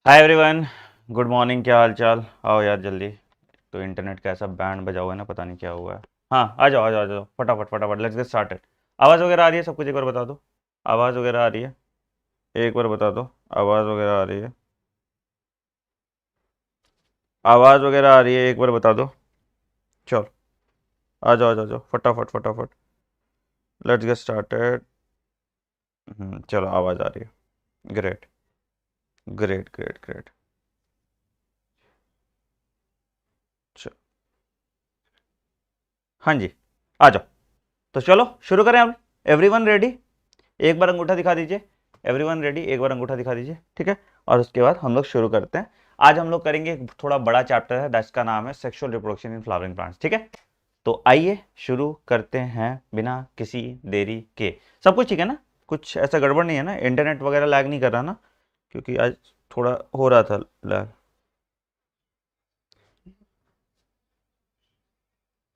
Hi everyone, good morning. क्या हाल चाल? आओ यार जल्दी। तो इंटरनेट का ऐसा बैंड बजा हुआ है ना, पता नहीं क्या हुआ है। हाँ, आ जाओ आ जाओ आ जाओ, फटाफट फटाफट, लेट्स गेट स्टार्टेड। आवाज़ वगैरह आ रही है? सब कुछ एक बार बता दो। आवाज़ वगैरह आ रही है? एक बार बता दो। आवाज़ वगैरह आ रही है? आवाज़ वगैरह आ रही है? एक बार बता दो। चलो, आ जाओ आ जाओ आ जाओ, फटाफट फटाफट, लेट्स गेट स्टार्टेड। चलो, आवाज़ आ रही है। Great great great great. चलो, हाँ जी, आ जाओ। तो चलो शुरू करें हम। Everyone ready? एक बार अंगूठा दिखा दीजिए। Everyone ready? एक बार अंगूठा दिखा दीजिए, ठीक है। और उसके बाद हम लोग शुरू करते हैं। आज हम लोग करेंगे एक थोड़ा बड़ा चैप्टर है, जिसका नाम है sexual reproduction in flowering plants, ठीक है। तो आइए शुरू करते हैं बिना किसी देरी के। सब कुछ ठीक है ना? कुछ ऐसा गड़बड़ नहीं है ना? इंटरनेट वगैरह लैग नहीं कर रहा ना? क्योंकि आज थोड़ा हो रहा था लैग।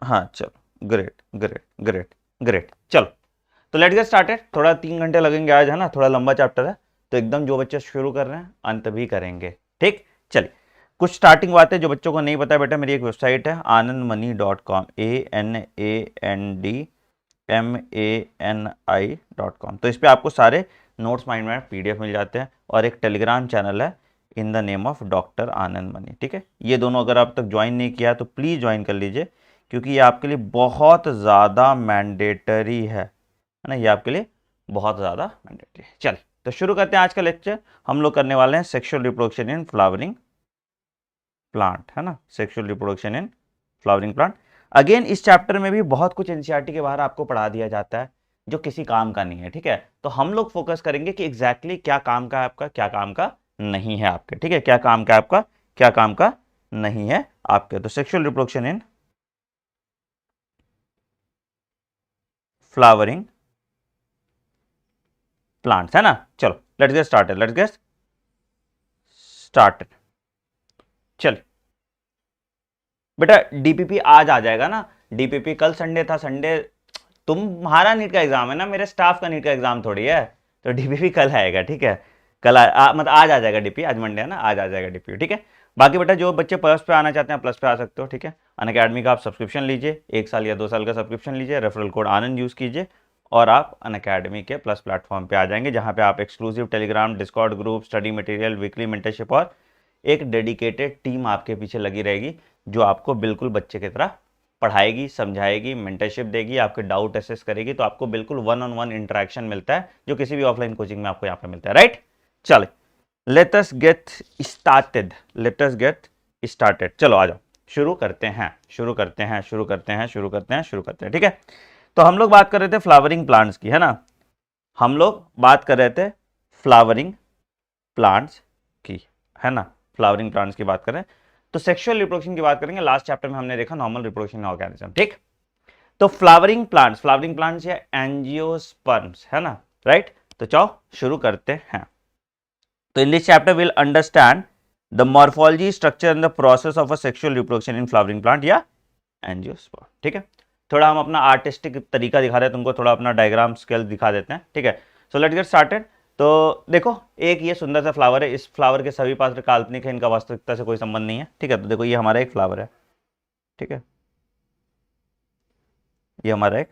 हाँ चलो, ग्रेट ग्रेट ग्रेट ग्रेट। चलो, तो लेट्स गेट स्टार्टेड। थोड़ा 3 घंटे लगेंगे आज, है ना? थोड़ा लंबा चैप्टर है। तो एकदम जो बच्चे शुरू कर रहे हैं अंत भी करेंगे, ठीक। चलिए, कुछ स्टार्टिंग बातें जो बच्चों को नहीं पता है। बेटा, मेरी एक वेबसाइट है AnandMani.com, ANANDMANI.com। तो इस पे आपको सारे नोट्स माइंड में PDF मिल जाते हैं। और एक टेलीग्राम चैनल है in the name of doctor Anand money, ठीक है। ये दोनों अगर आप तक ज्वाइन नहीं किया तो प्लीज़ ज्वाइन कर लीजिए, क्योंकि ये आपके लिए बहुत ज़्यादा मैंडेटरी है ना? ये आपके लिए बहुत ज़्यादा मैंडेटरी है। चलिए, तो शुरू करते हैं आज का लेक्चर। हम लोग करने वाले हैं sexual reproduction in flowering plant, है ना? Sexual reproduction in flowering plant. Again इस चैप्टर में भी बहुत कुछ एनसीईआरटी के बाहर आपको पढ़ा दिया जाता है जो किसी काम का नहीं है, ठीक है। तो हम लोग फोकस करेंगे कि एग्जैक्टली क्या काम का है आपका, क्या काम का नहीं है आपके, ठीक है। क्या काम का है आपका, क्या काम का नहीं है आपके। तो sexual reproduction in flowering plants, है ना? चलो, let's get started, let's get started. चल बेटा, डीपीपी आज आ जाएगा ना? डीपीपी कल संडे था, संडे तुम्हारा नीट का एग्जाम है ना, मेरे स्टाफ का नीट का एग्जाम थोड़ी है। तो डीपीपी कल आएगा, ठीक है। कल मतलब आज आ जाएगा डीपी, आज मंडे है ना, आज आ जाएगा डीपी, ठीक है। बाकी बेटा, जो बच्चे प्लस पे आना चाहते हैं प्लस पे आ सकते हो, ठीक है। अनअकैडमी का आप सब्सक्रिप्शन लीजिए, 1 साल या 2 साल का सब्सक्रिप्शन लीजिए, रेफरल कोड आनंद यूज़ कीजिए, और आप अनअकैडमी के प्लस प्लेटफॉर्म पे आ जाएंगे, जहाँ पे आप exclusive Telegram, Discord group, study material, weekly mentorship और एक डेडिकेटेड टीम आपके पीछे लगी रहेगी, जो आपको बिल्कुल बच्चे की तरह पढ़ाएगी, समझाएगी, मेंटरशिप देगी, आपके डाउट असेस करेगी। तो आपको बिल्कुल वन ऑन वन इंटरेक्शन मिलता है, जो किसी भी ऑफलाइन कोचिंग में आपको यहाँ पे मिलता है, राइट। चले, let us get started, let us get started. चलो आ जाओ, शुरू करते हैं शुरू करते हैं शुरू करते हैं शुरू करते हैं शुरू करते हैं, ठीक है। तो हम लोग बात कर रहे थे फ्लावरिंग प्लांट्स की, है ना? हम लोग बात कर रहे थे फ्लावरिंग प्लांट्स की, है ना? फ्लावरिंग प्लांट्स की बात करें तो सेक्सुअल रिप्रोडक्शन की बात करेंगे। लास्ट चैप्टर में हमने देखा नॉर्मल रिप्रोडक्शन ऑर्गेनिज्म, ठीक। तो फ्लावरिंग प्लांट्स या एंजियोस्पर्म्स, है ना? राइट। तो चलो शुरू करते हैं। तो in this chapter will understand the morphology, structure and the process of a sexual reproduction in flowering plant या एंजियोस्पर्म, ठीक है। थोड़ा हम अपना आर्टिस्टिक तरीका दिखा रहे हैं तुमको, थोड़ा अपना डायग्राम स्केल दिखा देते हैं, ठीक है। So let's get started. तो देखो, एक ये सुंदर सा फ्लावर है। इस फ्लावर के सभी पात्र काल्पनिक है, इनका वास्तविकता से कोई संबंध नहीं है, ठीक है। तो देखो, ये हमारा एक फ्लावर है, ठीक है। ये हमारा एक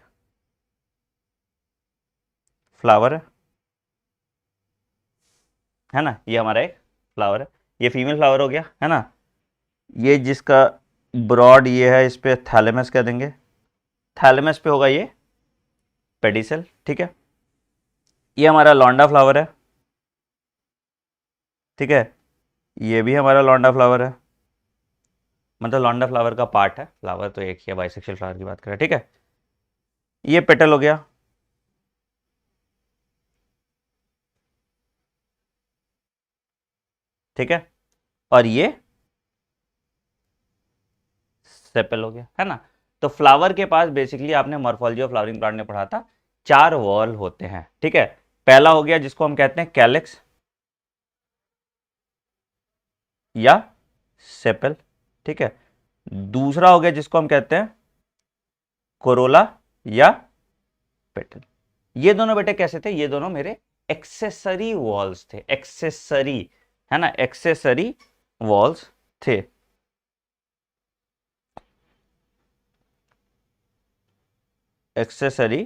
फ्लावर है ना? ये हमारा एक फ्लावर है। ये फीमेल फ्लावर हो गया, है ना? ये जिसका ब्रॉड ये है, इस पे थैलेमस कह देंगे। थैलेमस पे होगा ये पेडिसल, ठीक है। ये हमारा लौंडा फ्लावर है, ठीक है। ये भी हमारा लौंडा फ्लावर है, मतलब लौंडा फ्लावर का पार्ट है, फ्लावर तो एक ही है, बाइसेक्सुअल फ्लावर की बात करें, ठीक है। ये पेटल हो गया, ठीक है। और ये सेपल हो गया, है ना? तो फ्लावर के पास बेसिकली आपने मॉर्फोलॉजी ऑफ फ्लावरिंग प्लांट में पढ़ा था, 4 वॉल होते हैं, ठीक है। पहला हो गया जिसको हम कहते हैं कैलिक्स या सेपल, ठीक है। दूसरा हो गया जिसको हम कहते हैं कोरोला या पेटल। ये दोनों बेटे कैसे थे? ये दोनों मेरे एक्सेसरी वॉल्स थे, एक्सेसरी, है ना, एक्सेसरी वॉल्स थे। एक्सेसरी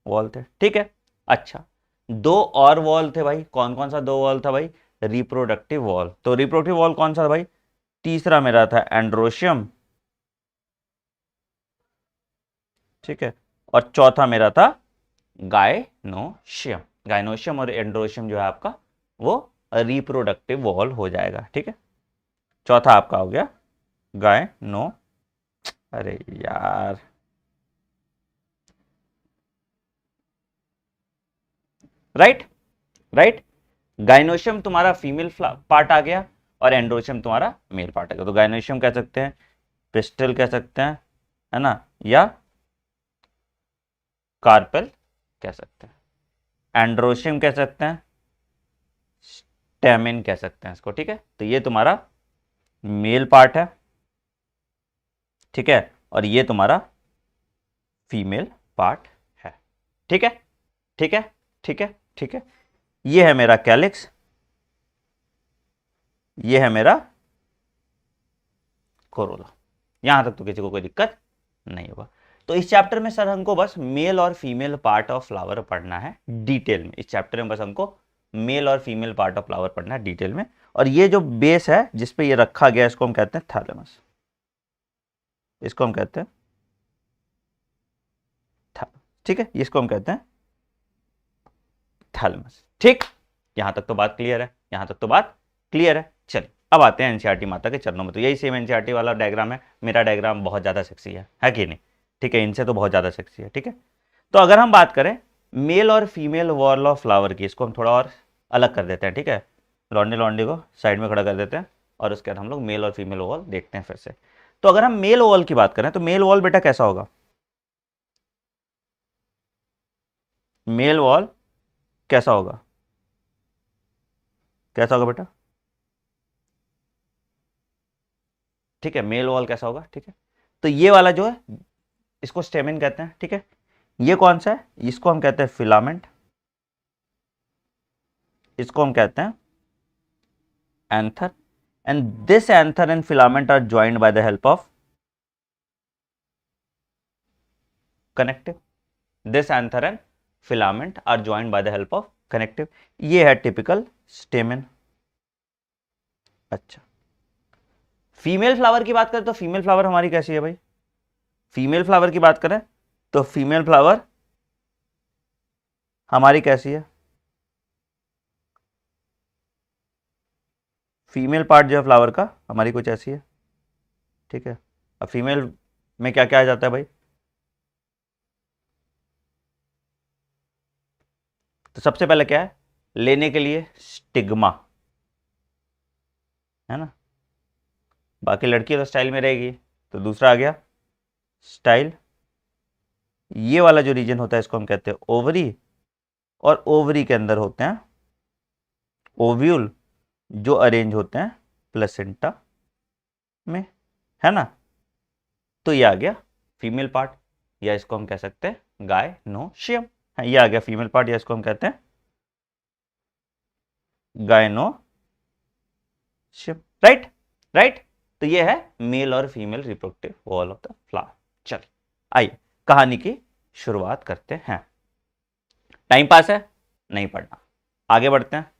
वॉल थे, ठीक है। अच्छा, दो और वॉल थे भाई, कौन कौन सा दो वॉल था भाई? Reproductive wall. तो रिप्रोडक्टिव वॉल कौन सा था भाई? तीसरा मेरा था एंड्रोशियम, ठीक है, और चौथा मेरा था गायनोशियम। गायनोशियम और एंड्रोशियम जो है आपका वो रिप्रोडक्टिव वॉल हो जाएगा, ठीक है। चौथा आपका हो गया गायनो, अरे यार, राइट राइट, गायनोशियम तुम्हारा फीमेल पार्ट आ गया और एंड्रोशियम तुम्हारा मेल पार्ट आ गया। तो गायनोशियम कह सकते हैं, पिस्टल कह सकते हैं, है ना, या कार्पेल कह सकते हैं, एंड्रोशियम कह सकते हैं, स्टेमिन कह सकते हैं इसको, ठीक है। तो ये तुम्हारा मेल पार्ट है, ठीक है, और ये तुम्हारा फीमेल पार्ट है, ठीक है, ठीक है, ठीक है, ठीक है। ये है मेरा कैलिक्स, ये है मेरा कोरोला। यहां तक तो किसी को कोई दिक्कत नहीं होगा। तो इस चैप्टर में सर हमको बस मेल और फीमेल पार्ट ऑफ फ्लावर पढ़ना है डिटेल में। इस चैप्टर में बस हमको मेल और फीमेल पार्ट ऑफ फ्लावर पढ़ना है डिटेल में। और ये जो बेस है जिसपे ये रखा गया, इसको हम कहते हैं थैलेमस। इसको हम कहते हैं, ठीक है, इसको हम कहते हैं थैलेमस, ठीक। यहां तक तो बात क्लियर है, यहां तक तो बात क्लियर है। चलिए अब आते हैं एनसीईआरटी माता के चरणों में। तो यही सेम एनसीईआरटी वाला डायग्राम है, मेरा डायग्राम बहुत ज्यादा सेक्सी है कि नहीं? ठीक है, इनसे तो बहुत ज्यादा सेक्सी है, ठीक है। तो अगर हम बात करें मेल और फीमेल वॉल ऑफ फ्लावर की, इसको हम थोड़ा और अलग कर देते हैं, ठीक है। लॉन्डे लॉन्डे को साइड में खड़ा कर देते हैं और उसके बाद हम लोग मेल और फीमेल वॉल देखते हैं फिर से। तो अगर हम मेल वॉल की बात करें तो मेल वॉल बेटा कैसा होगा? मेल वॉल कैसा होगा? कैसा होगा बेटा? ठीक है, मेल वॉल कैसा होगा, ठीक है। तो ये वाला जो है इसको स्टेमिन कहते हैं, ठीक है। ये कौन सा है? इसको हम कहते हैं फिलामेंट, इसको हम कहते हैं anther. And this anther and filament are joined by the help of connective. This anther and filament are joined by the help of connective. ये है टिपिकल स्टेमिन। अच्छा, फीमेल फ्लावर की बात करें तो फीमेल फ्लावर हमारी कैसी है भाई? फीमेल फ्लावर की बात करें तो फीमेल फ्लावर हमारी कैसी है? फीमेल पार्ट जो है फ्लावर का हमारी कुछ ऐसी है, ठीक है। अब फीमेल में क्या क्या आ जाता है भाई? तो सबसे पहले क्या है लेने के लिए? स्टिग्मा, है ना। बाकी लड़की तो स्टाइल में रहेगी। तो दूसरा आ गया स्टाइल। ये वाला जो रीजन होता है इसको हम कहते हैं ओवरी, और ओवरी के अंदर होते हैं ओव्यूल जो अरेंज होते हैं प्लेसेंटा में, है ना। तो ये आ गया फीमेल पार्ट, या इसको हम कह सकते हैं गायनोशियम। ये आ गया फीमेल पार्ट, या इसको हम कहते हैं गायनोशियम, राइट राइट। तो ये है मेल और female reproductive wall of the flower. चलिए आइए कहानी की शुरुआत करते हैं। टाइम पास है, नहीं पढ़ना, आगे बढ़ते हैं।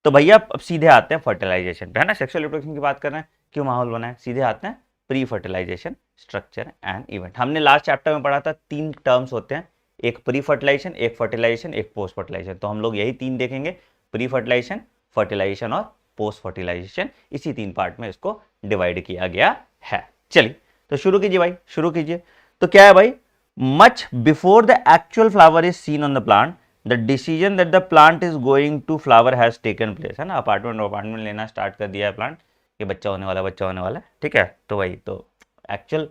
तो भैया अब सीधे आते हैं फर्टिलाइजेशन पे, है ना। सेक्सुअल रिप्रोडक्शन की बात कर रहे हैं, क्यों माहौल बना है, सीधे आते हैं pre fertilisation structure and event. हमने लास्ट चैप्टर में पढ़ा था 3 टर्म्स होते हैं, एक प्री फर्टिलाइजेशन, एक फर्टिलाइजेशन, एक पोस्ट फर्टिलाइजेशन। तो हम लोग यही 3 देखेंगे, प्री फर्टिलाइजेशन, फर्टिलाइजेशन और पोस्ट फर्टिलाइजेशन। इसी 3 पार्ट में इसको डिवाइड किया गया है। चलिए तो शुरू कीजिए भाई, शुरू कीजिए। तो क्या है भाई? Much before the actual flower is seen on the plant, the decision that the plant is going to flower has taken place, है ना। अपार्टमेंट लेना स्टार्ट कर दिया है प्लांट, ये बच्चा होने वाला, बच्चा होने वाला है, ठीक है। तो वही तो एक्चुअल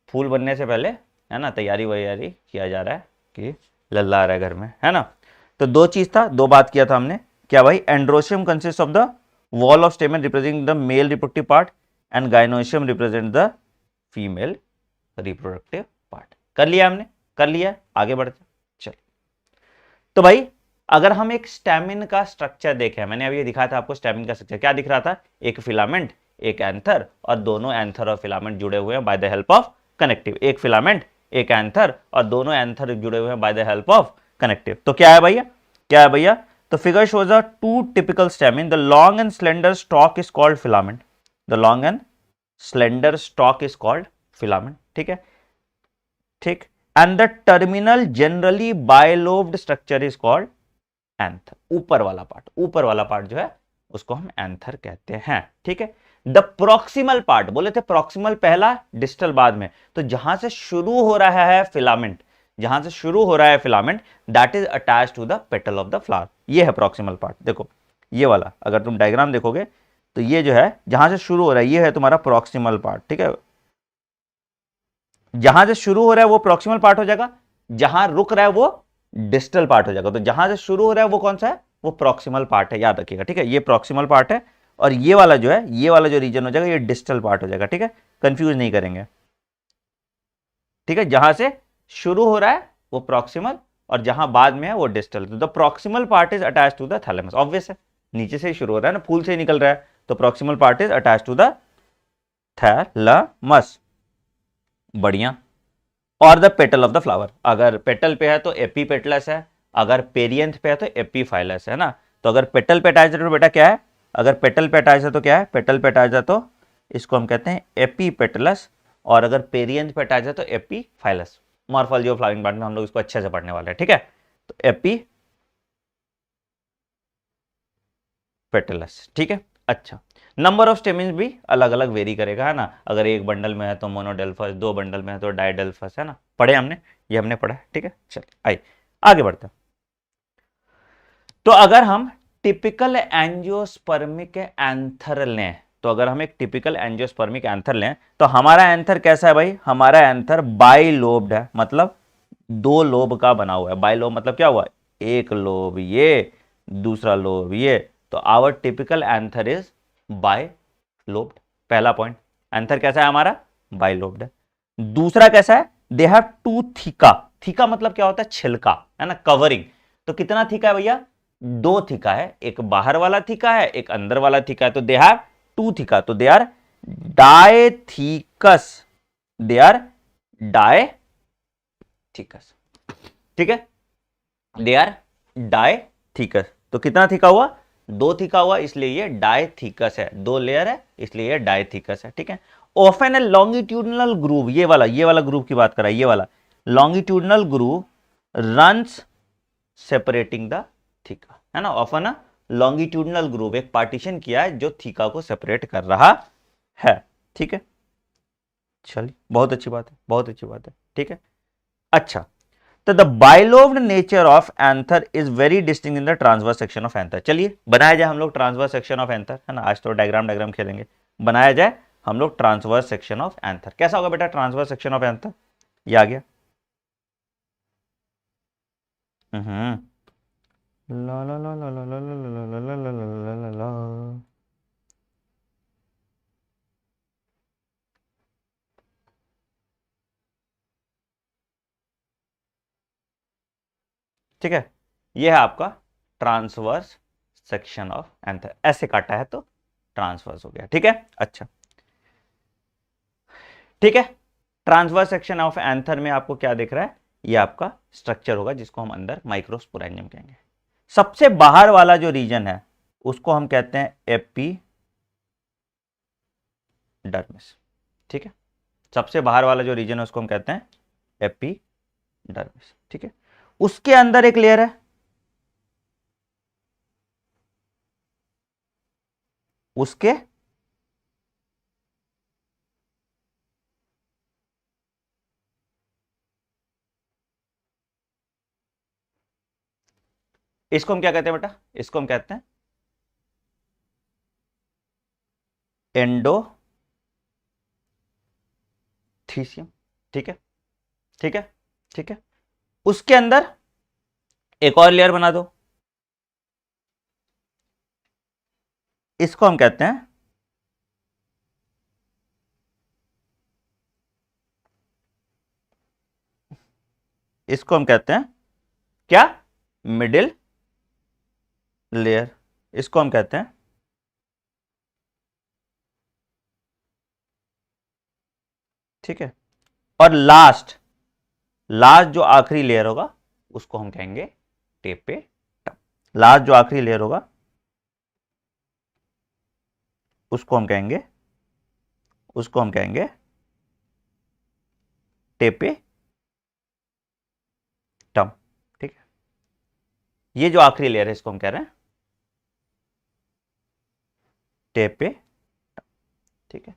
फूल बनने से पहले, है ना, तैयारी वैयारी किया जा रहा है कि लल्ला आ रहा है घर में, है ना। तो 2 चीज था, 2 बात किया था हमने। क्या भाई? Androecium consist of the wall of स्टेमन representing the male reproductive part and gynoecium represent the female reproductive part. कर लिया हमने, कर लिया, आगे बढ़ते चल। तो भाई अगर हम एक स्टेमिन का स्ट्रक्चर देखें, मैंने अभी दिखाया था आपको स्टेमिन का स्ट्रक्चर, क्या दिख रहा था, एक फिलामेंट, एक एंथर, और दोनों एंथर और फिलामेंट जुड़े हुए हैं by the help of connective, एक फिलामेंट, एक एंथर, और दोनों एंथर जुड़े हुए हैं by the help of connective. तो क्या है भैया, क्या है भैया, तो figure shows a two typical stamen, the long and slender stalk is called filament, the long and slender stalk is called filament, ठीक है, ठीक, and the terminal generally bilobed structure is called anther, ऊपर वाला part जो है उसको हम anther कहते हैं, ठीक है। द प्रोक्सिमल पार्ट, बोले थे प्रोक्सिमल पहला, डिस्टल बाद में, तो जहां से शुरू हो रहा है फिलामेंट, जहां से शुरू हो रहा है filament, that is attach to the petal of the flower, ये है प्रोक्सिमल पार्ट। देखो ये वाला अगर तुम डायग्राम देखोगे तो ये जो है जहां से शुरू हो रहा है ये है तुम्हारा प्रोक्सिमल पार्ट, ठीक है, जहां से शुरू हो रहा है वो प्रोक्सिमल पार्ट हो जाएगा, जहां रुक रहा है वो डिस्टल पार्ट हो जाएगा। तो जहां से शुरू हो रहा है वो कौन सा है, वो प्रोक्सिमल पार्ट है, याद रखिएगा, ठीक है, ये प्रोक्सिमल पार्ट है, और ये वाला जो है, ये वाला जो रीजन हो जाएगा ये डिस्टल पार्ट हो जाएगा, ठीक है, कंफ्यूज नहीं करेंगे, ठीक है, जहां से शुरू हो रहा है वो प्रोक्सिमल और जहां बाद में है वो डिस्टल। तो the proximal part is attach to the thalamus, obvious है, नीचे से ही शुरू हो रहा है ना, फूल से ही निकल रहा है, तो proximal part is attach to the thalamus, बढ़िया। और the petal of the flower, अगर पेटल पे है तो एपीपेटलस है, अगर पेरियंथ पे है तो एपीफाइलस है ना। तो अगर पेटल पे अटैच है तो बेटा क्या है, अगर पेटल पे अटैच है तो क्या है, पेटल पे अटैच है तो इसको हम कहते हैं एपीपेटलस, और अगर पेरियंथ पे अटैच है तो epiphyllous. Morphology of flowering plant में हम लोग इसको अच्छे से पढ़ने वाले हैं, ठीक है। तो एपीपेटलस, ठीक है, अच्छा। नंबर ऑफ स्टेमिन्स भी अलग अलग वेरी करेगा, है ना, अगर एक बंडल में है तो मोनोडेल्फस, दो बंडल में है तो डाइडेल्फस, है ना, पढ़े हमने, ये हमने पढ़ा है, ठीक है। चलिए आइए आगे बढ़ते हैं। तो अगर हम टिपिकल एंजियोस्पर्मिक एंथर लें, तो अगर हम एक टिपिकल एंजियोस्पर्मिक एंथर लें तो हमारा एंथर कैसा है भाई, हमारा एंथर बाइलोब्ड है, मतलब दो लोब का बना हुआ है। बाइलोब मतलब क्या हुआ, एक लोब ये, दूसरा लोब ये, तो our typical anther is bilobed, पहला पॉइंट, एंथर कैसा है हमारा, बाइलोब्ड है। दूसरा कैसा है, they have two theca, theca मतलब क्या होता है, छिलका, है ना, कवरिंग। तो कितना थीका है भैया, दो थीका है, एक बाहर वाला थीका है, एक अंदर वाला थीका है, तो दे हैव टू थीका, तो दे आर डायथीकस, दे आर डायथीकस, ठीक है, दे आर डायथीकस। तो कितना थीका हुआ, दो थीका हुआ, इसलिए ये डायथीकस है, दो लेयर है इसलिए ये डायथीकस है, ठीक है। ऑफन ए लॉन्गिट्यूडनल ग्रूव, ये वाला ग्रूव की बात कर रहा है, ये वाला longitudinal groove runs separating the theca, है ना, ऑफन अ लॉन्गिट्यूडनल ग्रूव, एक पार्टीशन किया है जो थीका को सेपरेट कर रहा है, ठीक है। चलिए बहुत अच्छी बात है, बहुत अच्छी बात है, ठीक है, अच्छा। तो the bilobed nature of anther is very distinct in the transverse section of anther. चलिए बनाया जाए हम लोग ट्रांसवर्स सेक्शन ऑफ एंथर, है ना, आज तो डायग्राम खेलेंगे, बनाया जाए हम लोग ट्रांसवर्स सेक्शन ऑफ एंथर। कैसा होगा बेटा ट्रांसवर्स सेक्शन ऑफ एंथर, ये आ गया, ला ला ला ला ला ला ला ला ला ला ला ला ला। ठीक है, ये है आपका ट्रांसवर्स सेक्शन ऑफ एंथर, ऐसे काटा है तो ट्रांसवर्स हो गया, ठीक है, अच्छा, ठीक है। ट्रांसवर्स सेक्शन ऑफ एंथर में आपको क्या दिख रहा है, ये आपका स्ट्रक्चर होगा जिसको हम अंदर माइक्रोस्पोरेंजियम कहेंगे। सबसे बाहर वाला जो रीजन है उसको हम कहते हैं एपिडर्मिस, ठीक है, सबसे बाहर वाला जो रीजन है उसको हम कहते हैं एपिडर्मिस, ठीक है। उसके अंदर एक लेयर है, उसके इसको हम क्या कहते हैं बेटा, इसको हम कहते हैं एंडोथीसियम, ठीक है, ठीक है, ठीक है। उसके अंदर एक और लेयर बना दो, इसको हम कहते हैं क्या, मिडिल लेयर, इसको हम कहते हैं ठीक है। और लास्ट जो आखिरी लेयर होगा उसको हम कहेंगे टेपेटम। लास्ट जो आखिरी लेयर होगा उसको हम कहेंगे टेपेटम। ठीक है, ये जो आखिरी लेयर है इसको हम कह रहे हैं टेपेटम। ठीक है,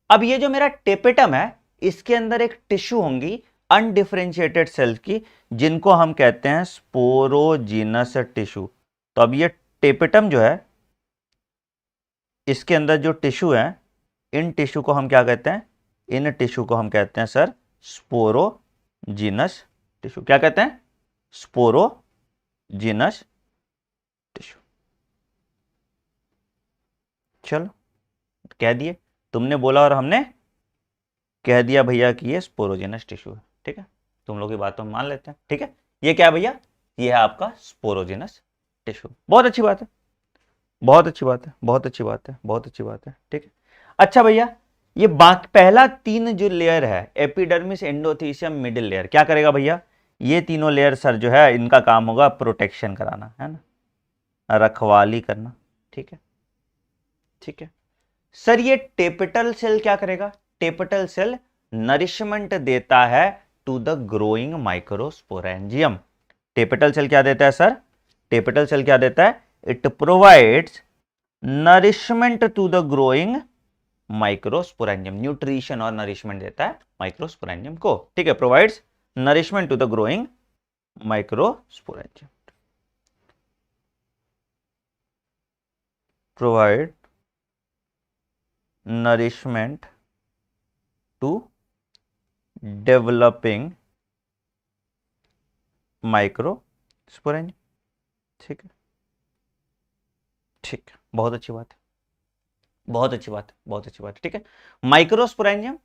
अब ये जो मेरा टेपेटम है इसके अंदर एक टिश्यू होंगी अनडिफरेंशिएटेड सेल्स की, जिनको हम कहते हैं स्पोरोजिनस टिश्यू। तो अब ये टेपेटम जो है इसके अंदर जो टिश्यू है, इन टिश्यू को हम क्या कहते हैं? इन टिश्यू को हम कहते हैं सर स्पोरोजिनस टिश्यू। क्या कहते हैं? Sporogenous tissue. चलो कह दिए, तुमने बोला और हमने कह दिया भैया कि ये स्पोरोजिनस टिश्यू है। ठीक है, तुम लोग की बात तो हम मान लेते हैं। ठीक है, ये क्या है भैया? ये है आपका स्पोरोजिनस टिश्यू। बहुत अच्छी बात है, बहुत अच्छी बात है, बहुत अच्छी बात है, बहुत अच्छी बात है। ठीक है, अच्छा भैया ये बाकी पहला तीन जो लेयर है एपिडर्मिस, एंडोथीसियम, मिडिल लेयर, क्या करेगा भैया? ये तीनों लेयर सर जो है इनका काम होगा प्रोटेक्शन कराना, है ना, रखवाली करना। ठीक है, ठीक है सर। ये टेपिटल सेल क्या करेगा? टेपिटल सेल नरिशमेंट देता है to the growing microsporangium. Tapetal cell क्या देता है सर? टेपिटल सेल क्या देता है? It provides nourishment to the growing microsporangium. Nutrition और नरिशमेंट देता है माइक्रोस्पोरेंजियम को। ठीक है, provides nourishment to the growing microsporangium. Provide nourishment to developing microsporangium। ठीक है, ठीक है, बहुत अच्छी बात है, बहुत अच्छी बात है, बहुत अच्छी बात है। ठीक है, माइक्रोस्पोरेंजियम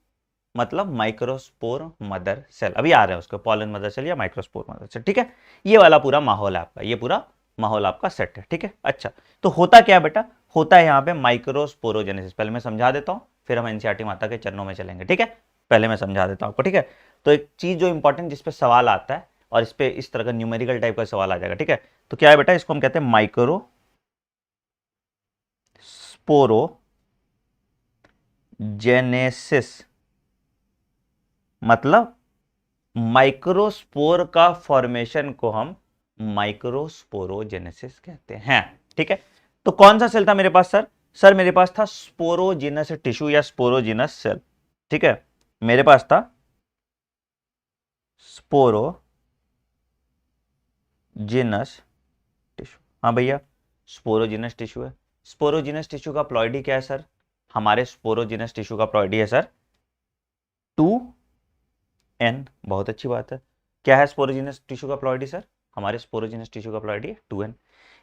मतलब माइक्रोस्पोर मदर सेल, अभी आ रहे हैं उसको, पॉलन मदर सेल या माइक्रोस्पोर मदर सेल। ठीक है, ये वाला पूरा माहौल है आपका, ये पूरा माहौल आपका सेट है। ठीक है, अच्छा तो होता क्या बेटा? होता है यहाँ पे माइक्रोस्पोरोजेनेसिस। पहले मैं समझा देता हूँ, फिर हम एनसीईआरटी माता के चरणों में चलेंगे। ठीक है, पहले मैं समझा देता हूँ आपको। ठीक है, तो एक चीज जो इंपॉर्टेंट जिस पे सवाल आता है और इस पे इस तरह का न्यूमेरिकल टाइप का सवाल आ जाएगा। ठीक है, तो क्या है बेटा? इसको हम कहते हैं माइक्रोस्पोरोजेनेसिस। मतलब माइक्रोस्पोर का फॉर्मेशन को हम माइक्रोस्पोरोजेनेसिस कहते हैं। ठीक है, तो कौन सा सेल था मेरे पास सर? सर मेरे पास था स्पोरोजिनस टिश्यू या स्पोरोजिनस सेल। ठीक है, मेरे पास था स्पोरोजिनस टिश्यू। हाँ भैया, स्पोरोजिनस टिश्यू है। स्पोरोजिनस टिश्यू का प्लॉइडी क्या है सर? हमारे स्पोरोजिनस टिश्यू का प्लॉइडी है सर 2n। बहुत अच्छी बात है। क्या है स्पोरोजिनस टिश्यू का प्लॉइडी सर? हमारे स्पोरोजिनस टिश्यू का प्लॉइडी है 2n।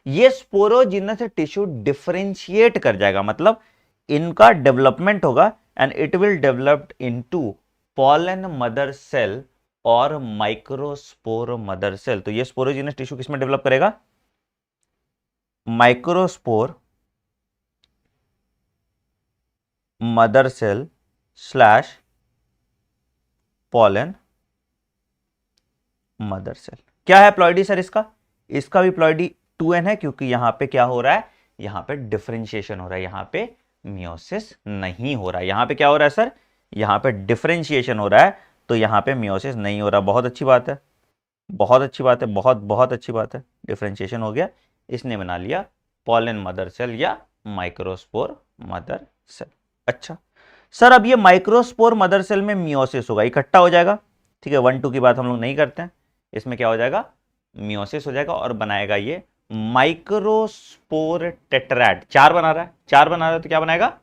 ये स्पोरोजिनस टिश्यू डिफरेंशिएट कर जाएगा, मतलब इनका डेवलपमेंट होगा and it will developed into pollen mother cell और माइक्रोस्पोर मदर सेल। तो ये स्पोरोजिनस टिश्यू किसमें डेवलप करेगा? Microspore mother cell slash pollen mother cell. क्या है प्लॉइडी सर इसका? इसका भी प्लॉइडी 2n है, क्योंकि यहां पे क्या हो रहा है? यहां पे डिफरेंशिएशन हो रहा है, यहां पे मियोसिस नहीं हो रहा है। यहां पे क्या हो रहा है सर? यहां पे डिफरेंशिएशन हो रहा है, तो यहां पे मियोसिस नहीं हो रहा। बहुत अच्छी बात है, बहुत अच्छी बात है, बहुत बहुत अच्छी बात है। डिफरेंशिएशन हो गया, इसने बना लिया पॉलन मदर सेल या माइक्रोस्पोर मदर सेल। अच्छा सर, अब ये माइक्रोस्पोर मदर सेल में मियोसिस होगा, इकट्ठा हो जाएगा। ठीक है, 1-2 की बात हम लोग नहीं करते हैं। इसमें क्या हो जाएगा? मियोसिस हो जाएगा और बनाएगा ये माइक्रोस्पोर टेट्रैड। 4 बना रहा है, 4 बना रहा है तो क्या बनाएगा?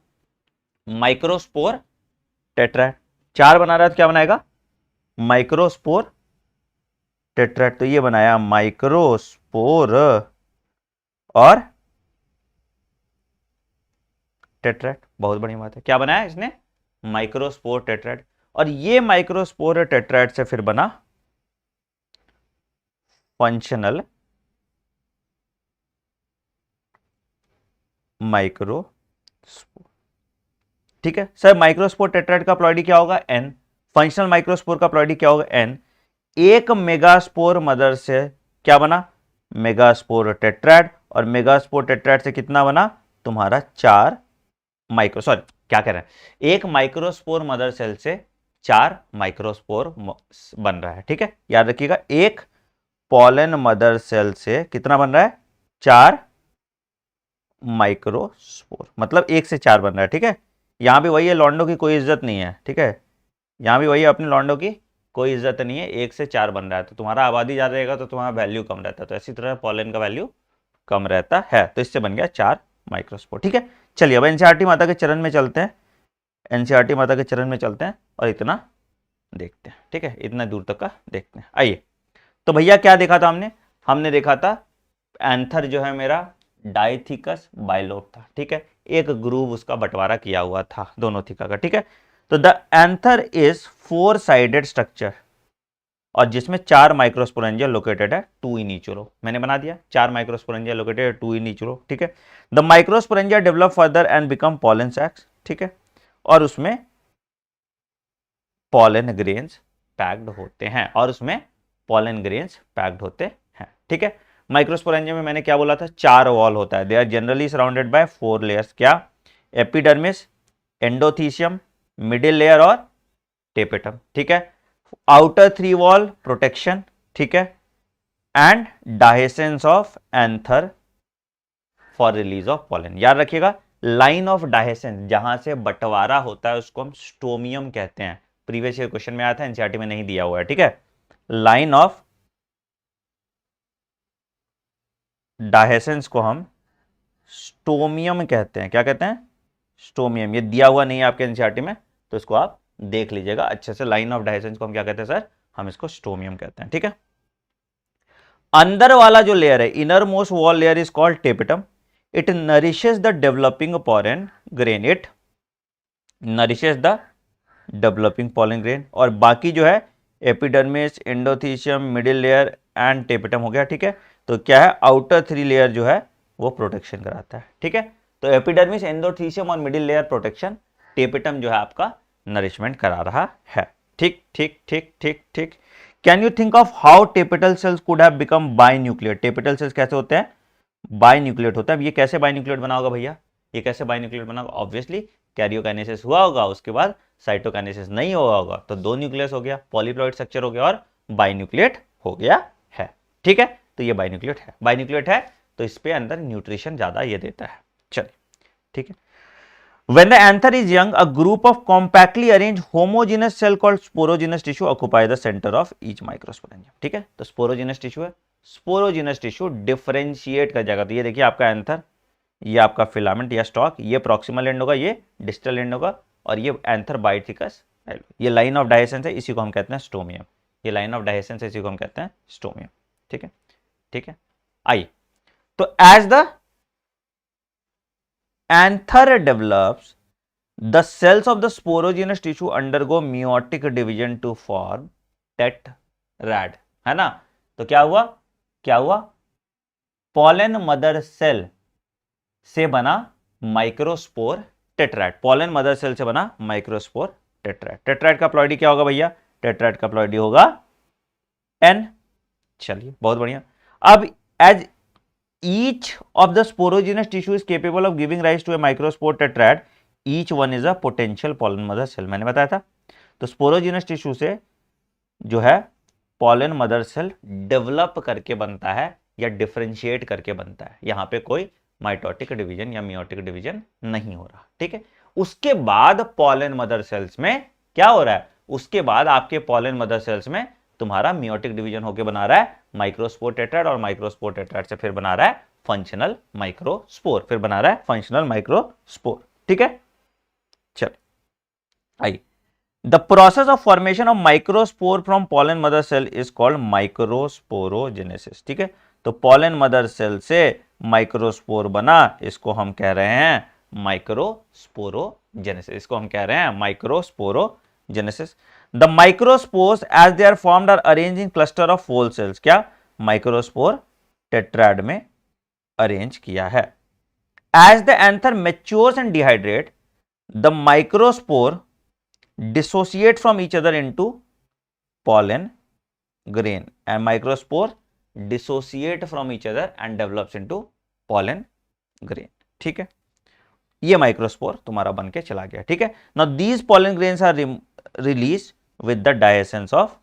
माइक्रोस्पोर टेट्रैड। 4 बना रहा है तो क्या बनाएगा? माइक्रोस्पोर टेट्रैड। तो ये बनाया माइक्रोस्पोर और टेट्रैड। बहुत बड़ी बात है। क्या बनाया इसने? माइक्रोस्पोर टेट्रैड। और ये माइक्रोस्पोर टेट्रैड से फिर बना फंक्शनल माइक्रोस्पोर। ठीक है सर, माइक्रोस्पोर टेट्राइड का प्लॉइडी क्या होगा? एन। फंक्शनल माइक्रोस्पोर का प्लॉइडी क्या होगा? एन। एक मेगास्पोर मदर से क्या बना? मेगास्पोर टेट्राइड। और मेगास्पोर टेट्राइड से कितना बना? तुम्हारा 4 माइक्रो, सॉरी क्या कह रहे हैं, एक माइक्रोस्पोर मदर सेल से 4 माइक्रोस्पोर बन रहा है। ठीक है, याद रखिएगा, एक पॉलन मदर सेल से कितना बन रहा है? 4 माइक्रोस्पोर, मतलब 1 से 4 बन रहा है। ठीक है, यहां भी वही है, लॉन्डो की कोई इज्जत नहीं है। ठीक है, यहां भी वही है, अपने लॉन्डो की कोई इज्जत नहीं है, 1 से 4 बन रहा है। तो तुम्हारा आबादी ज्यादा रहेगा तो तुम्हारा वैल्यू कम रहता है, तो इसी तरह पॉलन का वैल्यू कम रहता है। तो इससे बन गया 4 माइक्रोस्पोर। ठीक है, चलिए अब एनसीईआरटी माता के चरण में चलते हैं। एनसीईआरटी माता के चरण में चलते हैं और इतना देखते हैं। ठीक है, इतना दूर तक का देखते हैं। आइए, तो भैया क्या देखा था हमने? हमने देखा था एंथर जो है मेरा डाइथिकस बाइलोब था। ठीक है, एक ग्रूव उसका बंटवारा किया हुआ था दोनों थिका का। ठीक है, तो the anther is 4 sided structure और जिसमें 4 माइक्रोस्पोरेंजिया लोकेटेड है 2 इन ईच रो। मैंने बना दिया 4 माइक्रोस्पोरेंजिया लोकेटेड है 2 इन ईच रो। ठीक है, the microsporangia develop further and become pollen sacs. ठीक है, और उसमें पॉलन ग्रेन्स पैक्ड होते हैं, और उसमें पॉलन ग्रेन्स पैक्ड होते हैं। ठीक है, माइक्रोस्पोरेंजिया में मैंने क्या बोला था? 4 वॉल होता है। They are generally surrounded by 4 layers. क्या? एपिडर्मिस, एंडोथीसियम, मिडिल लेयर और टेपेटम। ठीक है, आउटर 3 वॉल प्रोटेक्शन। ठीक है, and dehiscence of anther for release of pollen. याद रखिएगा, लाइन ऑफ डायसेंस जहां से बंटवारा होता है उसको हम स्टोमियम कहते हैं। प्रीवियस ईयर क्वेश्चन में आया था, एनसीईआरटी में नहीं दिया हुआ है। ठीक है, लाइन ऑफ डायसेंस को हम स्टोमियम कहते हैं। क्या कहते हैं? स्टोमियम। ये दिया हुआ नहीं है आपके एनसीईआरटी में, तो इसको आप देख लीजिएगा अच्छे से। लाइन ऑफ डायसेंस को हम क्या कहते हैं सर? हम इसको स्टोमियम कहते हैं। ठीक है, अंदर वाला जो लेयर है, inner most wall layer is called tapetum. It nourishes the developing pollen grain. It nourishes the developing pollen grain. और बाकी जो है epidermis, endothecium, middle layer and tapetum हो गया। ठीक है, तो क्या है? आउटर 3 लेयर जो है वो प्रोटेक्शन कराता है। ठीक है, तो एपिडर्मिस, एंडोथीसियम और मिडिल लेयर प्रोटेक्शन, टेपेटम जो है आपका नरिशमेंट करा रहा है। ठीक ठीक ठीक ठीक ठीक। Can you think of how tapetal cells could have become binucleate? Tapetal cells कैसे होते हैं? बाइन्यूक्लिएट होता है। ये कैसे बाइन्यूक्लिएट बना होगा भैया? ये कैसे बाइन्यूक्लिएट बना होगा? ऑब्वियसली कैरियोकाइनेसिस हुआ होगा, उसके बाद साइटोकाइनेसिस नहीं हुआ होगा, तो 2 न्यूक्लियस हो गया, पॉलीप्लॉइड स्ट्रक्चर हो गया और बाइन्यूक्लिएट हो गया है। ठीक है, तो ये बाइन्यूक्लिएट है। बाइन्यूक्लिएट है तो इस पे अंदर न्यूट्रिशन ज्यादा ये देता है। चलिए, ठीक है। When the anther is young, a group of compactly arranged homogeneous cell called sporogenous tissue occupy the center of each microsporangium. ठीक है, तो sporogenous tissue है। sporogenous tissue डिफरेंशिएट कर जाएगा। तो ये देखिए आपका एंथर, ये आपका फिलामेंट या स्टॉक, ये प्रॉक्सिमल एंड होगा, ये डिस्टल एंड होगा, और ये एंथर बाइथिकस। ये लाइन ऑफ डायसेंस है, इसी को हम कहते हैं स्टोमियम। ये लाइन ऑफ डायसेंस है, इसी को हम कहते हैं स्टोमियम। ठीक है, ठीक है। आइए, तो as the anther develops, the cells of the sporogenous tissue undergo meiotic division to form tetrad, है ना? तो क्या हुआ? क्या हुआ? पॉलन मदर सेल से बना माइक्रोस्पोर टेट्राइड। पॉलन मदर सेल से बना माइक्रोस्पोर टेट्राइड। टेट्राइड का प्लॉइडी क्या होगा भैया? टेट्राइड का प्लॉइडी होगा N। चलिए, बहुत बढ़िया। अब as each of the sporogenous tissue is capable of giving rise to a microspore tetrad, each one is a potential pollen mother cell। मैंने बताया था। तो स्पोरोजिनस टिश्यू से जो है पॉलन मदर सेल डेवलप करके बनता है या डिफरेंशिएट करके बनता है। यहां पे कोई माइटोटिक डिवीजन या मियोटिक डिवीजन नहीं हो रहा। ठीक है, उसके बाद पॉलन मदर सेल्स में क्या हो रहा है? उसके बाद आपके पॉलन मदर सेल्स में तुम्हारा मियोटिक डिवीजन होके बना रहा है माइक्रोस्पोर टेट्राइड, और माइक्रोस्पोर टेट्राइड से फिर बना रहा है फंक्शनल माइक्रोस्पोर, फिर बना रहा है फंक्शनल माइक्रोस्पोर। ठीक है, चल आइए। The process of formation of microspore from pollen mother cell is called microsporogenesis. ठीक है, तो पॉलन मदर सेल से माइक्रोस्पोर बना, इसको हम कह रहे हैं माइक्रोस्पोरोजेनेसिस। इसको हम कह रहे हैं microsporogenesis. The microspores as they are formed are arranged in cluster of fold cells। क्या? माइक्रोस्पोर टेट्राड में अरेंज किया है। As the anther matures and dehydrate, the microspore dissociate from each other into pollen grain, and microspore dissociate from each other and develops into pollen grain. ठीक है, ये microspore तुम्हारा बन के चला गया. ठीक है, now these pollen grains are release with the dehiscence of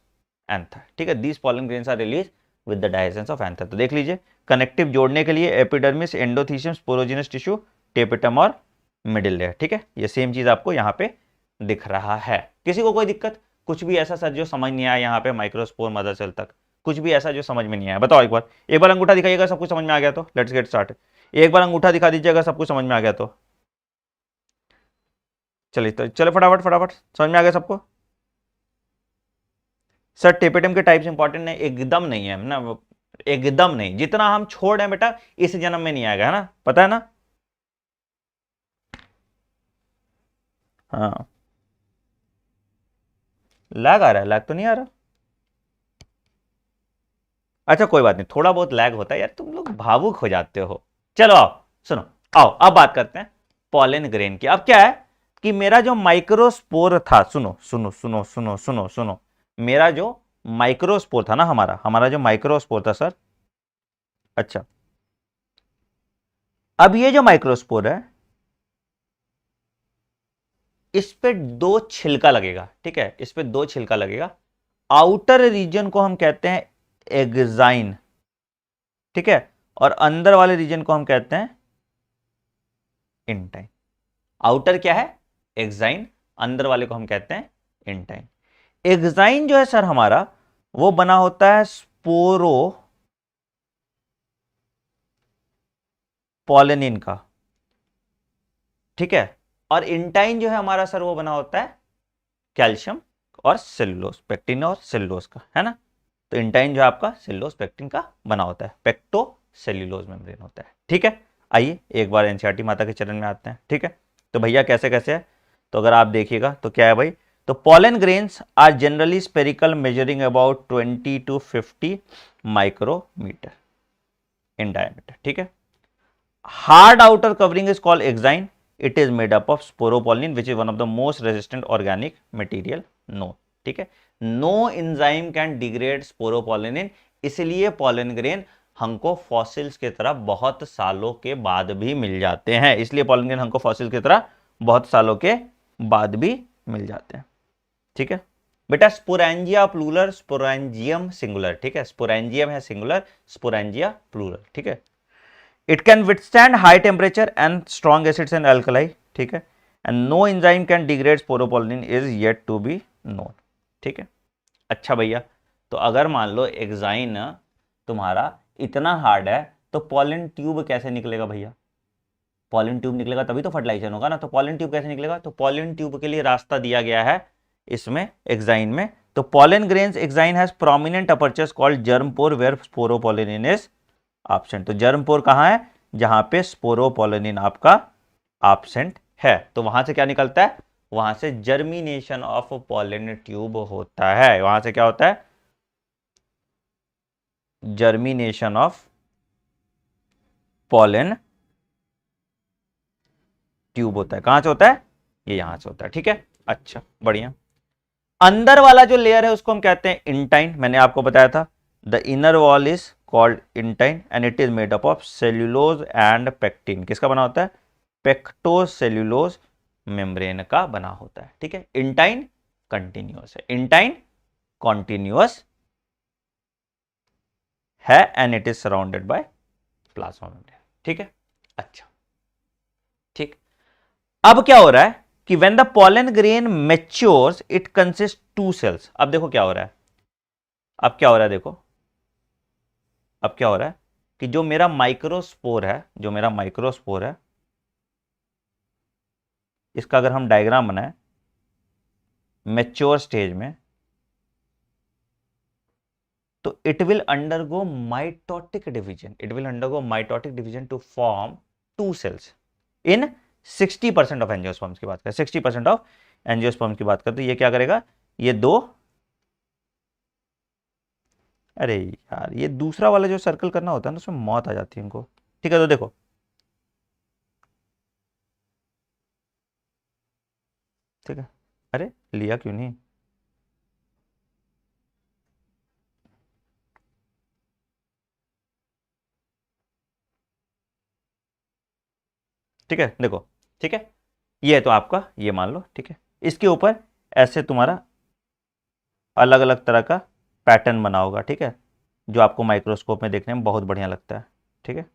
anther. ठीक है, these pollen grains are release with the dehiscence of anther. तो देख लीजिए, कनेक्टिव जोड़ने के लिए epidermis, endothecium, sporogenous tissue, tapetum और मिडिल लेयर. ठीक है, ये सेम चीज आपको यहाँ पे दिख रहा है. किसी को कोई दिक्कत, कुछ भी ऐसा सर जो समझ नहीं आया यहाँ पे माइक्रोस्पोर मदर सेल तक, कुछ भी ऐसा जो समझ में नहीं आया, बताओ एक बार अंगूठा दिखाइएगा, सब कुछ समझ में आ गया तो लेट्स गेट स्टार्ट. एक बार अंगूठा दिखा दीजिएगा, सब कुछ समझ में आ गया तो चलिए. तो चलो फटाफट फटाफट, समझ में आ गया सबको. सर टेपिटम के टाइप्स इंपॉर्टेंट नहीं, एकदम नहीं है ना, एकदम नहीं. जितना हम छोड़ रहे हैं बेटा इस जन्म में नहीं आएगा, है ना, पता है ना. हाँ, लैग आ रहा है, लैग तो नहीं आ रहा. अच्छा कोई बात नहीं, थोड़ा बहुत लैग होता है यार, तुम लोग भावुक हो जाते हो. चलो आओ सुनो, आओ अब बात करते हैं पॉलन ग्रेन की. अब क्या है कि मेरा जो माइक्रोस्पोर था, सुनो सुनो सुनो सुनो सुनो सुनो, मेरा जो माइक्रोस्पोर था ना, हमारा हमारा जो माइक्रोस्पोर था सर. अच्छा, अब ये जो माइक्रोस्पोर है इस पे दो छिलका लगेगा. ठीक है, इस पे दो छिलका लगेगा. आउटर रीजन को हम कहते हैं एग्जाइन. ठीक है, और अंदर वाले रीजन को हम कहते हैं इंटाइन. आउटर क्या है, एक्साइन, अंदर वाले को हम कहते हैं इंटाइन. एक्साइन जो है सर हमारा वो बना होता है स्पोरो पॉलिनिन का. ठीक है, और इंटाइन जो है हमारा सर वो बना होता है कैल्शियम और सेलुलोज, पेक्टिन और सेलुलोज का, है ना. तो इंटाइन जो है आपका सेलुलोज पेक्टिन का बना होता है, पेक्टो सेल्यूलोज मेम्ब्रेन होता है. ठीक है, आइए एक बार एनसीईआरटी माता के चरण में आते हैं. ठीक है, तो भैया कैसे कैसे है, तो अगर आप देखिएगा तो क्या है भाई, तो pollen grains are generally spherical, measuring about 20 to 50 micrometer in diameter. ठीक है, hard outer covering is called exine. It is made up of sporopollenin which is one of the most resistant organic material no. ठीक है, no enzyme can degrade sporopollenin, इसलिए pollen grain हमको fossils की तरह बहुत सालों के बाद भी मिल जाते हैं. इसलिए पॉलन ग्रेन हमको फॉसिल्स की तरह बहुत सालों के बाद भी मिल जाते हैं. ठीक है बेटा, स्पोरेंजिया प्लूरल, स्पोरेंजियम सिंगुलर. ठीक है, स्पोरेंजियम है सिंगुलर, स्पोरेंजिया प्लूरल. ठीक है, it can withstand high temperature and strong acids and alkali. ठीक है, and no enzyme can degrade sporopollenin is yet to be known. ठीक है, अच्छा भैया, तो अगर मान लो एक्साइन तुम्हारा इतना हार्ड है तो पॉलन ट्यूब कैसे निकलेगा भैया. पॉलन ट्यूब निकलेगा तभी तो फर्टिलाइजेशन होगा ना. तो पॉलन ट्यूब कैसे निकलेगा, तो पॉलन ट्यूब के लिए रास्ता दिया गया है इसमें एक्साइन में. तो pollen grains exine has prominent apertures called germ pore where sporopollenin is absent. तो जर्मपोर कहां है, जहां पे स्पोरोपोलिन आपका एब्सेंट है. तो वहां से क्या निकलता है, वहां से जर्मिनेशन ऑफ पॉलन ट्यूब होता है. वहां से क्या होता है, जर्मिनेशन ऑफ पॉलन ट्यूब होता है. कहां से होता है, ये यहां से होता है. ठीक है, अच्छा बढ़िया. अंदर वाला जो लेयर है उसको हम कहते हैं इंटाइन. मैंने आपको बताया था the inner wall is called intine and it is made up of cellulose and pectin. किसका बना होता है, पेक्टोसेल्यूलोज मेम्ब्रेन का बना होता है. ठीक है, इंटाइन कंटिन्यूअस है, इंटाइन कॉन्टिन्यूअस है and it is surrounded by plasma membrane. ठीक है, अच्छा ठीक. अब क्या हो रहा है कि when the pollen grain matures it consist two cells. अब देखो क्या हो रहा है, अब क्या हो रहा है, देखो अब क्या हो रहा है कि जो मेरा माइक्रोस्पोर है, जो मेरा माइक्रोस्पोर है, इसका अगर हम डायग्राम बनाए मैच्योर स्टेज में, तो it will undergo mitotic division. It will undergo mitotic division to form two cells in 60% of angiosperms की बात करें, 60% ऑफ एंजियोस्पर्म्स की बात करते, ये क्या करेगा, ये दो, अरे यार ये दूसरा वाला जो सर्कल करना होता है ना उसमें मौत आ जाती है इनको. ठीक है, तो देखो ठीक है, अरे लिया क्यों नहीं? ठीक है, देखो, ठीक है, ये है तो आपका, ये मान लो, ठीक है, इसके ऊपर ऐसे तुम्हारा अलग अलग तरह का पैटर्न बना होगा, ठीक है, जो आपको माइक्रोस्कोप में देखने में बहुत बढ़िया लगता है, ठीक है।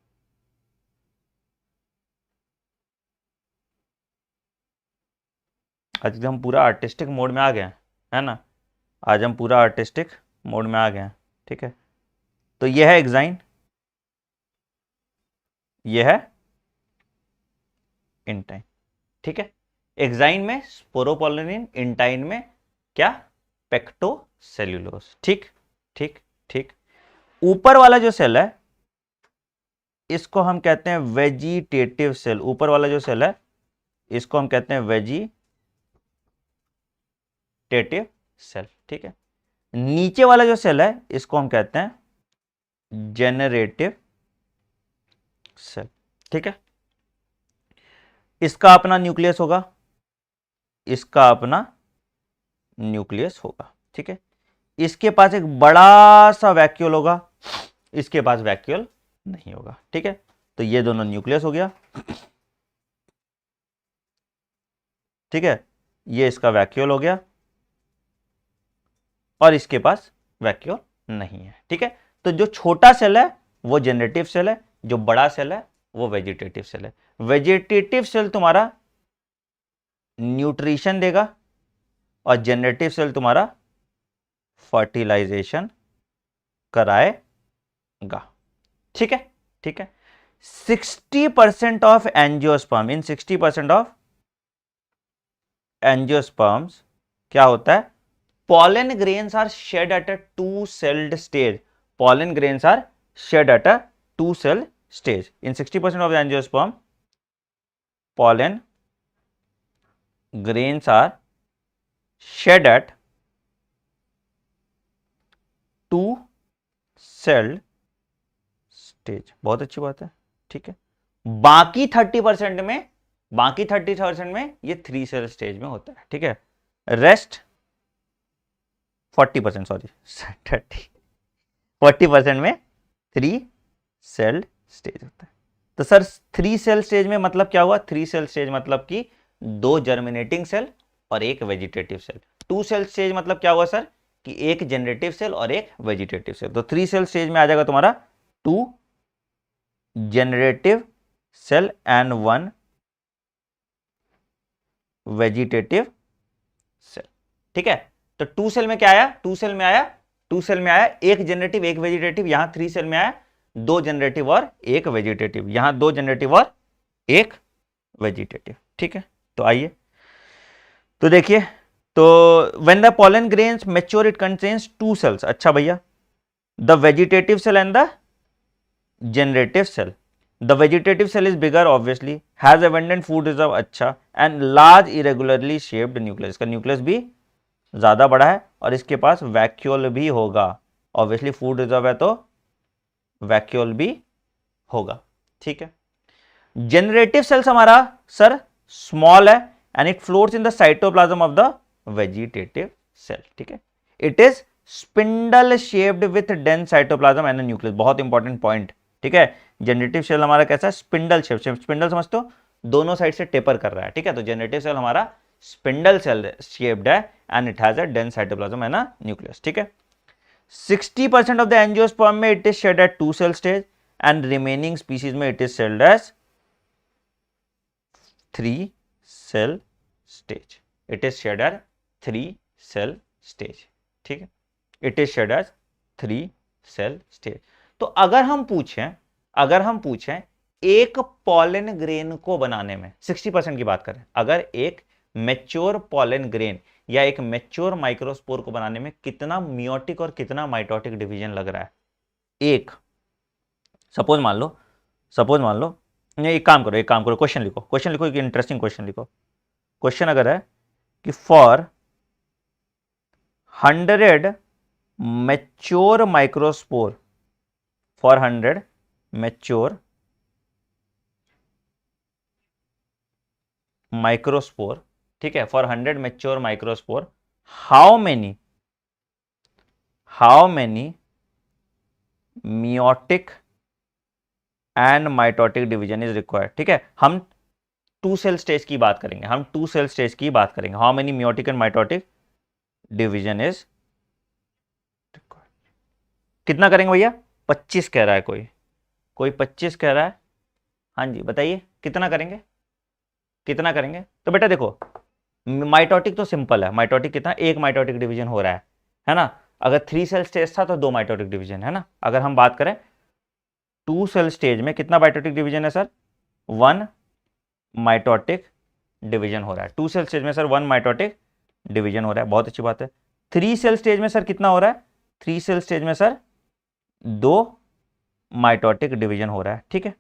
आज हम पूरा आर्टिस्टिक मोड में आ गए हैं, है ना, आज हम पूरा आर्टिस्टिक मोड में आ गए हैं, ठीक है। तो ये है एक्साइन, ये है इंटाइन, ठीक है। एक्साइन में स्पोरोपोलिनिन, इंटाइन में क्या, पेक्टोसेल्यूलोज, ठीक ठीक ठीक। ऊपर वाला जो सेल है इसको हम कहते हैं वेजिटेटिव सेल, ऊपर वाला जो सेल है इसको हम कहते हैं वेजिटेटिव सेल, ठीक है। नीचे वाला जो सेल है इसको हम कहते हैं जेनरेटिव सेल, ठीक है। इसका अपना न्यूक्लियस होगा, इसका अपना न्यूक्लियस होगा, ठीक है। इसके पास एक बड़ा सा वैक्यूल होगा, इसके पास वैक्यूल नहीं होगा, ठीक है। तो ये दोनों न्यूक्लियस हो गया, ठीक है, ये इसका वैक्यूल हो गया और इसके पास वैक्यूल नहीं है, ठीक है। तो जो छोटा सेल है वो जनरेटिव सेल है, जो बड़ा सेल है वो वेजिटेटिव सेल है। वेजिटेटिव सेल तुम्हारा न्यूट्रिशन देगा और जनरेटिव सेल तुम्हारा फर्टिलाइजेशन कराएगा, ठीक है, ठीक है। 60% of angiosperm, in 60% of angiosperms क्या होता है, pollen grains are shed at a two-celled stage. Pollen grains are shed at a two-cell stage. In 60% of the angiosperm, pollen grains are shed at two-celled stage. बहुत अच्छी बात है, ठीक है। बाकी 30% में, बाकी 30% में ये 3-cell स्टेज में होता है, ठीक है। रेस्ट 40%, सॉरी 40% में 3-cell स्टेज होता है। तो सर 3-cell स्टेज में मतलब क्या हुआ, 3-cell स्टेज मतलब कि 2 जर्मिनेटिंग सेल और एक वेजिटेटिव सेल। 2-cell स्टेज मतलब क्या हुआ सर, कि एक जनरेटिव सेल और एक वेजिटेटिव सेल। तो 3-cell स्टेज में आ जाएगा तुम्हारा 2 generative cell and 1 vegetative cell, ठीक है। तो 2-cell में क्या आया, 2-cell में आया, 2-cell में आया एक जनरेटिव एक वेजिटेटिव, यहां 3-cell में आया 2 जनरेटिव और एक वेजिटेटिव, यहां 2 जनरेटिव और एक वेजिटेटिव, ठीक है। तो आइए तो देखिए, तो when the pollen grains mature it contains 2 cells, अच्छा भैया, the vegetative cell and the generative cell. The vegetative cell is bigger obviously, has abundant food reserve, अच्छा, and large irregularly shaped nucleus, इसका न्यूक्लियस भी ज्यादा बड़ा है और इसके पास वैक्यूल भी होगा, ऑब्वियसली फूड रिजर्व है तो वैक्यूल भी होगा, ठीक है। जनरेटिव सेल्स हमारा सर स्मॉल है and it floats in the cytoplasm of the vegetative cell, ठीक है। It is spindle shaped with dense cytoplasm and nucleus, बहुत इंपॉर्टेंट पॉइंट, ठीक है। जनरेटिव सेल हमारा कैसा है, स्पिंडल शेप, स्पिंडल समझते हो, दोनों साइड से टेपर कर रहा है, ठीक है। तो जनरेटिव सेल हमारा स्पिंडल सेल शेप्ड है and it has a dense cytoplasm and nucleus, ठीक है। 60% ऑफ द एंजियोस्पर्म में it is shed at 2-cell stage and remaining species में it is shed as 3-cell stage, it is shed at 3-cell stage, ठीक है। It is shed as 3-cell stage. तो अगर हम पूछें एक पॉलन ग्रेन को बनाने में 60% की बात करें, अगर एक मैच्योर पॉलन ग्रेन या एक मैच्योर माइक्रोस्पोर को बनाने में कितना मियोटिक और कितना माइटोटिक डिवीजन लग रहा है, एक सपोज मान लो, एक काम करो, क्वेश्चन लिखो, एक इंटरेस्टिंग क्वेश्चन लिखो। क्वेश्चन अगर है कि for 100 mature microspore, for 100 mature microspore ठीक है, for 100 mature microspore how many meiotic and mitotic division is required. ठीक है, हम टू सेल स्टेज की बात करेंगे, how many meiotic and mitotic division is required. कितना करेंगे भैया? 25 कह रहा है कोई 25 कह रहा है। हाँ जी बताइए कितना करेंगे? तो बेटा देखो, माइटोटिक तो सिंपल है, माइटोटिक कितना, एक माइटोटिक डिवीजन हो रहा है ना। अगर 3 सेल स्टेज था तो 2 माइटोटिक डिवीजन है ना। अगर हम बात करें 2 सेल स्टेज में कितना माइटोटिक डिवीजन है सर? 1 माइटोटिक डिवीजन हो रहा है। 2 सेल स्टेज में सर 1 माइटोटिक डिवीजन हो रहा है, बहुत अच्छी बात है। 3 सेल स्टेज में सर कितना हो रहा है? 3 सेल स्टेज में सर 2 माइटोटिक डिवीजन हो रहा है। ठीक है,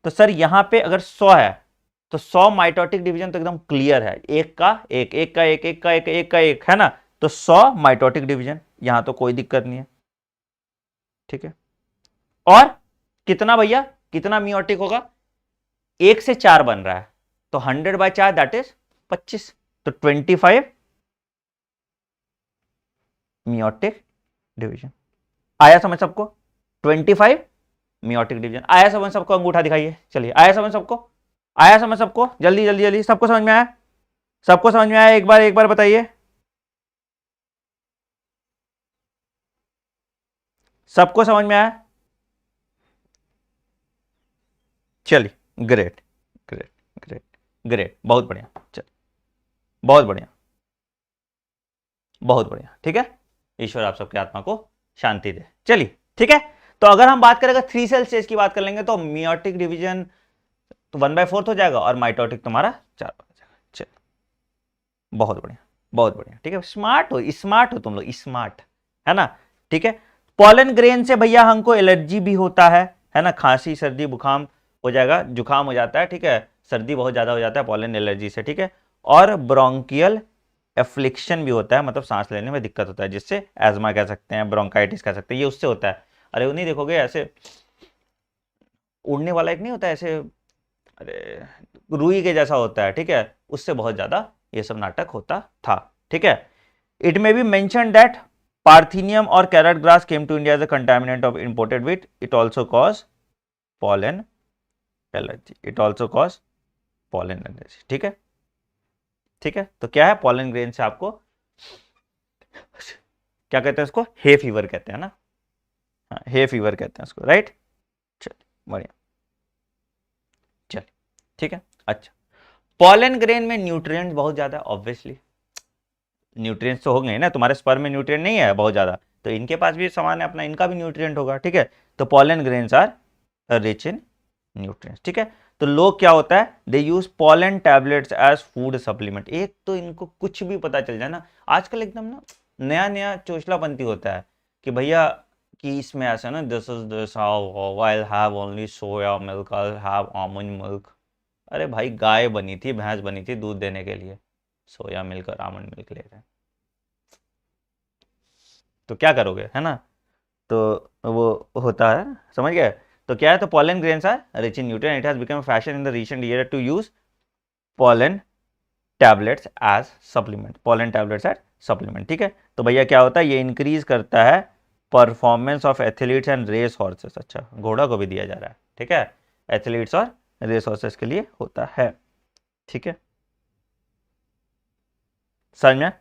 तो सर यहां पे अगर 100 है तो 100 माइटोटिक डिवीजन तो एकदम क्लियर है, एक का एक, एक का एक, एक का एक, एक का एक, है ना। तो 100 माइटोटिक डिवीजन, यहां तो कोई दिक्कत नहीं है। ठीक है, और कितना भैया, कितना मियोटिक होगा? 1 से 4 बन रहा है तो 100/4 दैट इज 25, तो 25 मियोटिक डिवीजन। आया समझ सबको? 25 मियोटिक डिवीजन आया समझ सबको? अंगूठा दिखाइए, चलिए आया समझ सबको? आया समझ सबको? जल्दी जल्दी जल्दी, सबको समझ में आया? सबको समझ में आया? एक बार बताइए, सबको समझ में आया? चलिए ग्रेट ग्रेट ग्रेट ग्रेट, बहुत बढ़िया, चलिए बहुत बढ़िया बहुत बढ़िया। ठीक है, ईश्वर आप सबकी आत्मा को शांति दे। चलिए ठीक है, तो अगर हम बात करें, अगर 3 सेल स्टेज की बात कर लेंगे तो मियोटिक डिवीजन तो 1/4 हो जाएगा और माइटोटिक तुम्हारा 4 हो जाएगा। चलिए बहुत बढ़िया बहुत बढ़िया। ठीक है, स्मार्ट हो तुम लोग, स्मार्ट है ना। ठीक है, पॉलन ग्रेन से भैया हमको एलर्जी भी होता है ना, खांसी सर्दी बुखार हो जाएगा, जुकाम हो जाता है। ठीक है, सर्दी बहुत ज्यादा हो जाता है पॉलन एलर्जी से। ठीक है, और ब्रोंकियल एफ्लिक्शन भी होता है, मतलब सांस लेने में दिक्कत होता है, जिससे एज्मा कह सकते हैं, ब्रोंकाइटिस कह सकते हैं, ये उससे होता है। अरे वो नहीं देखोगे ऐसे उड़ने वाला एक नहीं होता ऐसे, अरे रुई के जैसा होता है। ठीक है, उससे बहुत ज्यादा ये सब नाटक होता था। ठीक है, it may be mention that parthenium और carrot grass came to India as a contaminant of imported wheat, it also cause pollen allergy, ठीक है, ठीक है, तो क्या है, पॉलन ग्रेन से आपको क्या कहते हैं उसको? हे फीवर कहते हैं ना, हाँ हे फीवर कहते हैं उसको, राइट। चलिए बढ़िया, चलिए ठीक है। अच्छा, पॉलन ग्रेन में न्यूट्रिएंट्स बहुत ज्यादा, ऑब्वियसली न्यूट्रिएंट्स तो हो गए ना, तुम्हारे स्पर्म में न्यूट्रिएंट नहीं है बहुत ज्यादा, तो इनके पास भी सामान है अपना, इनका भी न्यूट्रिएंट होगा। ठीक है, तो pollen grains are rich in nutrients. ठीक है, तो लोग क्या होता है, they use pollen tablets as food supplement. एक तो इनको कुछ भी पता चल जाए ना, आजकल एकदम ना नया नया चोचलापंती होता है कि भैया कि इसमें ऐसा ना, this is this how I have only soya milk, I have almond milk. अरे भाई गाय बनी थी, भैंस बनी थी दूध देने के लिए, सोया मिल्क और आलमंड मिल्क ले रहे हैं, तो क्या करोगे, है ना। तो वो होता है, समझ गए। तो क्या है, तो pollen grains are rich in nutrient. It has become a fashion in the recent year to use pollen tablets as supplement. Pollen tablets as supplement. ठीक है, तो भैया क्या होता है, ये इंक्रीज करता है performance of athletes and race horses. अच्छा, घोड़ा को भी दिया जा रहा है। ठीक है, एथलीट्स और रेस हॉर्सेस के लिए होता है। ठीक है, समझ में?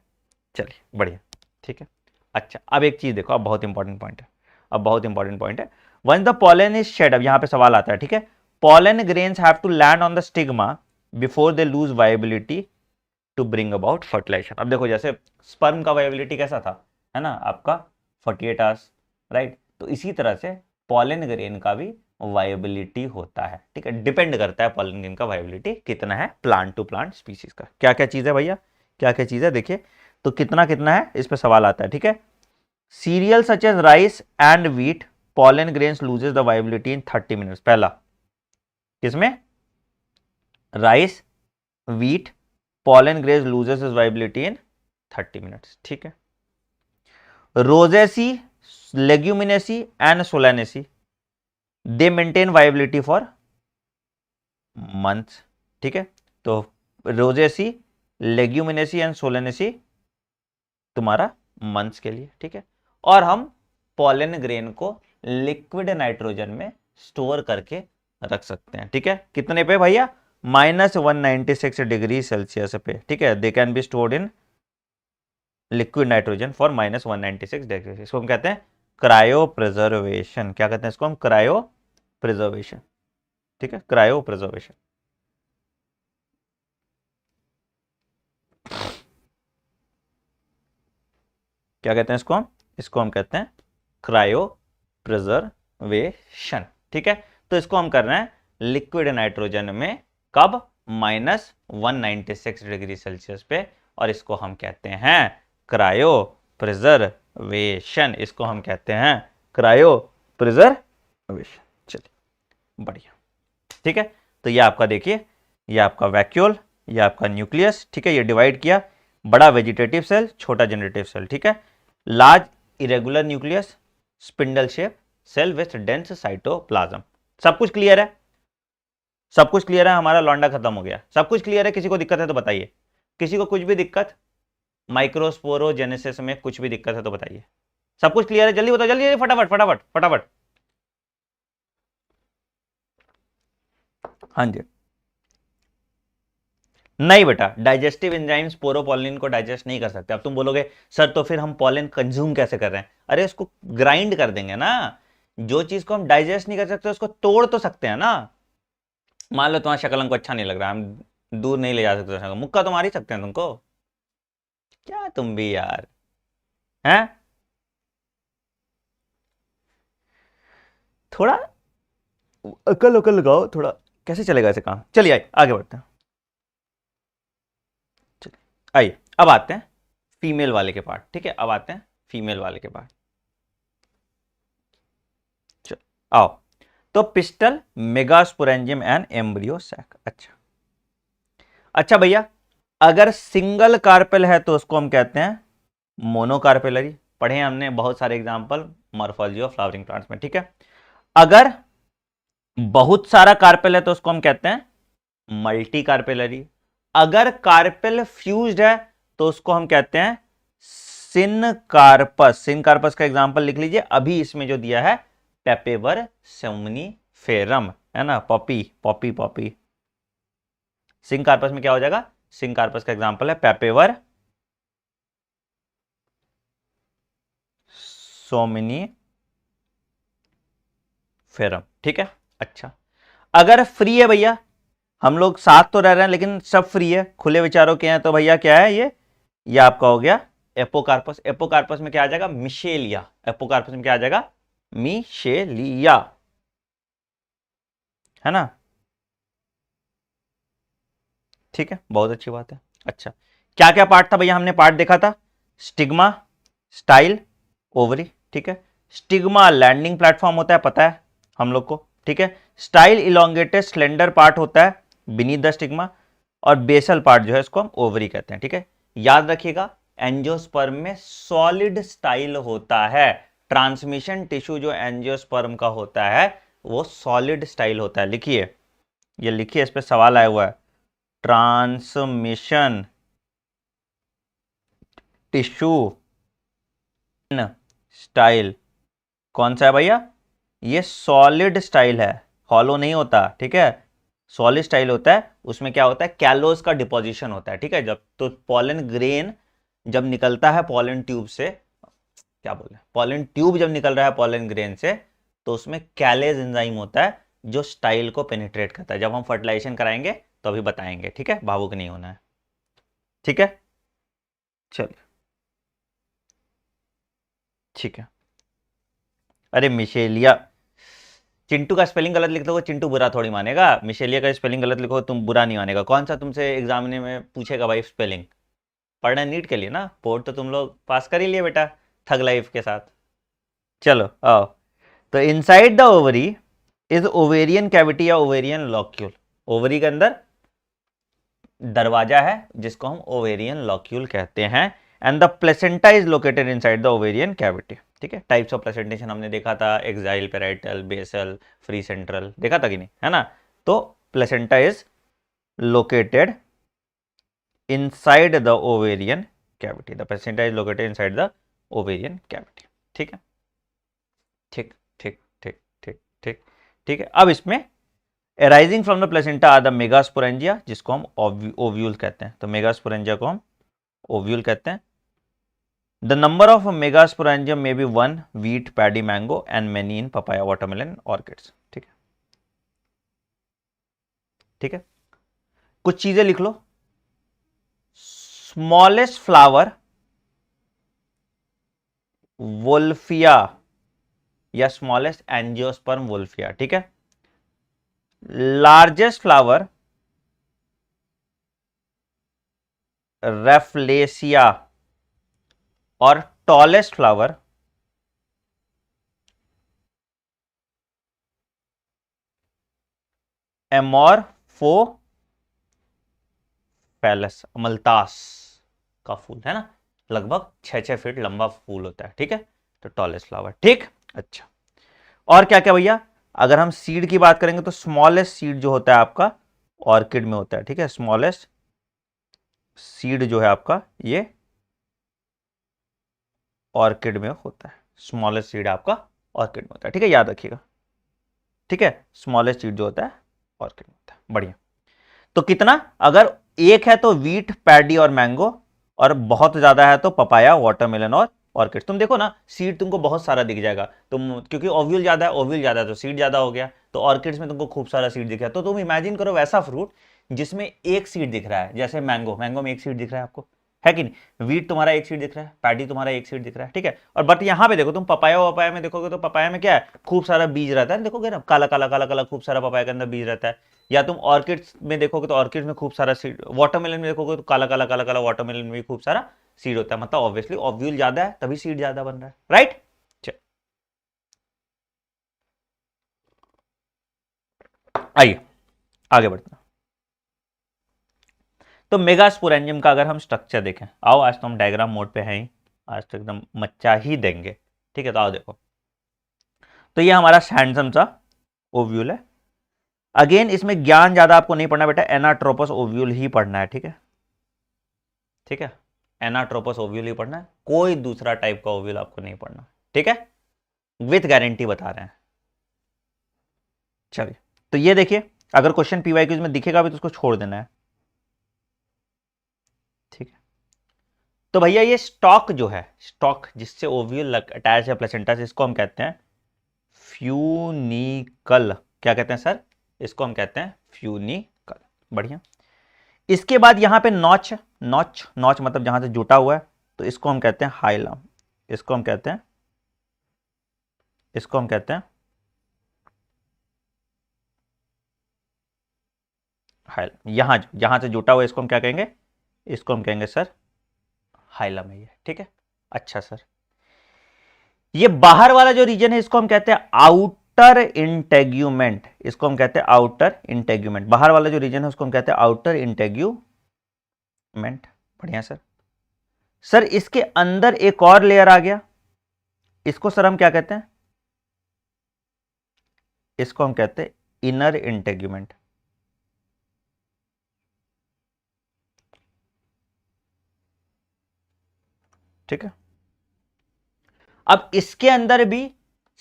चलिए बढ़िया, ठीक है। अच्छा, अब एक चीज देखो, अब बहुत इंपॉर्टेंट पॉइंट है, when the pollen is shed, अब यहां पे सवाल आता है। ठीक है, pollen grains have to land on the stigma before they lose viability to bring about fertilization. अब देखो, जैसे स्पर्म का वायबिलिटी कैसा था, है ना आपका 48 आवर्स, राइट। तो इसी तरह से पॉलन ग्रेन का भी वायबिलिटी होता है। ठीक है, डिपेंड करता है पॉलन ग्रेन का वायबिलिटी कितना है प्लांट टू प्लांट स्पीसीज का। क्या क्या चीज है भैया, क्या क्या चीज है देखिए, तो कितना कितना है इस पे सवाल आता है। ठीक है, cereal such as rice and wheat pollen grains loses the viability in 30 minutes। पहला किसमें, rice wheat pollen grains loses its viability in 30 minutes। ठीक है, Rosaceae Leguminosae and Solanaceae they maintain viability for months. ठीक है, तो Rosaceae Leguminosae and Solanaceae तुम्हारा months के लिए, ठीक है। और हम पॉलन ग्रेन को लिक्विड नाइट्रोजन में स्टोर करके रख सकते हैं, ठीक है। कितने पे भैया? -196 डिग्री सेल्सियस पे, ठीक है। They can be stored in liquid nitrogen for -196 degree. इसको हम कहते हैं क्रायो प्रिजर्वेशन। क्या कहते हैं इसको हम? क्रायो प्रिजर्वेशन, ठीक है, क्रायो प्रिजर्वेशन। क्या कहते हैं इसको हम? इसको हम कहते हैं क्रायो प्रिजर्वेशन, ठीक है। तो इसको हम कर रहे हैं लिक्विड नाइट्रोजन में, कब? -196 डिग्री सेल्सियस पे, और इसको हम कहते हैं क्रायो प्रिजर्वेशन। इसको हम कहते हैं क्रायो प्रिजर्वेशन। चलिए, बढ़िया, ठीक है। तो ये आपका देखिए, ये आपका वैक्यूल, ये आपका न्यूक्लियस, ठीक है। ये डिवाइड किया, बड़ा वेजिटेटिव सेल, छोटा जनरेटिव सेल, ठीक है। Large irregular nucleus, spindle shape cell with dense cytoplasm. सब कुछ क्लियर है? सब कुछ क्लियर है? हमारा लौंडा खत्म हो गया। सब कुछ क्लियर है? किसी को दिक्कत है तो बताइए। किसी को कुछ भी दिक्कत? माइक्रोस्पोरोजेनेसिस में कुछ भी दिक्कत है तो बताइए। सब कुछ क्लियर है? जल्दी बताओ, जल्दी, फटाफट फटाफट फटाफट। हाँ जी। नहीं बेटा, डाइजेस्टिव एंजाइम्स पोरोपोलिन को डाइजेस्ट नहीं कर सकते। अब तुम बोलोगे सर तो फिर हम पॉलिन कंज्यूम कैसे कर रहे हैं? अरे उसको ग्राइंड कर देंगे ना। जो चीज को हम डाइजेस्ट नहीं कर सकते उसको तोड़ तो सकते हैं ना। मान लो तुम्हारा शक्ल हमको अच्छा नहीं लग रहा, हम दूर नहीं ले जा सकते, मुक्का तो मार ही सकते हैं तुमको। क्या तुम भी यार, हैं? थोड़ा अकल उकल लगाओ थोड़ा। कैसे चलेगा ऐसे काम? चलिए आइए आगे बढ़ते हैं। चलिए आइए, अब आते हैं फीमेल वाले के पार्ट, ठीक है। अब आते हैं फीमेल वाले के पार्ट। चलो आओ। तो pistil, megasporangium and embryo sac. अच्छा अच्छा भैया, अगर सिंगल कार्पेल है तो उसको हम कहते हैं मोनोकार्पेलरी। पढ़े हैं हमने बहुत सारे example morphology of flowering plants में, ठीक है। अगर बहुत सारा कार्पेल है तो उसको हम कहते हैं मल्टी कार्पेलरी। अगर कार्पेल फ्यूज्ड है तो उसको हम कहते हैं सिनकार्पस। सिनकार्पस का एग्जांपल लिख लीजिए, अभी इसमें जो दिया है पेपेवर सोमनीफेरम, है ना, पॉपी पॉपी पॉपी। सिनकार्पस में क्या हो जाएगा? सिनकार्पस का एग्जांपल है पेपेवर सोमनीफेरम, ठीक है। अच्छा, अगर फ्री है भैया, हम लोग साथ तो रह रहे हैं लेकिन सब फ्री है, खुले विचारों के हैं, तो भैया क्या है ये आपका हो गया एपोकार्पस। एपोकार्पस में क्या आ जाएगा? मिशेलिया। एपोकार्पस में क्या आ जाएगा? मिशेलिया, है ना, ठीक है, बहुत अच्छी बात है। अच्छा, क्या क्या पार्ट था भैया? हमने पार्ट देखा था स्टिग्मा, स्टाइल, ओवरी, ठीक है। स्टिग्मा लैंडिंग प्लेटफॉर्म होता है, पता है हम लोग को, ठीक है। स्टाइल इलोंगेटेड स्लेंडर पार्ट होता है बीनीथ द स्टिग्मा, और बेसल पार्ट जो है इसको हम ओवरी कहते हैं, ठीक है। याद रखिएगा, एंजियोस्पर्म में सॉलिड स्टाइल होता है। ट्रांसमिशन टिश्यू जो एंजियोस्पर्म का होता है वो सॉलिड स्टाइल होता है। लिखिए, ये लिखिए, इस पे सवाल आया हुआ है। ट्रांसमिशन टिश्यू स्टाइल कौन सा है भैया? ये सॉलिड स्टाइल है, हॉलो नहीं होता, ठीक है। सॉलिड स्टाइल होता है, उसमें क्या होता है? कैलोस का डिपोजिशन होता है, ठीक है। जब तो पॉलन ग्रेन जब निकलता है पॉलन ट्यूब से, क्या बोले, पॉलन ट्यूब जब निकल रहा है पॉलन ग्रेन से, तो उसमें कैलेज एंजाइम होता है जो स्टाइल को पेनिट्रेट करता है। जब हम फर्टिलाइजेशन कराएंगे तो अभी बताएंगे, ठीक है, भावुक नहीं होना है, ठीक है। चलिए, ठीक है। अरे मिशेलिया, चिंटू का स्पेलिंग गलत लिख दो, चिंटू बुरा थोड़ी मानेगा। मिशेलिया का स्पेलिंग गलत लिखो तुम बुरा नहीं मानेगा। कौन सा तुमसे एग्जाम में पूछेगा भाई स्पेलिंग? पढ़ना नीट के लिए ना, बोर्ड तो तुम लोग पास कर ही लिए बेटा थग लाइफ के साथ। चलो आओ। तो inside the ovary is ovarian cavity या ओवेरियन लॉक्यूल। ओवरी के अंदर दरवाजा है जिसको हम ओवेरियन लॉक्यूल कहते हैं, and the placenta is located inside the ovarian cavity, ठीक है। टाइप्स ऑफ प्लेसेंटेशन हमने देखा था, axile, parietal, basal, free central, देखा था कि नहीं, है ना। तो placenta is located inside the ovarian cavity, the placenta is located inside the ovarian cavity. ठीक है, ठीक ठीक ठीक ठीक ठीक ठीक है। अब इसमें arising from the placenta are the megasporangia, जिसको हम ओव्यूल कहते हैं, तो मेगास्पोरेंजिया को हम ओव्यूल कहते हैं। The number of megasporangium may be 1 wheat, paddy, mango and many in papaya, watermelon, orchids। ठीक है, ठीक है। कुछ चीजें लिख लो। स्मॉलेस्ट फ्लावर वोल्फिया या स्मॉलेस्ट एंजियोस्पर्म वोल्फिया। ठीक है। लार्जेस्ट फ्लावर रेफ्लेसिया और टॉलेस्ट फ्लावर एमोरफोफैलस, अमलतास का फूल है ना, लगभग 6-6 फीट लंबा फूल होता है। ठीक है, तो टॉलेस्ट फ्लावर। ठीक, अच्छा। और क्या क्या भैया, अगर हम सीड की बात करेंगे तो स्मॉलेस्ट सीड जो होता है आपका ऑर्किड में होता है। ठीक है, स्मॉलेस्ट सीड जो है आपका ये ऑर्किड में होता है, स्मॉलेस्ट सीड आपका ऑर्किड में होता है। ठीक है, याद रखिएगा। ठीक है, स्मॉलेस्ट सीड जो होता है ऑर्किड में होता है। बढ़िया। तो कितना, अगर एक है तो वीट, पैडी और मैंगो, और बहुत ज्यादा है तो पपाया, वाटरमेलन और ऑर्किड। तुम देखो ना, सीड तुमको बहुत सारा दिख जाएगा, तुम क्योंकि ओव्यूल ज्यादा है, ओव्यूल ज्यादा है तो सीड ज्यादा हो गया, तो ऑर्किड्स में तुमको खूब सारा सीड दिख रहा है। तो तुम इमेजिन करो वैसा फ्रूट जिसमें एक सीड दिख रहा है, जैसे मैंगो, मैंगो में एक सीड दिख रहा है आपको, है कि नहीं। वीट तुम्हारा एक सीड दिख रहा है, पैडी तुम्हारा एक सीड दिख रहा है। ठीक है, और बट यहां पे देखो तुम पपाया वपाया में देखोगे तो पपाया में क्या है, खूब सारा बीज रहता है, देखोगे ना, काला काला काला काला खूब सारा पपाया के अंदर बीज रहता है। या तुम ऑर्किड्स में देखोगे तो ऑर्किड्स में खूब सारा सीड, वाटरमेलन में देखोगे तो काला काला काला काला वाटरमेलन में भी खूब सारा सीड होता है। मतलब ऑब्वियसली ओव्यूल ज्यादा है तभी सीड ज्यादा बन रहा है, राइट। आइए आगे बढ़ते हैं। तो मेगास्पोरेंजियम का अगर हम स्ट्रक्चर देखें, आओ आज तो हम डायग्राम मोड पे हैं ही, आज तो एकदम मच्चा ही देंगे। ठीक है, तो आओ देखो, तो ये हमारा हैंडसम सा ओव्यूल है। अगेन इसमें ज्ञान ज्यादा आपको नहीं पढ़ना बेटा, एनाट्रोपस ओव्यूल ही पढ़ना है। ठीक है, ठीक है, एनाट्रोपस ओव्यूल ही पढ़ना है, कोई दूसरा टाइप का ओव्यूल आपको नहीं पढ़ना। ठीक है, विथ गारंटी बता रहे हैं। चलिए, तो ये देखिए, अगर क्वेश्चन पीवाईक्यूज में दिखेगा भी तो उसको छोड़ देना है। ठीक है, तो भैया ये स्टॉक जो है, स्टॉक जिससे ओव्यूल अटैच है प्लेसेंटा से, इसको हम कहते हैं फ्यूनिकल। क्या कहते हैं सर, इसको हम कहते हैं फ्यूनिकल। बढ़िया। इसके बाद यहां पे नॉच, नॉच नॉच मतलब जहां से जुटा हुआ है, तो इसको हम कहते हैं हाइलम। इसको हम कहते हैं, इसको हम कहते हैं हाइलम। यहां से जुटा हुआ इसको हम क्या कहेंगे, इसको हम कहेंगे सर हाइलम है ये। ठीक है, अच्छा सर, ये बाहर वाला जो रीजन है इसको हम कहते हैं आउटर इंटेग्यूमेंट। इसको हम कहते हैं आउटर इंटेग्यूमेंट। बाहर वाला जो रीजन है उसको हम कहते हैं आउटर इंटेग्यूमेंट। बढ़िया सर। सर इसके अंदर एक और लेयर आ गया, इसको सर हम क्या कहते हैं, इसको हम कहते हैं इनर इंटेग्यूमेंट। ठीक है, अब इसके अंदर भी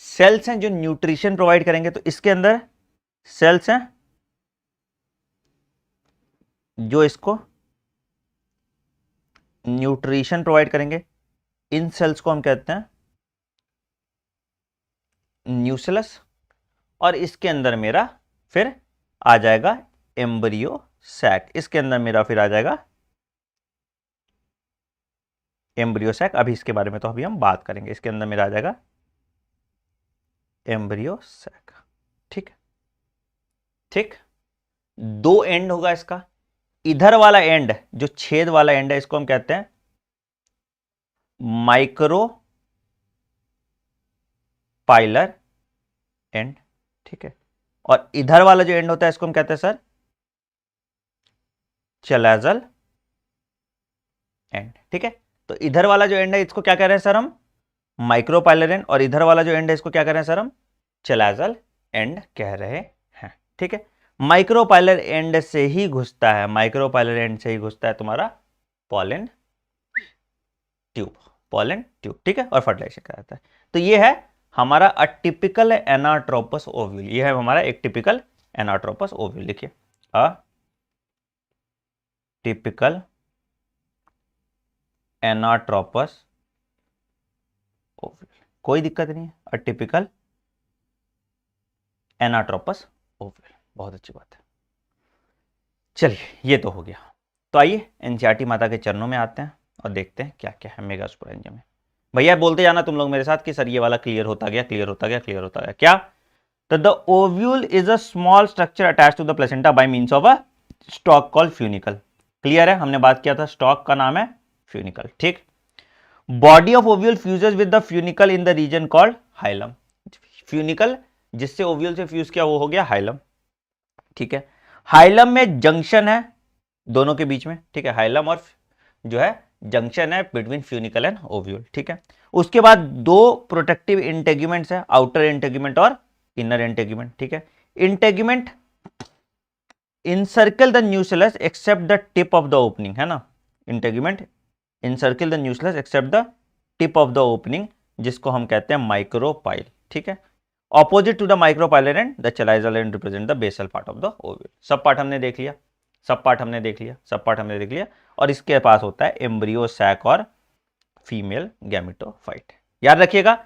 सेल्स हैं जो न्यूट्रिशन प्रोवाइड करेंगे, तो इसके अंदर सेल्स हैं जो इसको न्यूट्रिशन प्रोवाइड करेंगे। इन सेल्स को हम कहते हैं न्यूक्लियस, और इसके अंदर मेरा फिर आ जाएगा एम्ब्रियो सैक। इसके अंदर मेरा फिर आ जाएगा एम्ब्रियो सैक। अभी इसके बारे में तो अभी हम बात करेंगे। इसके अंदर मेरा आ जाएगा एम्ब्रियो सैक। ठीक, ठीक, दो एंड होगा इसका। इधर वाला एंड जो छेद वाला एंड है इसको हम कहते हैं माइक्रो पाइलर एंड। ठीक है, और इधर वाला जो एंड होता है इसको हम कहते हैं सर चैलेजल एंड। ठीक है, तो इधर वाला जो एंड है इसको क्या कह रहे हैं सर हम माइक्रोपाइलर एंड, और इधर वाला जो एंड है इसको क्या कह रहे हैं सर हम चैलेजल एंड कह रहे हैं। ठीक है, माइक्रोपाइलर एंड से ही घुसता है, माइक्रोपाइलर एंड से ही घुसता है तुम्हारा पॉलन ट्यूब, पॉलन ट्यूब, ठीक है, और फर्टिलाइजेशन कराता है। तो ये है हमारा अटिपिकल एनाट्रोपस ओव्यूल, ये है हमारा एक टिपिकल एनाट्रोपस ओव्यूल। लिखिए अ टिपिकल एनाट्रोपस ओव्यूल, कोई दिक्कत नहीं है, अटिपिकल एनाट्रोपस ओव्यूल, बहुत अच्छी बात है। चलिए ये तो हो गया। तो आइए एनसीईआरटी माता के चरणों में आते हैं और देखते हैं क्या क्या है मेगास्पोरेंजियम में। भैया बोलते जाना तुम लोग मेरे साथ कि सर ये वाला क्लियर होता गया, क्लियर होता गया, क्लियर होता गया। क्या? तो the ovule is a small structure attach to the placenta by means of a stalk called funicle. Clear है, हमने बात किया था स्टॉक का नाम है फ्यूनिकल, ठीक। Body of ovule fuses with the funicle in the reason called hilum. Funicle जिससे ओव्यूल से फ्यूज किया वो हो गया हाइलम, ठीक है। हाइलम में जंक्शन है दोनों के बीच में, ठीक है, हाइलम और जो है जंक्शन है बिटवीन फ्यूनिकल एंड ओव्यूल, ठीक है। उसके बाद दो प्रोटेक्टिव इंटेग्यूमेंट्स है, आउटर इंटेग्यूमेंट और इनर इंटेग्यूमेंट, ठीक है। Integument encircle the nucleus except the tip of the opening, है ना। Integument encircle the nucleus except the tip of the opening, जिसको हम कहते हैं माइक्रोपाइल, ठीक है। Opposite to the micropylar end the chalazal end represent the basal part of the ovule. सब part हमने देख लिया, सब पार्ट हमने देख लिया, सब पार्ट हमने देख लिया। और इसके पास होता है एम्ब्रियो सैक और फीमेल गैमेटोफाइट। याद रखिएगा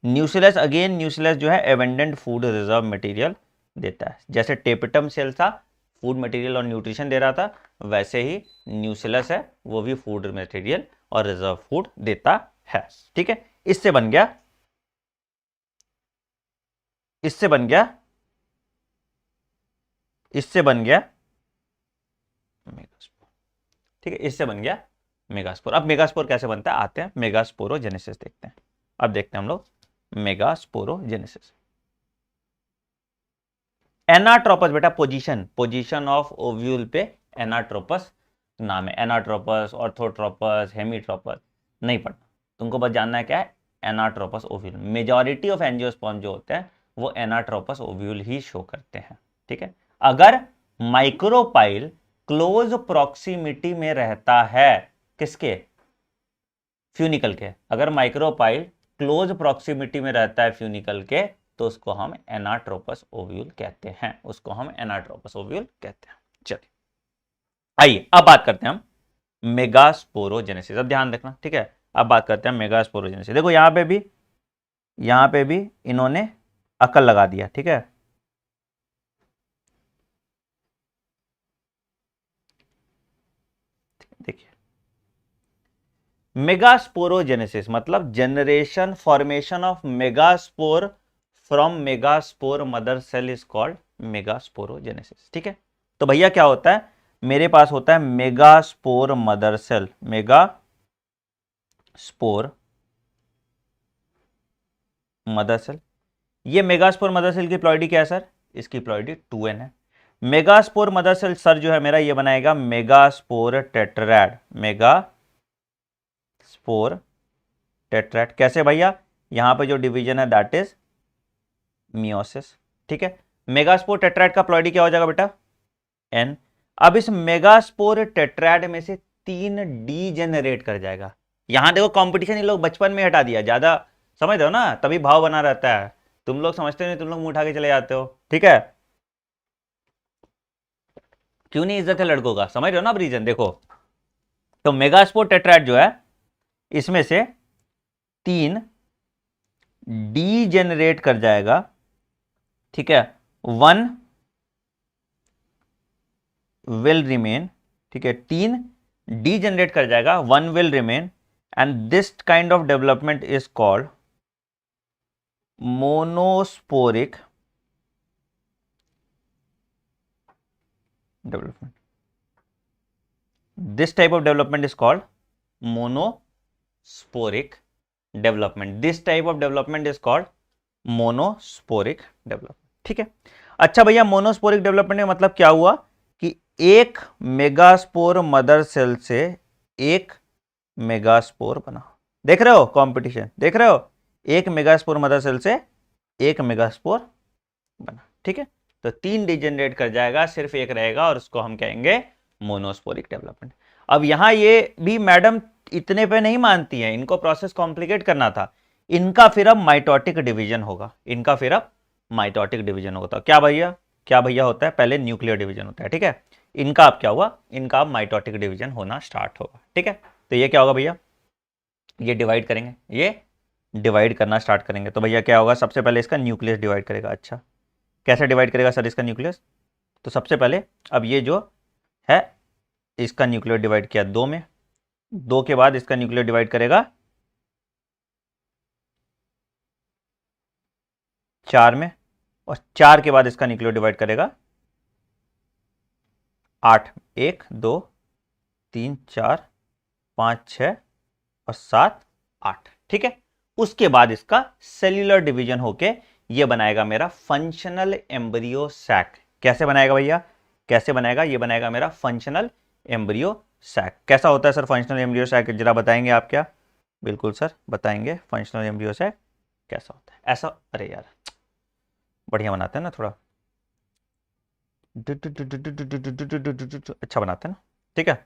न्यूक्लियस, अगेन न्यूक्लियस जो है एवेंडेंट फूड रिजर्व मटेरियल देता है। जैसे टेपिटम सेल था फूड मटेरियल और न्यूट्रिशन दे रहा था, वैसे ही न्यूक्लियस है वो भी फूड मटेरियल और रिजर्व फूड देता है, ठीक है। इससे बन गया, इससे बन गया, इससे बन गया मेगास्पोर, ठीक है, इससे बन गया मेगास्पोर। अब मेगास्पोर कैसे बनता है आते हैं मेगास्पोरोजेनेसिस देखते हैं। अब देखते हैं हम लोग मेगास्पोरोजेनेसिस। एनाट्रोपस बेटा पोजीशन, पोजीशन ऑफ ओव्यूल पे एनाट्रोपस नाम है। एनाट्रोपस, ऑर्थोट्रोपस, हेमीट्रोपस नहीं पढ़ना, तुमको बस जानना है क्या है anatropous ovule. Majority of angiosperm जो होते हैं वो एनाट्रोपस ओव्यूल ही शो करते हैं, ठीक है। अगर माइक्रोपाइल क्लोज प्रॉक्सिमिटी में रहता है किसके, फ्यूनिकल के, अगर माइक्रोपाइल क्लोज प्रॉक्सिमिटी में रहता है फ्यूनिकल के तो उसको हम एनाट्रोपस ओव्यूल कहते हैं, उसको हम एनाट्रोपस ओव्यूल कहते हैं। चलिए आइए अब बात करते हैं हम मेगास्पोरोजेनेसिस। अब ध्यान रखना, ठीक है। अब बात करते हैं मेगास्पोरोजेनेसिस। देखो यहां पे भी इन्होंने अकल लगा दिया, ठीक है। देखिए मेगास्पोरोजेनेसिस मतलब generation formation of megaspore from megaspore mother cell is called megasporogenesis, ठीक है। तो भैया क्या होता है, मेरे पास होता है megaspore mother cell, megaspore mother cell. ये मेगास्पोर मदर सेल की प्लॉइडी क्या है सर, इसकी प्लॉइडी 2n है। मेगास्पोर मदर सेल सर जो है मेरा ये बनाएगा मेगास्पोर टेट्राड, मेगास्पोर टेट्राड। कैसे भैया, यहां पे जो डिवीजन है दैट इज मियोसिस, ठीक है। मेगास्पोर टेट्राड का प्लॉइडी क्या हो जाएगा बेटा n। अब इस मेगास्पोर टेट्राड में से 3 डीजेनरेट कर जाएगा। यहां देखो कंपटीशन इन लोग बचपन में हटा दिया, ज्यादा समझ रहे हो ना, तभी भाव बना रहता है। तुम लोग समझते नहीं, तुम लोग मुंह उठा के चले जाते हो, ठीक है। क्यों नहीं इज्जत है लड़कों का, समझ रहे हो ना अब रीजन। देखो तो मेगास्पोर टेट्राड जो है इसमें से 3 डीजेनरेट कर जाएगा, ठीक है। 1 विल रिमेन, ठीक है। 3 डीजेनरेट कर जाएगा, 1 will remain and this kind of development is called monosporic development. This type of development is called monosporic development. This type of development is called monosporic development, ठीक है। अच्छा भैया मोनोस्पोरिक डेवलपमेंट में मतलब क्या हुआ कि एक मेगास्पोर मदर सेल से एक मेगास्पोर बना। देख रहे हो कंपटीशन, देख रहे हो, एक मेगास्पोर मदर सेल से एक मेगास्पोर बना, ठीक है। तो 3 डिजेनरेट कर जाएगा, सिर्फ एक रहेगा और उसको हम कहेंगे मोनोस्पोरिक डेवलपमेंट। अब यहां ये भी मैडम इतने पे नहीं मानती है, इनको प्रोसेस कॉम्प्लिकेट करना था। इनका फिर अब माइटोटिक डिवीजन होगा, इनका फिर अब माइटोटिक डिवीजन होता है। क्या भैया होता है, पहले न्यूक्लियर डिवीजन होता है, ठीक है। इनका अब क्या हुआ, इनका अब माइटोटिक डिवीजन होना स्टार्ट होगा, ठीक है। तो ये क्या होगा भैया, ये डिवाइड करेंगे, ये डिवाइड करना स्टार्ट करेंगे। तो भैया क्या होगा, सबसे पहले इसका न्यूक्लियस डिवाइड करेगा। अच्छा, कैसे डिवाइड करेगा सर इसका न्यूक्लियस? तो सबसे पहले अब ये जो है इसका न्यूक्लियर डिवाइड किया 2 में, 2 के बाद इसका न्यूक्लियर डिवाइड करेगा 4 में, और 4 के बाद इसका न्यूक्लियर डिवाइड करेगा 8। 1 2 3 4 5 6 और 7 8, ठीक है। उसके बाद इसका सेल्यूलर डिवीजन होके ये बनाएगा मेरा फंक्शनल एम्ब्रियो सैक। कैसे बनाएगा भैया, कैसे बनाएगा? ये बनाएगा मेरा फंक्शनल एम्ब्रियो सैक। कैसा होता है सर फंक्शनल एम्ब्रियो सैक, जरा बताएंगे आप क्या? बिल्कुल सर बताएंगे, फंक्शनल एम्ब्रियो सैक कैसा होता है। ऐसा, अरे यार बढ़िया बनाते हैं ना, थोड़ा अच्छा बनाते हैं ना, ठीक है।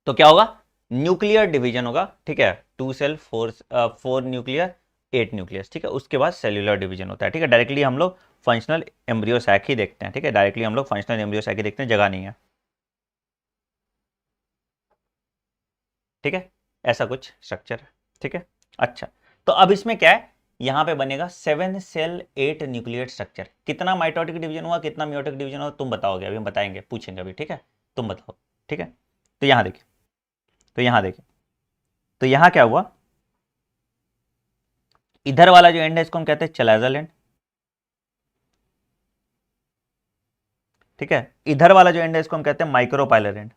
तो क्या होगा, न्यूक्लियर डिवीजन होगा, ठीक है। 2 सेल 4 न्यूक्लियर 8 न्यूक्लियस, ठीक है। उसके बाद सेल्यूलर डिवीजन होता है, ठीक है। डायरेक्टली हम लोग फंक्शनल एम्ब्रियो सैक ही देखते हैं, ठीक है। डायरेक्टली हम लोग फंक्शनल एम्ब्रियो सैक ही देखते हैं, जगह नहीं है, ठीक है। ऐसा कुछ स्ट्रक्चर है, ठीक है। अच्छा, तो अब इसमें क्या है, यहां पे बनेगा 7 सेल 8 न्यूक्लियर स्ट्रक्चर। कितना माइटोटिक डिवीजन हुआ, कितना मियोटिक डिवीजन हुआ, तुम बताओगे, अभी हम बताएंगे, पूछेंगे अभी, ठीक है। तुम बताओ, ठीक है। तो यहां देखिए, तो यहां देखिए, तो यहां क्या हुआ, इधर वाला जो एंड है इसको हम कहते हैं चलाजल एंड, ठीक है। इधर वाला जो एंड है इसको हम कहते हैं माइक्रोपाइलर एंड,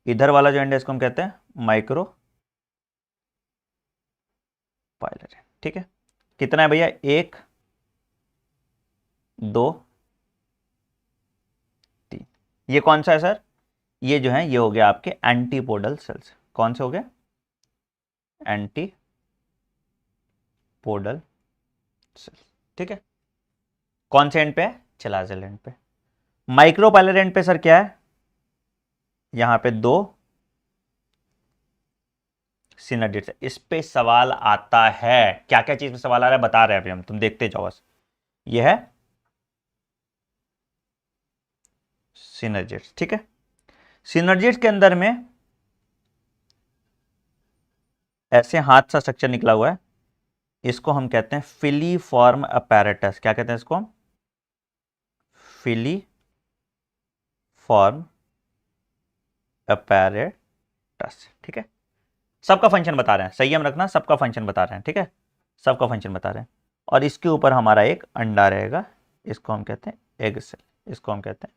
इधर वाला जो एंड है इसको हम कहते हैं माइक्रो पाइलर एंड, ठीक है। कितना है भैया, 1 2 3। ये कौन सा है सर, ये जो है ये हो गया आपके एंटीपोडल सेल्स। कौन से हो गए, एंटीपोडल सेल्स, ठीक है। कौन से एंड पे है, चलाजल एंड पे। माइक्रोपाइलर एंड पे सर क्या है, यहां पे 2 सिनर्जिड्स है। इस पे सवाल आता है, क्या क्या चीज में सवाल आ रहा है बता रहे हैं अभी हम, तुम देखते जाओ बस। ये है सिनर्जिड्स, ठीक है। सिनर्जिड्स के अंदर में ऐसे हाथ सा स्ट्रक्चर निकला हुआ है, इसको हम कहते हैं फिलीफॉर्म अपैरेटस। क्या कहते हैं इसको हम, फिलीफॉर्म अपैरेटस, ठीक है। सबका फंक्शन बता रहे हैं, संयम रखना, सबका फंक्शन बता रहे हैं, ठीक है। सबका फंक्शन बता रहे हैं। और इसके ऊपर हमारा एक अंडा रहेगा, इसको हम कहते हैं एग सेल, इसको हम कहते हैं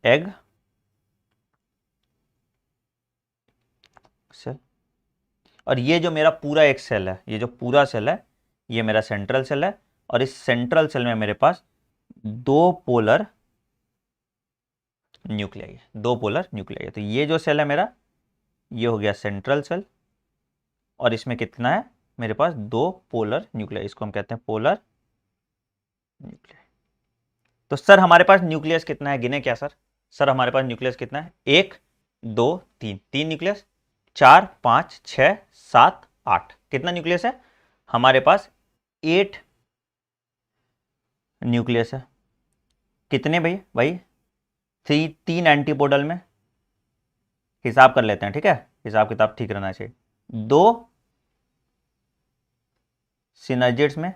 एग सेल। और ये जो मेरा पूरा एक सेल है, ये जो पूरा सेल है, ये मेरा सेंट्रल सेल है। और इस सेंट्रल सेल में मेरे पास 2 पोलर न्यूक्लियाई है, 2 पोलर न्यूक्लियाई है। तो ये जो सेल है मेरा, ये हो गया सेंट्रल सेल, और इसमें कितना है मेरे पास, 2 पोलर न्यूक्लियाई, इसको हम कहते हैं पोलर न्यूक्लियाई। तो सर हमारे पास न्यूक्लियस कितना है, गिने क्या सर? सर हमारे पास न्यूक्लियस कितना है, 1 2 3, 3 न्यूक्लियस, 4 5 6 7 8। कितना न्यूक्लियस है हमारे पास, 8 न्यूक्लियस है। कितने भाई, 3 एंटीपोडल में, हिसाब कर लेते हैं, ठीक है। हिसाब किताब ठीक रहना चाहिए। 2 सिनर्जिड्स में,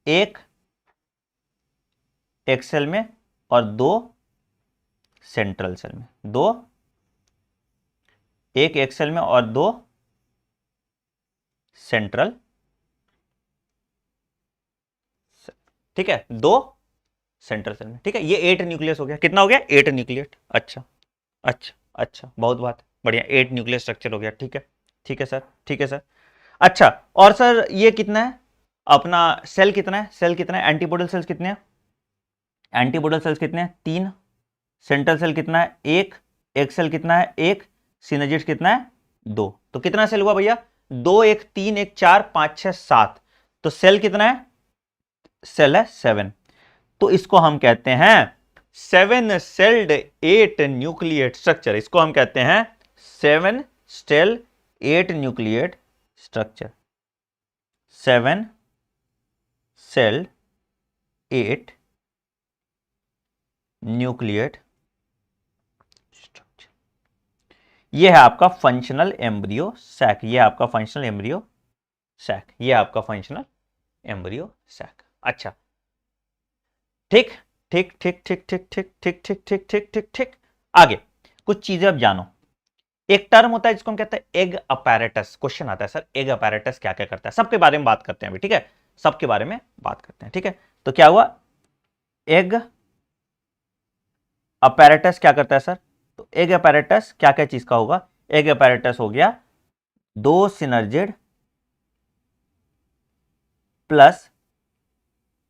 1 एक्सेल में, और 2 सेंट्रल सेल में। 1 एक्सेल में और 2 सेंट्रल, ठीक है, 2 सेंट्रल सेल में, ठीक है। ये 8 न्यूक्लियस हो गया, कितना हो गया, 8 न्यूक्लियस। अच्छा अच्छा अच्छा, बहुत बात, बढ़िया, 8 न्यूक्लियस स्ट्रक्चर हो गया, ठीक है, ठीक है सर, ठीक है सर। अच्छा, और सर ये कितना है अपना, सेल कितना है, सेल कितना है, एंटीपोडल सेल्स कितने हैं, एंटीपोडल सेल्स कितने हैं, 3। सेंट्रल सेल कितना है, 1। एक सेल कितना है, 1। सिनर्जिड्स कितना है, 2। तो कितना सेल हुआ भैया, 2 1 3 1 4 5 6 7। तो सेल कितना है, सेल है 7। तो इसको हम कहते हैं 7 सेल्ड 8 न्यूक्लिएट स्ट्रक्चर। इसको हम कहते हैं 7 cell 8 nucleate structure. 7 cell 8 nucleate structure. यह है आपका फंक्शनल एम्ब्रियो सैक। यह आपका फंक्शनल एम्ब्रियो सैक। यह आपका फंक्शनल एम्ब्रियो सैक। अच्छा, ठीक ठीक ठीक ठीक ठीक ठीक ठीक ठीक ठीक ठीक ठीक ठीक। आगे कुछ चीजें अब जानो। एक टर्म होता है जिसको हम कहते हैं एग अपैरेटस। क्वेश्चन आता है सर एग अपैरेटस क्या क्या करता है, सबके बारे में बात करते हैं अभी, ठीक है, सबके बारे में बात करते हैं, ठीक है। तो क्या हुआ, एग अपैरेटस क्या करता है सर, तो एग अपैरेटस क्या क्या चीज का होगा, एग अपैरेटस हो गया 2 सिनर्जिड प्लस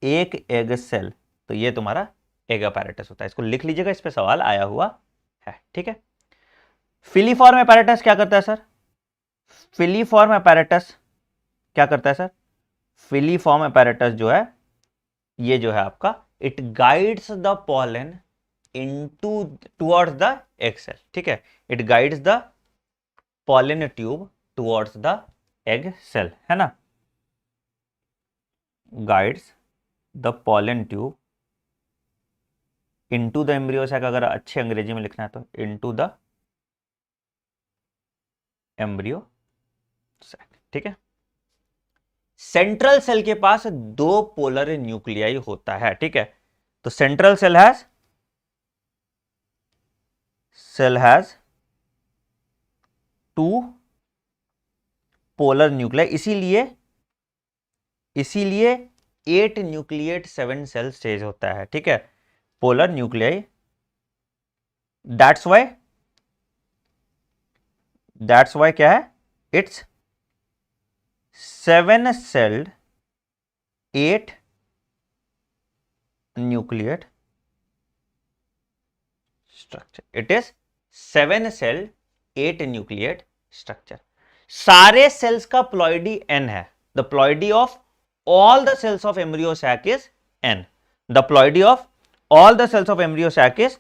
1 एग सेल। तो ये तुम्हारा एग अपैरेटस होता है, इसको लिख लीजिएगा, इस पे सवाल आया हुआ है, ठीक है। फिलीफॉर्म अपैरेटस क्या करता है सर, फिलीफॉर्म अपैरेटस क्या करता है सर, फिलीफॉर्म अपैरेटस जो है ये जो है आपका it guides the pollen into towards the egg cell, ठीक है, it guides the pollen tube towards the egg cell, है ना, guides the pollen tube into the embryo sac. अगर अच्छे अंग्रेजी में लिखना है तो इनटू द एम्ब्रियो सैक, ठीक है। सेंट्रल सेल के पास 2 पोलर न्यूक्लियाई होता है, ठीक है। तो central cell has 2 polar nuclei, इसीलिए 8 न्यूक्लिएट 7 सेल स्टेज होता है, ठीक है, पोलर न्यूक्लियाई। दैट्स वाई क्या है, it's 7 celled 8 nucleate structure. It is 7 celled 8 nucleate structure. सारे सेल्स का प्लॉइडी n है। The ploidy of all the cells of embryo sac is n। The ploidy of all the cells of embryo sac is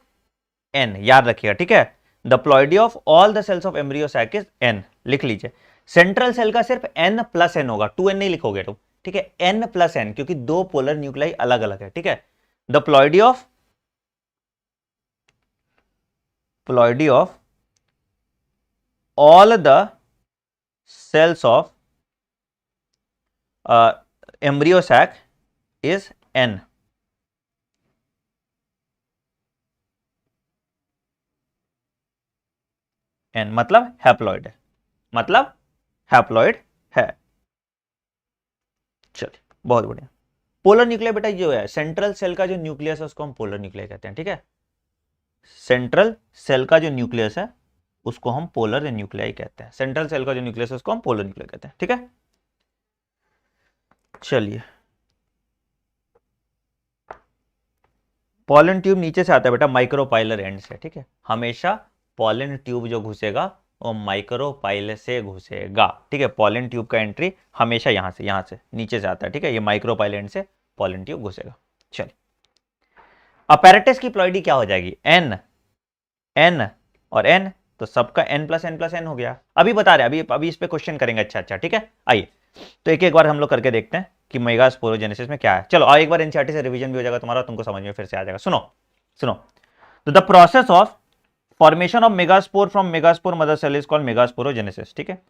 n, याद रखिएगा, ठीक है। The ploidy of all the cells of embryo sac is n, लिख लीजिए। Central cell का सिर्फ n plus n होगा, 2n नहीं लिखोगे तुम, ठीक है, n प्लस n, क्योंकि 2 पोलर न्यूक्लियाई अलग अलग है, ठीक है। The ploidy of all the cells of embryo sac is n। n मतलब हैप्लॉइड है, मतलब हैप्लॉइड है। चलिए बहुत बढ़िया। पोलर न्यूक्लियर बेटा जो है सेंट्रल सेल का जो न्यूक्लियस है उसको हम पोलर न्यूक्लियर कहते हैं, ठीक है। सेंट्रल सेल का जो न्यूक्लियस है उसको हम पोलर न्यूक्लियाई कहते हैं। सेंट्रल सेल का जो न्यूक्लियस है उसको हम पोलर न्यूक्लियर कहते हैं, ठीक है। चलिए, पॉलन ट्यूब नीचे से आता है बेटा, माइक्रोपाइलर एंड से, ठीक है। हमेशा पॉलन ट्यूब जो घुसेगा वो माइक्रोपाइलर से घुसेगा, ठीक है। पॉलन ट्यूब का एंट्री हमेशा यहां से नीचे से आता है, ठीक है। ये माइक्रोपाइलर एंड से पॉलन ट्यूब घुसेगा। चलिए, अपैरेटस की प्लॉइडी क्या हो जाएगी, n और n, तो सबका n प्लस n हो गया। अभी बता रहे, अभी इस पे क्वेश्चन करेंगे, अच्छा, ठीक है। आइए तो एक बार हम लोग करके देखते हैं कि मेगास्पोरोजेनेसिस में क्या है। चलो एक बार एनसीईआरटी से रिवीजन भी हो जाएगा तुम्हारा, तुमको समझ में फिर से आ जाएगा। सुनो तो the process of formation of megaspore from megaspore mother cell is called megasporogenesis, ठीक है।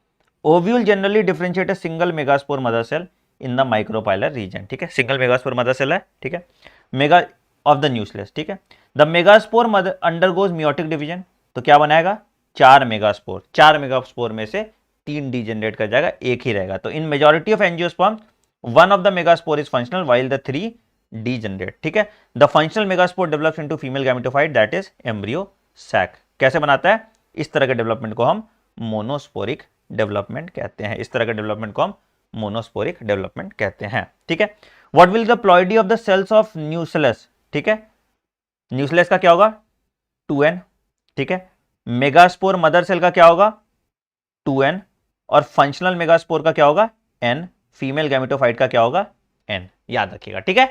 Ovule generally differentiate a single megaspore mother cell in the micropylar region, ठीक है। सिंगल मेगास्पोर मदर सेल है, ठीक है, मेगा ऑफ द न्यूक्लियस, ठीक है। The megaspore mother undergoes meiotic division, तो क्या बनाएगा, 4 मेगास्पोर में से 3 डीजेनरेट कर जाएगा, एक ही रहेगा। तो in majority of angiosperm 1 of the megaspore is functional while the 3 degenerate, ठीक है। The functional megaspore develops into female gametophyte that is embryo sac. कैसे बनाता है, इस तरह के डेवलपमेंट को हम मोनोस्पोरिक डेवलपमेंट कहते हैं, इस तरह के डेवलपमेंट को हम मोनोस्पोरिक डेवलपमेंट कहते हैं, ठीक है। What will the ploidy of the cells of nucleus, ठीक है, न्यूक्लियस का क्या होगा 2n, ठीक है। मेगास्पोर मदर सेल का क्या होगा 2n, और फंक्शनल मेगास्पोर का क्या होगा n, फीमेल गैमेटोफाइट का क्या होगा n, याद रखिएगा, ठीक है।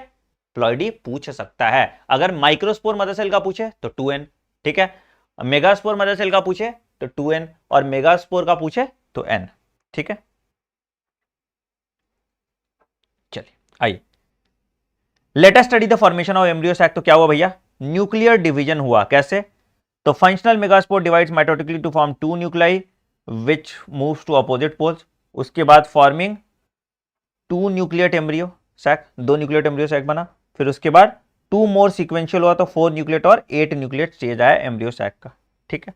हैप्लॉइडी पूछ सकता है। अगर माइक्रोस्पोर मदर सेल का पूछे तो 2n, ठीक है, मेगास्पोर मदर सेल का पूछे तो 2n, और मेगास्पोर का पूछे तो n, ठीक है। चलिए आइए, let us study the formation of embryo sac. तो क्या हुआ भैया, न्यूक्लियर डिवीजन हुआ, कैसे, तो functional megaspore divides mitotically to form 2 nuclei which moves to opposite poles, उसके बाद forming 2 nucleate embryo sac, 2 nucleate embryo sac बना, फिर उसके बाद 2 मोर सीक्वेंशियल हुआ तो 4 न्यूक्लियट और 8 न्यूक्लियट स्टेज आया एम्ब्रियो सैक का, ठीक है।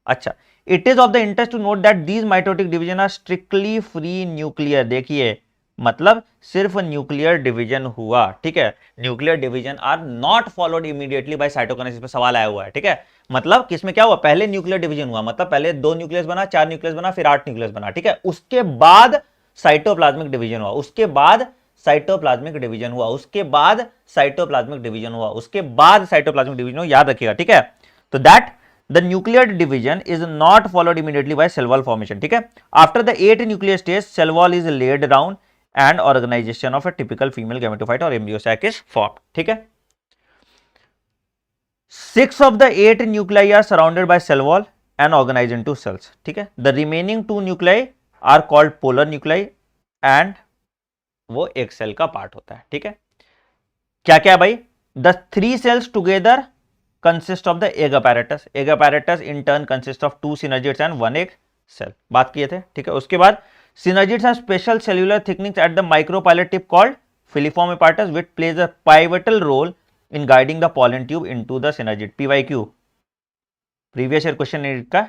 अच्छा, it is of the interest to note that these mitotic division are strictly free nuclear, देखिए मतलब सिर्फ न्यूक्लियर डिवीजन हुआ, ठीक है, nuclear division are not followed immediately by cytokinesis पे सवाल आया हुआ है, ठीक है। मतलब किसमें क्या हुआ, पहले न्यूक्लियर डिवीजन हुआ, मतलब पहले 2 न्यूक्लियस बना, 4 न्यूक्लियस बना, फिर 8 न्यूक्लियस बना, ठीक है, उसके बाद साइटोप्लाज्मिक डिवीजन हुआ, उसके बाद साइटोप्लाज्मिक डिवीजन हुआ, उसके बाद साइटोप्लाज्मिक डिवीजन हुआ, उसके बाद साइटोप्लाज्मिक डिवीजन हुआ, याद रखिएगा, ठीक है। तो that the nuclear division is not followed immediately by cell wall formation, ठीक है। After the 8 nuclear stage, cell wall is laid down and organization of a typical female gametophyte or embryo sac is formed, ठीक है। 6 of the 8 nuclei are surrounded by cell wall and organized into cells, ठीक है। The remaining 2 nuclei are called polar nuclei and वो एक cell का part होता है, ठीक है। क्या क्या भाई, the 3 cells together consist of the egg apparatus, egg apparatus in turn consist of 2 synergids and 1 egg cell, बात किए थे, ठीक है। उसके बाद synergids have special cellular thickness at the micropilot tip called filiform apparatus which plays a pivotal role in guiding the pollen tube into the synergid, PYQ, previous year question का,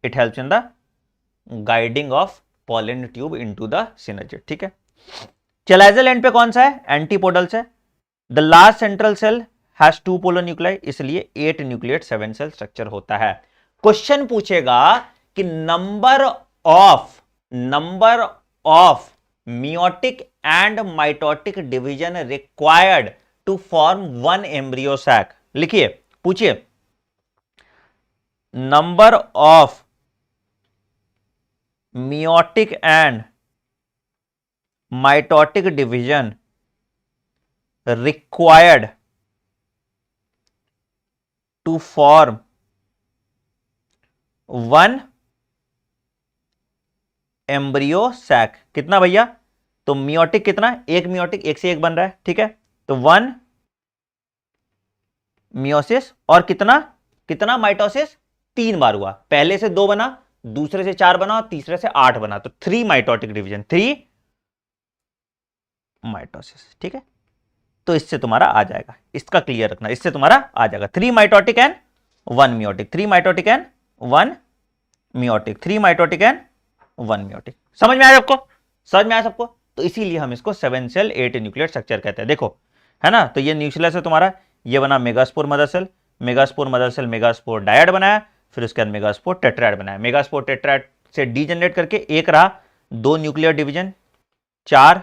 it helps in the guiding of pollen tube into the synergid, ठीक है। चैलाइजल and पे कौन सा है, antipodal से, the last central cell has 2 polar nuclei, इसलिए 8 न्यूक्लियट 7 cell structure होता है। क्वेश्चन पूछेगा कि number of meiotic and mitotic division required to form 1 embryo sac, लिखिए, पूछिए, number of meiotic and mitotic division required to form 1 embryo sac, कितना भैया, तो मियोटिक कितना, एक मियोटिक, एक से एक बन रहा है, ठीक है, तो 1 मियोसिस और कितना माइटोसिस, 3 बार हुआ, पहले से 2 बना, दूसरे से 4 बना और तीसरे से 8 बना, तो 3 माइटोटिक डिवीजन, 3 माइटोसिस, ठीक है। तो इससे तुम्हारा आ जाएगा, इसका क्लियर रखना, इससे तुम्हारा आ जाएगा 3 mitotic and 1 meiotic, 3 mitotic and 1 meiotic, 3 mitotic and 1 meiotic. समझ में आया सबको, समझ में आया सबको। तो इसीलिए हम इसको 7 सेल 8 न्यूक्लियर स्ट्रक्चर कहते हैं, देखो है ना। तो ये न्यूक्लियस है तुम्हारा, ये बना megaspore mother cell, megaspore mother cell megaspore dyad बनाया, फिर उसके बाद मेगास्पोर टेट्राइड बनाया, मेगास्पोर टेट्राइड से डीजनरेट करके एक रहा, 2 न्यूक्लियर डिवीजन, 4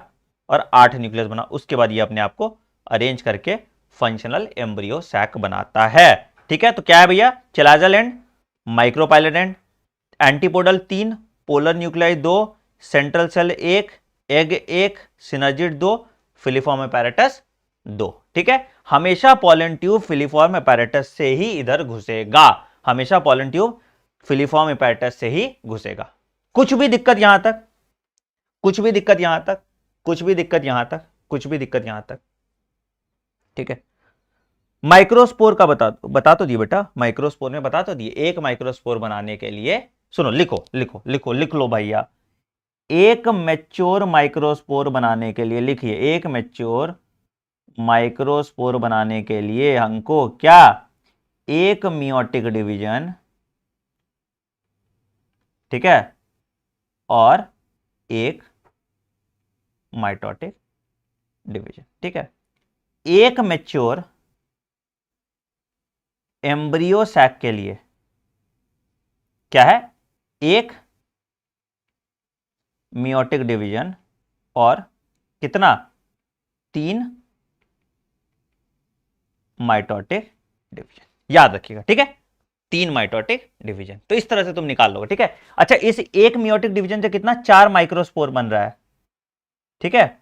और 8 न्यूक्लियस बना, उसके बाद ये अपने आप को अरेंज करके फंक्शनल एम्ब्रियो सैक बनाता है, ठीक है। तो क्या है भैया, chalazal end, micropylar end, antipodal 3, polar nuclei 2, central cell 1, egg 1, synergid 2, filiform apparatus 2, ठीक है। हमेशा पॉलन ट्यूब फिलीफॉर्म अपैरेटस से ही इधर घुसेगा, हमेशा पॉलन ट्यूब फिलीफॉर्म अपैरेटस से ही घुसेगा। कुछ भी दिक्कत यहां तक, कुछ भी दिक्कत यहां तक, कुछ भी दिक्कत यहां तक, कुछ भी दिक्कत यहां तक, ठीक है। माइक्रोस्पोर का बता तो दिए बेटा, माइक्रोस्पोर में बता तो दिए, एक माइक्रोस्पोर बनाने के लिए, सुनो लिखो लिखो लिखो लिख लो भैया, एक मैच्योर माइक्रोस्पोर बनाने के लिए लिखिए, एक मैच्योर माइक्रोस्पोर बनाने के लिए हमको क्या, एक मियोटिक डिवीजन, ठीक है, और एक माइटोटिक डिवीजन, ठीक है। एक मैच्योर एम्ब्रियो सैक के लिए क्या है, एक मियोटिक डिवीजन और कितना, 3 माइटोटिक डिवीजन, याद रखिएगा, ठीक है, 3 माइटोटिक डिवीजन। तो इस तरह से तुम निकाल लोगे, ठीक है। अच्छा, इस एक मियोटिक डिवीजन से कितना, 4 माइक्रोस्पोर बन रहा है, ठीक है,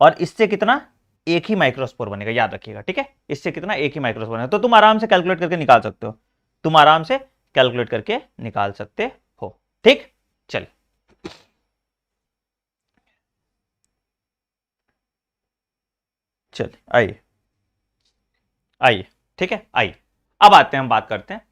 और इससे कितना, एक ही माइक्रोस्पोर बनेगा, याद रखिएगा, ठीक है। इससे कितना, एक ही माइक्रोस्पोर बनेगा। तो तुम आराम से कैलकुलेट करके निकाल सकते हो, तुम आराम से कैलकुलेट करके निकाल सकते हो, ठीक। चलिए चलिए आइए आइए, ठीक है, आइए। अब आते हैं, हम बात करते हैं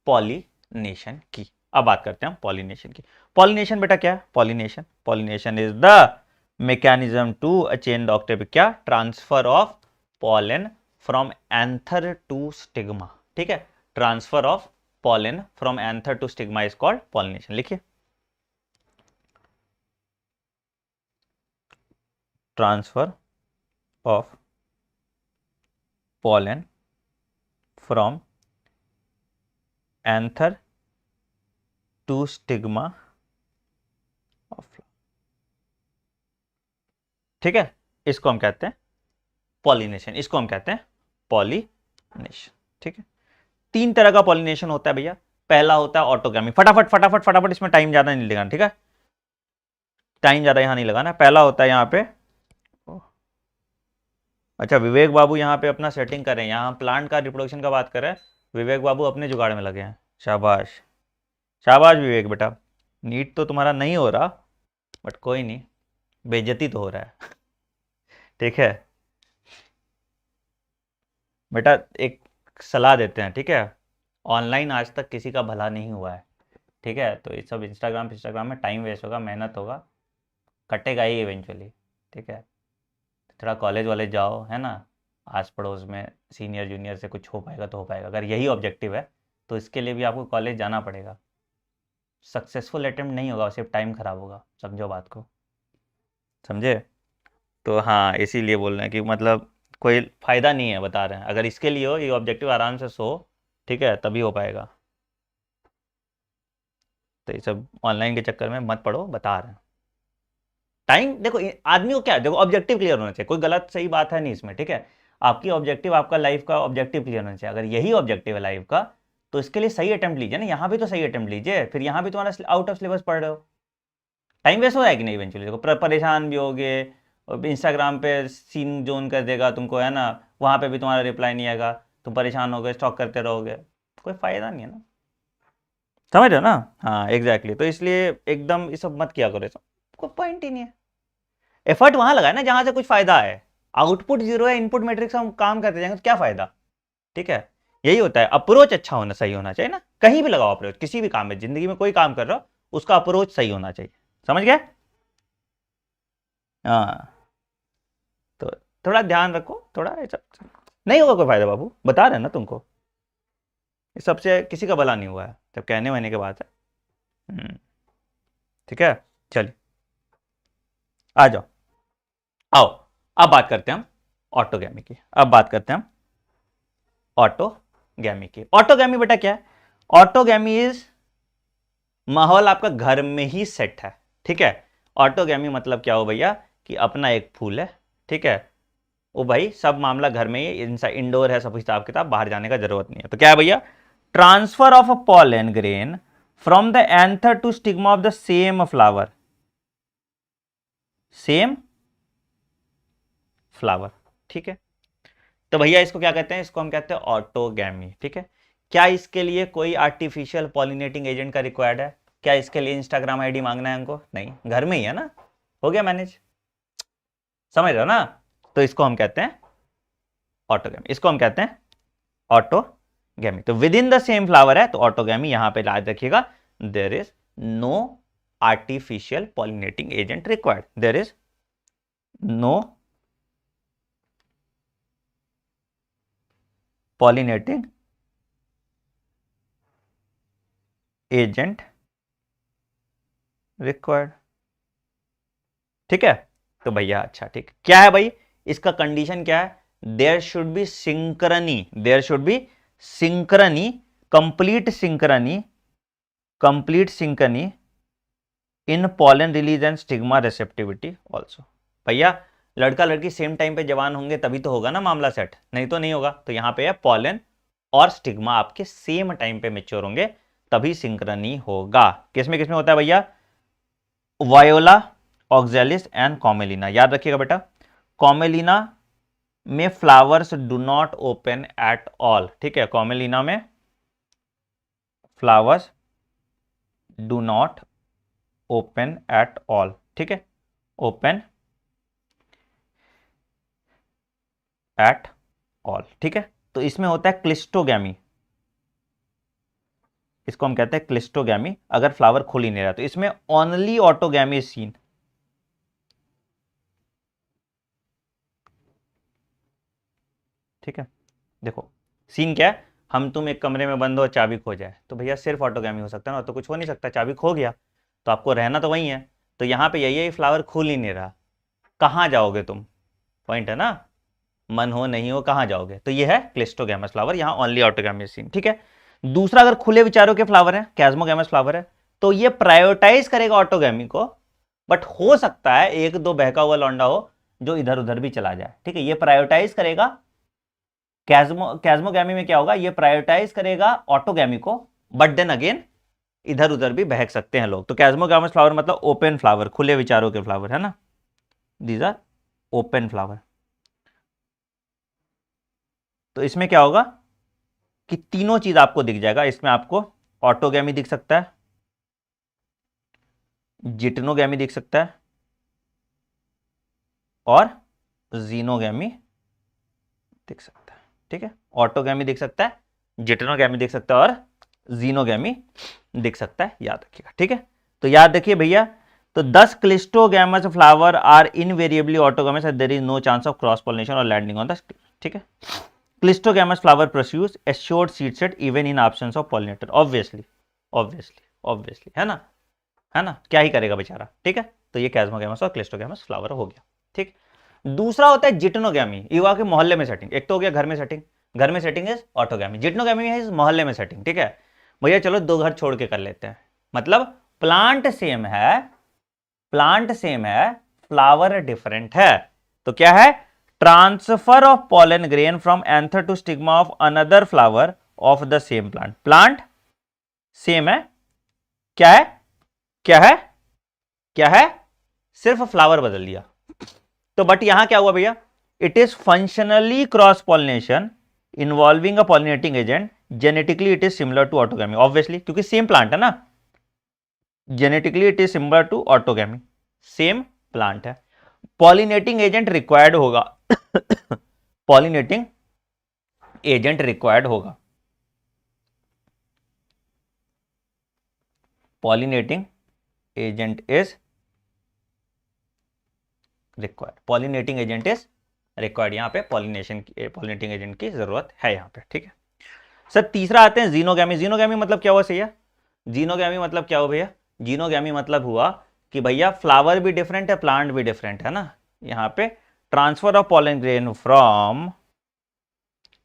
पॉलिनेशन की। अब बात करते हैं हम पॉलिनेशन की। पॉलिनेशन बेटा क्या है? Pollination, pollination is the mechanism to achieve doctor, क्या? Transfer of pollen from anther to stigma, ठीक है। Transfer of pollen from anther to stigma is called pollination. लिखिए, transfer of pollen from anther to stigma of flower, ठीक है। इसको हम कहते हैं पॉलिनेशन, इसको हम कहते हैं पॉलिनेशन, ठीक है। तीन तरह का पॉलिनेशन होता है भैया। पहला होता है ऑटोगैमी, फटाफट फटाफट फटाफट, इसमें टाइम ज्यादा नहीं लगाना, ठीक है, टाइम ज्यादा यहां नहीं लगाना। पहला होता है यहां पे, अच्छा विवेक बाबू यहाँ पे अपना सेटिंग करें, यहाँ प्लांट का रिप्रोडक्शन का बात करें, विवेक बाबू अपने जुगाड़ में लगे हैं। शाबाश शाबाश विवेक बेटा, नीट तो तुम्हारा नहीं हो रहा, बट कोई नहीं, बेइज्जती तो हो रहा है ठीक है बेटा, एक सलाह देते हैं, ठीक है। ऑनलाइन आज तक किसी का भला नहीं हुआ है, ठीक है। तो ये सब इंस्टाग्राम में टाइम वेस्ट होगा, मेहनत होगा, कटेगा ही इवेंचुअली, ठीक है। थोड़ा कॉलेज वाले जाओ, है ना, आस पड़ोस में सीनियर जूनियर से कुछ हो पाएगा तो हो पाएगा। अगर यही ऑब्जेक्टिव है तो इसके लिए भी आपको कॉलेज जाना पड़ेगा। सक्सेसफुल अटेम्प्ट नहीं होगा, सिर्फ टाइम खराब होगा, समझो बात को, समझे। तो हाँ, इसीलिए बोल रहे हैं कि मतलब कोई फ़ायदा नहीं है, बता रहे हैं। अगर इसके लिए हो, ये ऑब्जेक्टिव आराम से सो, ठीक है, तभी हो पाएगा। तो ये सब ऑनलाइन के चक्कर में मत पड़ो, बता रहे हैं। टाइम देखो, आदमी को क्या, देखो ऑब्जेक्टिव क्लियर होना चाहिए, कोई गलत सही बात है नहीं इसमें, ठीक है। आपकी ऑब्जेक्टिव, आपका लाइफ का ऑब्जेक्टिव क्लियर होना चाहिए। अगर यही ऑब्जेक्टिव है लाइफ का, तो इसके लिए सही अटेम्प्ट लीजिए ना, यहाँ भी तो सही अटेम्प्ट लीजिए, फिर यहाँ भी तुम्हारा आउट ऑफ सिलेबस पढ़ रहे हो, टाइम वेस्ट हो जाएगी नहीं इवेंचुअली। देखो परेशान भी होगे, और इंस्टाग्राम पे सीन जोन कर देगा तुमको, है ना, वहाँ पे भी तुम्हारा रिप्लाई नहीं आएगा, तुम परेशान हो गए, स्टॉक करते रहोगे, कोई फायदा नहीं है ना, समझ रहे हो ना। हाँ एग्जैक्टली, तो इसलिए एकदम ये सब मत किया करो, सब कोई पॉइंट ही नहीं है। एफर्ट वहां लगाए ना जहां से कुछ फायदा है, आउटपुट जीरो है, इनपुट मैट्रिक्स हम काम करते जाएंगे तो क्या फायदा, ठीक है। यही होता है, अप्रोच अच्छा होना, सही होना चाहिए ना, कहीं भी लगाओ अप्रोच, किसी भी काम में, जिंदगी में कोई काम कर रहे हो, उसका अप्रोच सही होना चाहिए, समझ गए। हाँ, तो थोड़ा ध्यान रखो, थोड़ा ऐसा नहीं होगा कोई फायदा बाबू, बता रहे हैं ना तुमको, इस सबसे किसी का भला नहीं हुआ है, जब कहने वहने के बात है। ठीक है, चलिए आ जाओ, आओ, अब बात करते हैं हम ऑटोगैमी की। अब बात करते हैं हम ऑटोगैमी की। ऑटोगैमी बेटा क्या है? ऑटोगैमी इज, माहौल आपका घर में ही सेट है, ठीक है। ऑटोगैमी मतलब क्या हो भैया, कि अपना एक फूल है, ठीक है, वो भाई सब मामला घर में ही, इंडोर है, सब हिसाब किताब, बाहर जाने का जरूरत नहीं है। तो क्या है भैया, transfer of a pollen grain from the anther to stigma of the same flower, same flower, ठीक है। तो भैया इसको क्या कहते हैं, इसको हम कहते हैं ऑटोगैमी, ठीक है। क्या इसके लिए कोई आर्टिफिशियल पॉलिनेटिंग एजेंट का रिक्वायर्ड है? क्या इसके लिए इंस्टाग्राम आईडी मांगना है हमको? नहीं, घर में ही है ना, हो गया मैनेज, समझ रहे हो ना। तो इसको हम कहते हैं ऑटोगैमी, इसको हम कहते हैं ऑटोगैमी। तो within the same flower है तो ऑटोगैमी। यहां पे याद रखिएगा, there is no artificial pollinating agent required, there is no pollinating agent required, ठीक है। तो भैया अच्छा, ठीक, क्या है भाई इसका कंडीशन, क्या है? There should be synchrony, there should be synchrony, complete synchrony, complete synchrony in pollen release and stigma receptivity also. भैया लड़का लड़की सेम टाइम पे जवान होंगे तभी तो होगा ना मामला सेट, नहीं तो नहीं होगा। तो यहां पे है पॉलन और स्टिग्मा आपके सेम टाइम पे मेच्योर होंगे तभी सिंक्रनी होगा। किसमें किसमें होता है भैया? Voila, oxalis and Commelina. याद रखिएगा बेटा, कॉमेलिना में flowers do not open at all, ठीक है, कॉमेलिना में flowers do not open at all, ठीक है, ओपन एट ऑल, ठीक है। तो इसमें होता है क्लिस्टोगैमी, इसको हम कहते हैं क्लिस्टोगैमी, अगर फ्लावर खुल ही नहीं रहा। तो इसमें ओनली ऑटोगैमी इज सीन, ठीक है। देखो सीन क्या है, हम तुम एक कमरे में बंद हो, चाबी खो जाए, तो भैया सिर्फ ऑटोगैमी हो सकता है ना, तो कुछ हो नहीं सकता, चाबी खो गया तो आपको रहना तो वही है। तो यहां पे यही है, फ्लावर खुल ही नहीं रहा, कहां जाओगे तुम, पॉइंट है ना, मन हो नहीं हो कहां जाओगे। तो ये है क्लिस्टोगैमस फ्लावर, यहां ओनली ऑटोगैमी सीन, ठीक है। दूसरा, अगर खुले विचारों के फ्लावर है, कैस्मोगैमस फ्लावर है, तो ये प्रायोरिटाइज करेगा ऑटोगैमी को, बट हो सकता है एक दो बहका हुआ लौंडा हो जो इधर उधर भी चला जाए, ठीक है, ये प्रायोरिटाइज करेगा। कैस्मोगैमी में क्या होगा, ये प्रायोरिटाइज करेगा ऑटोगैमी को, बट देन अगेन इधर उधर भी बहक सकते हैं लोग। तो कैस्मोगैमस फ्लावर मतलब ओपन फ्लावर, खुले विचारों के फ्लावर, है ना, दीज आर ओपन फ्लावर। तो इसमें क्या होगा कि तीनों चीज आपको दिख जाएगा, इसमें आपको ऑटोगैमी दिख सकता है, जिटनोगैमी दिख सकता है, और जीनोगैमी दिख सकता है, ठीक है। ऑटोगैमी दिख सकता है, जिटनोगैमी दिख सकता है, और जीनोगैमी दिख सकता है, याद रखिएगा, ठीक है। तो याद रखिए भैया, तो 10 cleistogamous flower are invariably autogamous, there is no chance of cross pollination और लैंडिंग ऑन द, ठीक है। Cleistogamous flower produce assured seed set even in absence of pollinator, obviously obviously obviously, है ना, है ना, क्या ही करेगा बेचारा, ठीक है। तो ये कैस्मोगैमस और क्लिस्टोगैमस फ्लावर हो गया, ठीक। दूसरा होता है जिटनोगैमी, युवा के मोहल्ले में सेटिंग, एक तो हो गया घर में सेटिंग, घर में सेटिंग इज ऑटोगैमी, जिटनोगैमी है इस मोहल्ले में सेटिंग, ठीक है। भैया चलो दो घर छोड़ के कर लेते हैं, मतलब प्लांट सेम है, प्लांट सेम है, फ्लावर डिफरेंट है। तो क्या है, transfer of pollen grain from anther to stigma of another flower of the same plant, plant same है, क्या है, क्या है, क्या है, सिर्फ फ्लावर बदल दिया। तो बट यहां क्या हुआ भैया, it is functionally cross pollination involving a pollinating agent, genetically it is similar to autogamy, obviously क्योंकि सेम प्लांट है ना, genetically it is similar to autogamy, same plant है। पॉलिनेटिंग एजेंट रिक्वायर्ड होगा पॉलिनेटिंग एजेंट रिक्वायर्ड होगा, pollinating agent is required, pollinating agent is required, यहां पे pollinating agent की जरूरत है यहां पे, ठीक है। सर तीसरा आते हैं जीनोगैमी, जीनोगैमी मतलब क्या हुआ सही है, जीनोगैमी मतलब क्या हुआ भैया, जीनोगैमी मतलब हुआ कि भैया फ्लावर भी डिफरेंट है, प्लांट भी डिफरेंट है ना, यहां पे transfer of pollen grain from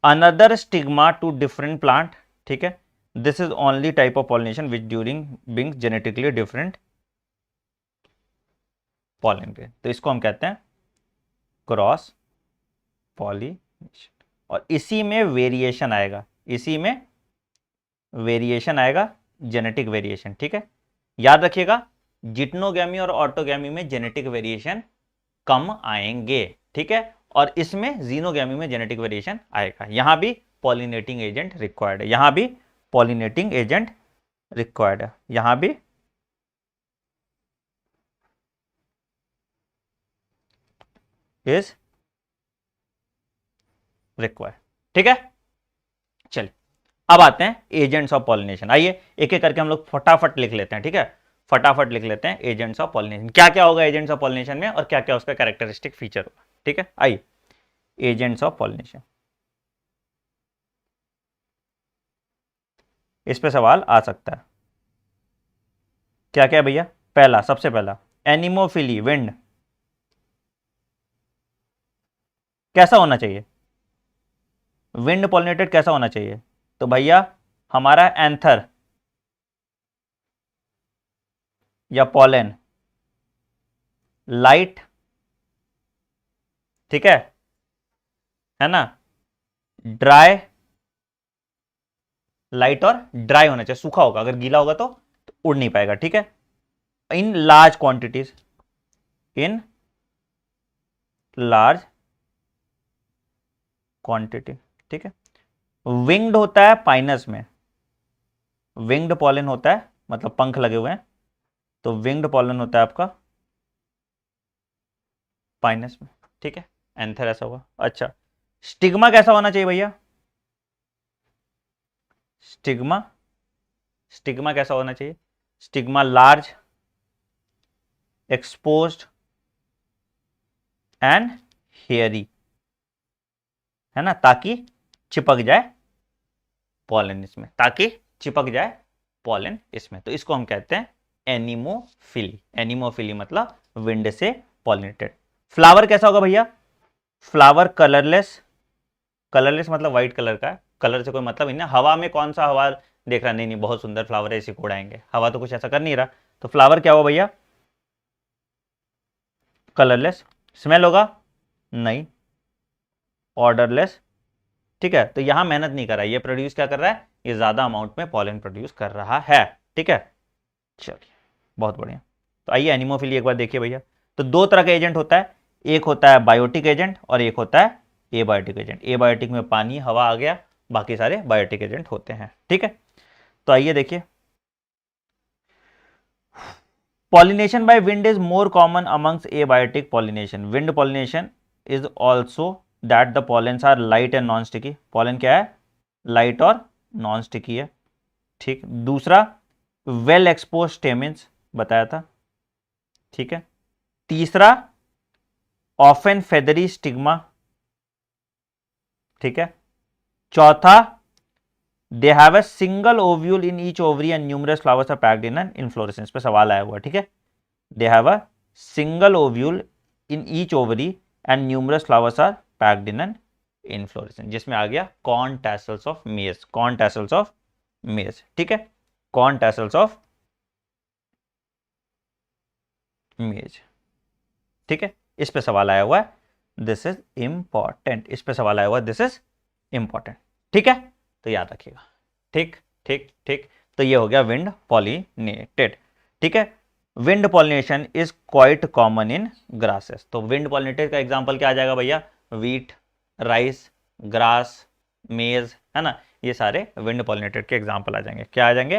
another stigma to different plant, ठीक है। This is only type of pollination which during being genetically different pollen grain, तो इसको हम कहते हैं क्रॉस पॉलिनेशन, और इसी में वेरिएशन आएगा, इसी में वेरिएशन आएगा, जेनेटिक वेरिएशन, ठीक है। याद रखिएगा जिटनोगैमी और ऑटोगैमी में जेनेटिक वेरिएशन कम आएंगे, ठीक है, और इसमें जीनोगैमी में जेनेटिक वेरिएशन आएगा। यहां भी पॉलिनेटिंग एजेंट रिक्वायर्ड है, यहां भी पॉलिनेटिंग एजेंट रिक्वायर्ड है, यहां भी इज रिक्वायर्ड, ठीक है। चलिए अब आते हैं एजेंट्स ऑफ पॉलिनेशन, आइए एक एक करके हम लोग फटाफट लिख लेते हैं, ठीक है, फटाफट लिख लेते हैं एजेंट्स ऑफ पॉलिनेशन, क्या क्या होगा एजेंट्स ऑफ पॉलिनेशन में और क्या क्या उसका कैरेक्टरिस्टिक फीचर होगा, ठीक है। आइए एजेंट्स ऑफ पॉलिनेशन, इस पे सवाल आ सकता है, क्या क्या भैया, पहला, सबसे पहला एनिमोफिली, विंड कैसा होना चाहिए, विंड पॉलिनेटेड कैसा होना चाहिए, तो भैया हमारा एंथर या पॉलन लाइट, ठीक है ना, ड्राई, लाइट और ड्राई होना चाहिए, सूखा होगा, अगर गीला होगा तो उड़ नहीं पाएगा, ठीक है। In large quantities, in large quantity, ठीक है। विंग्ड होता है पाइनस में, विंग्ड पॉलन होता है, मतलब पंख लगे हुए हैं, तो विंग्ड पॉलन होता है आपका पाइनस में, ठीक है। एंथर ऐसा होगा। अच्छा, स्टिग्मा कैसा होना चाहिए भैया? स्टिग्मा, स्टिग्मा कैसा होना चाहिए? Stigma large, exposed and hairy, है ना, ताकि चिपक जाए पॉलन इसमें, ताकि चिपक जाए पॉलन इसमें। तो इसको हम कहते हैं एनिमोफिली। एनिमोफिली मतलब विंड से पॉलिनेटेड। फ्लावर कैसा होगा भैया? फ्लावर कलरलेस, कलरलेस मतलब व्हाइट कलर का है, कलर से कोई मतलब नहीं ना। हवा में कौन सा हवा देख रहा, नहीं नहीं बहुत सुंदर फ्लावर है, इसी को उड़ाएंगे, हवा तो कुछ ऐसा कर नहीं रहा। तो फ्लावर क्या होगा भैया? कलरलेस। स्मेल होगा? नहीं। ऑर्डरलेस, ठीक है। तो यहां मेहनत नहीं कर रहा है, ये प्रोड्यूस क्या कर रहा है? ये ज्यादा अमाउंट में पॉलन प्रोड्यूस कर रहा है, ठीक है। चलिए, बहुत बढ़िया। तो आइए एनिमोफिली एक बार देखिए भैया। तो दो तरह का एजेंट होता है, एक होता है बायोटिक एजेंट और एक होता है एबायोटिक एजेंट। एबायोटिक में पानी हवा आ गया, बाकी सारे बायोटिक एजेंट होते हैं, ठीक है। तो आइए देखिए, pollination by wind is more common amongst abiotic pollination. Wind pollination is also that the pollens are light and non-sticky. pollen क्या है? light और non-sticky है, ठीक। दूसरा well exposed stamens बताया था, ठीक है। तीसरा often feathery stigma, ठीक है। चौथा they have a single ovule in each ovary and numerous flowers are packed in an inflorescence। पे सवाल आया हुआ, ठीक है। they have a single ovule in each ovary and numerous flowers are packed in an inflorescence, जिसमें आ गया corn tassels of maize, corn tassels of maize, ठीक है। corn tassels of maize, ठीक है। इस पे सवाल आया हुआ है, दिस इज इंपॉर्टेंट। इस पे सवाल आया हुआ है, दिस इज इंपॉर्टेंट, ठीक है। तो याद रखिएगा, ठीक ठीक ठीक। तो ये हो गया विंड पॉलिनेटेड, ठीक है। Wind pollination is quite common in grasses. तो विंड पॉलिनेटेड का एग्जांपल क्या आ जाएगा भैया? वीट, राइस, ग्रास, मेज, है ना, ये सारे विंड पॉलिनेटेड के एग्जांपल आ जाएंगे। क्या आ जाएंगे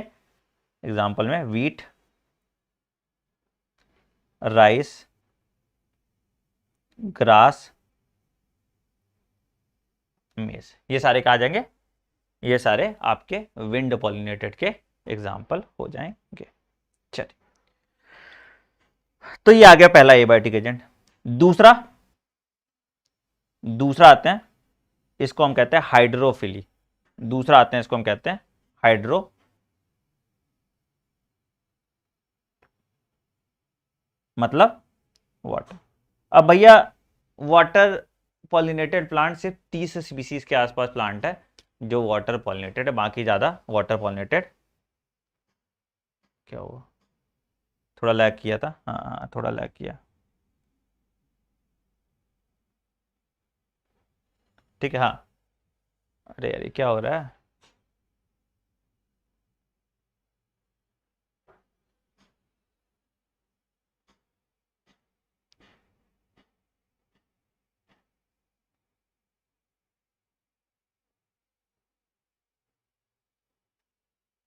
एग्जांपल में? वीट, राइस, ग्रास, मेज, ये सारे कहा जाएंगे, ये सारे आपके विंड पॉलिनेटेड के एग्जाम्पल हो जाएंगे। चलिए, तो ये आ गया पहला एबायोटिक एजेंट। दूसरा, दूसरा आते हैं, इसको हम कहते हैं हाइड्रोफिली। दूसरा आते हैं, इसको हम कहते हैं हाइड्रो, मतलब वाटर। अब भैया वाटर पॉलिनेटेड प्लांट सिर्फ 30 स्पीसीज के आसपास प्लांट है जो वाटर पॉलिनेटेड है, बाकी ज्यादा वाटर पॉलिनेटेड। क्या हुआ? थोड़ा लैग किया था, हाँ थोड़ा लैग किया, ठीक है। हाँ, अरे यार क्या हो रहा है?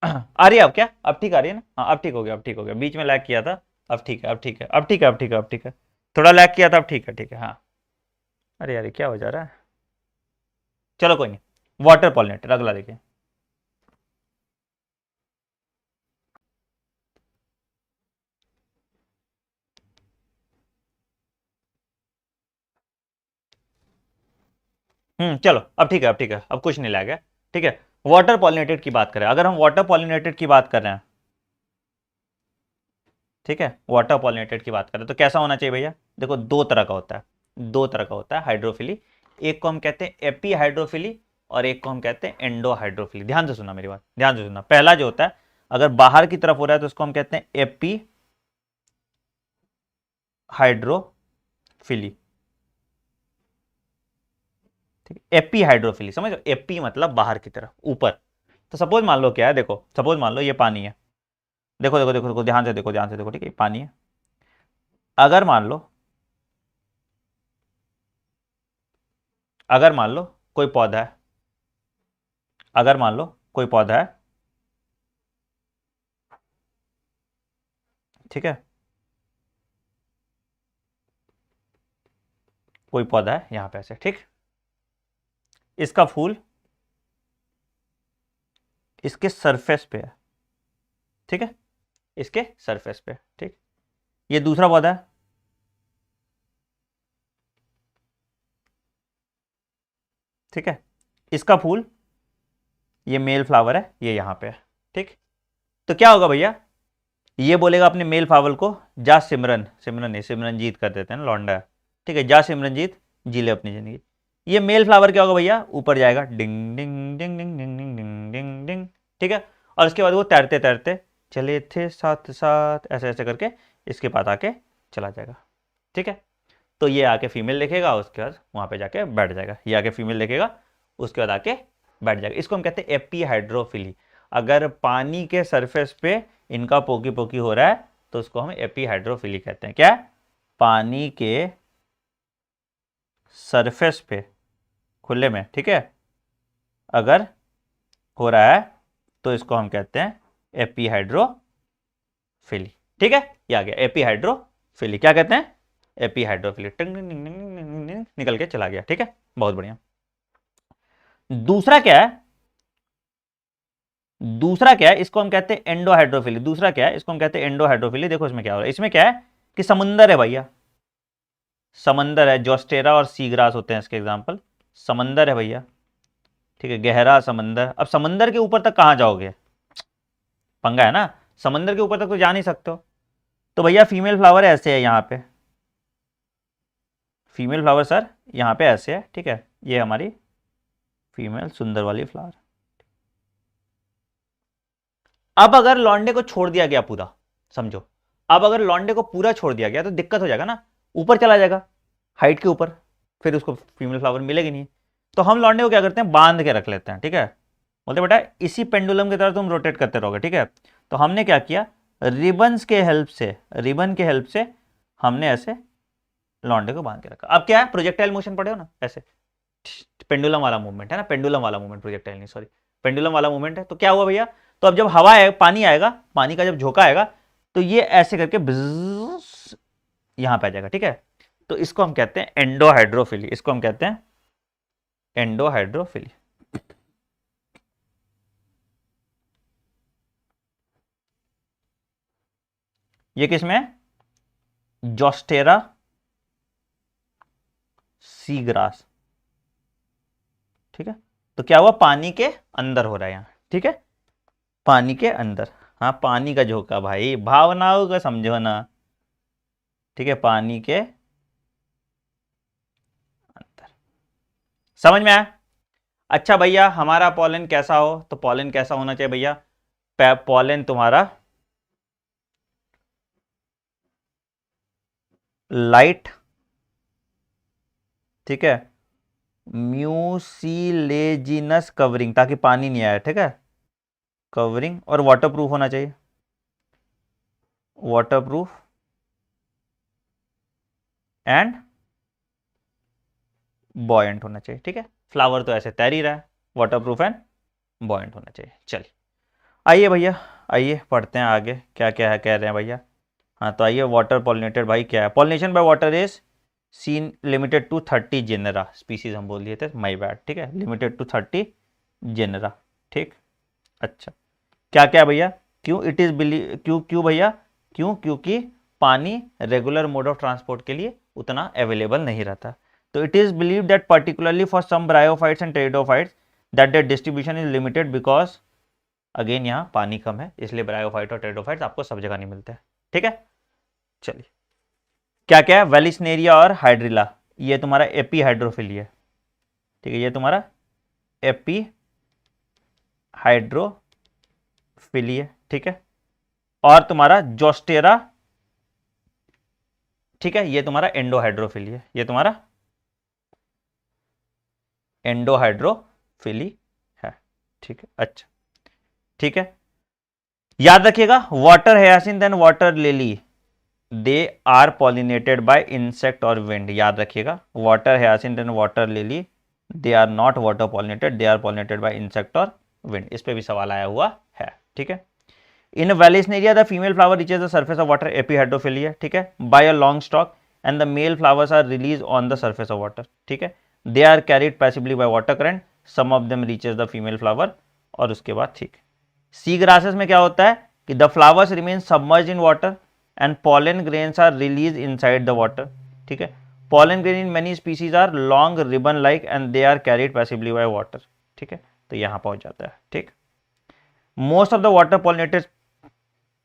आ रही है अब? क्या अब ठीक आ रही है ना? हाँ अब ठीक हो गया, अब ठीक हो गया, बीच में लैग किया था, अब ठीक है, अब ठीक है, अब ठीक है, अब ठीक है, अब ठीक है। थोड़ा लैग किया था, अब ठीक है, ठीक है। हाँ, अरे यार क्या हो जा रहा है? चलो कोई नहीं, वाटर पॉलिनेटेड अगला देखिए। चलो अब ठीक है, अब ठीक है, अब कुछ नहीं लैग है, ठीक है। वाटर पॉलिनेटेड की बात करें, अगर हम वाटर पॉलिनेटेड की बात कर रहे हैं, ठीक है, वाटर पॉलिनेटेड की बात करें तो कैसा होना चाहिए भैया? देखो दो तरह का होता है, दो तरह का होता है हाइड्रोफिली। एक को हम कहते हैं एपी हाइड्रोफिली और एक को हम कहते हैं एंडो हाइड्रोफिली। ध्यान से सुनना मेरी बात, ध्यान से सुनना। पहला जो होता है, अगर बाहर की तरफ हो रहा है तो उसको हम कहते हैं एपी हाइड्रोफिली, ठीक है। एपी हाइड्रोफिली समझ लो, एपी मतलब बाहर की तरफ, ऊपर। तो सपोज मान लो क्या है, देखो सपोज मान लो ये पानी है, देखो देखो देखो देखो, ध्यान से देखो, ध्यान से देखो, ठीक है, पानी है। अगर मान लो, अगर मान लो कोई पौधा है, अगर मान लो कोई पौधा है, ठीक है, कोई पौधा है यहां पे ऐसे, ठीक, इसका फूल इसके सरफेस पे है, ठीक है, इसके सरफेस पे, ठीक, ये दूसरा पौधा है, ठीक है, इसका फूल, ये मेल फ्लावर है, ये यहां पे है, ठीक। तो क्या होगा भैया, ये बोलेगा अपने मेल फ्लावर को, जा सिमरन, सिमरन नहीं सिमरनजीत कर देते हैं ना, लौंडा है, ठीक है, जा सिमरनजीत जी ले अपनी जिंदगी। ये मेल फ्लावर क्या होगा भैया, ऊपर जाएगा, डिंग डिंग डिंग डिंग डिंग डिंग डिंग डिंग डिंग, ठीक है, और उसके बाद वो तैरते तैरते चले थे साथ साथ, ऐसे ऐसे करके इसके पास आके चला जाएगा, ठीक है। तो ये आके फीमेल देखेगा, उसके बाद वहां पे जाके बैठ जाएगा, ये आके फीमेल देखेगा, उसके बाद आके बैठ जाएगा। इसको हम कहते हैं एपीहाइड्रोफिली। अगर पानी के सरफेस पे इनका पोकी पोकी हो रहा है तो उसको हम एपीहाइड्रोफिली कहते हैं। क्या, पानी के सरफेस पे खुले में, ठीक है, अगर हो रहा है तो इसको हम कहते हैं एपीहाइड्रोफिली, ठीक है। ये आ गया एपीहाइड्रोफिली, क्या कहते हैं, एपीहाइड्रोफिली, निकल के चला गया, ठीक है, बहुत बढ़िया। दूसरा क्या है, दूसरा क्या है, इसको हम कहते हैं एंडोहाइड्रोफिली। दूसरा क्या है, इसको हम कहते हैं एंडोहाइड्रोफिली। देखो इसमें क्या हो रहा है, इसमें क्या है कि समुंदर है भैया, समंदर है, जोस्टेरा और सीग्रास होते हैं इसके एग्जाम्पल। समंदर है भैया, ठीक है, गहरा समंदर। अब समंदर के ऊपर तक कहां जाओगे, पंगा है ना, समंदर के ऊपर तक तो जा नहीं सकते हो। तो भैया फीमेल फ्लावर ऐसे है यहां पे, फीमेल फ्लावर सर यहां पे ऐसे है, ठीक है, ये हमारी फीमेल सुंदर वाली फ्लावर। अब अगर लौंडे को छोड़ दिया गया पूरा, समझो, अब अगर लौंडे को पूरा छोड़ दिया गया तो दिक्कत हो जाएगा ना, ऊपर चला जाएगा हाइट के ऊपर, फिर उसको फीमेल फ्लावर मिलेगी नहीं। तो हम लौंडे को क्या करते हैं, बांध के रख लेते हैं, ठीक है, बोलते बेटा इसी पेंडुलम की तरह तुम रोटेट करते रहोगे, ठीक है। तो हमने क्या किया, रिबन्स के हेल्प से, रिबन के हेल्प से हमने ऐसे लौंडे को बांध के रखा। अब क्या है, प्रोजेक्टाइल मोशन पढ़े हो ना, ऐसे पेंडुलम वाला मूवमेंट है ना, पेंडुलम वाला मूवमेंट, प्रोजेक्टाइल नहीं सॉरी, पेंडुलम वाला मूवमेंट है। तो क्या हुआ भैया, तो अब जब हवा है, पानी आएगा, पानी का जब झोंका आएगा तो ये ऐसे करके यहां पे आ जाएगा, ठीक है। तो इसको हम कहते हैं एंडोहाइड्रोफिली, इसको हम कहते हैं एंडोहाइड्रोफिली। ये किसमें है, जोस्टेरा सीग्रास, ठीक है। तो क्या हुआ, पानी के अंदर हो रहा है यहां, ठीक है, पानी के अंदर, हाँ पानी का झोंका भाई, भावनाओं का समझो ना, ठीक है, पानी के अंदर, समझ में आया। अच्छा भैया हमारा पॉलन कैसा हो, तो पॉलन कैसा होना चाहिए भैया, पॉलन तुम्हारा लाइट, ठीक है, म्यूसिलेजिनस कवरिंग, ताकि पानी नहीं आए, ठीक है, कवरिंग, और वाटरप्रूफ होना चाहिए, वाटरप्रूफ एंड बॉयंट होना चाहिए, ठीक है। फ्लावर तो ऐसे तैर ही रहा है, वाटरप्रूफ एंड बॉयंट होना चाहिए। चलिए आइए भैया, आइए पढ़ते हैं आगे क्या क्या है, कह रहे हैं भैया। हाँ तो आइए, वाटर पॉलिनेटेड भाई क्या है, pollination by water is seen limited to 30 genera, species हम बोल दिए थे, माय बैड, ठीक है, लिमिटेड टू 30 जेनरा, ठीक। अच्छा क्या क्या भैया, क्यों इट इज बिलीव, क्यों क्यों भैया, क्यों, क्योंकि पानी रेगुलर मोड ऑफ ट्रांसपोर्ट के लिए उतना अवेलेबल नहीं रहता। तो it is believe that particularly for some bryophytes and pteridophytes that their distribution is limited because, again यहाँ पानी कम है, इसलिए ब्रायोफाइट और टेरिडोफाइट्स आपको सब जगह नहीं मिलते हैं, ठीक है। चलिए क्या क्या है, वेलिस्नेरिया और हाइड्रिला, ये तुम्हारा एपी हाइड्रोफिली है, ठीक है, ये तुम्हारा एपी हाइड्रोफिली है, ठीक है। और तुम्हारा जोस्टेरा, ठीक है, ये तुम्हारा एंडोहाइड्रोफिली है, ये तुम्हारा एंडोहाइड्रोफिली है, ठीक है। अच्छा ठीक है, याद रखिएगा, water hyacinth and water lily they are pollinated by insect और विंड, याद रखिएगा, water hyacinth and water lily they are not water pollinated, they are pollinated by insect और विंड। इस पे भी सवाल आया हुआ है, ठीक है। In vallisneria the female flower reaches the surface of water, epihydrophily है, ठीक है, by a long stalk and the male flowers are release on the surface of water, ठीक है। They are carried passively by water current, some of them reaches the female flower, और उसके बाद ठीक है। सी ग्रासेस में क्या होता है कि the flowers remain submerge in water and pollen grains are release inside the water, ठीक है। Pollen grain in many species are long ribbon like and they are carried passively by water, ठीक है। तो यहां पहुंच जाता है, ठीक। Most of the water pollinated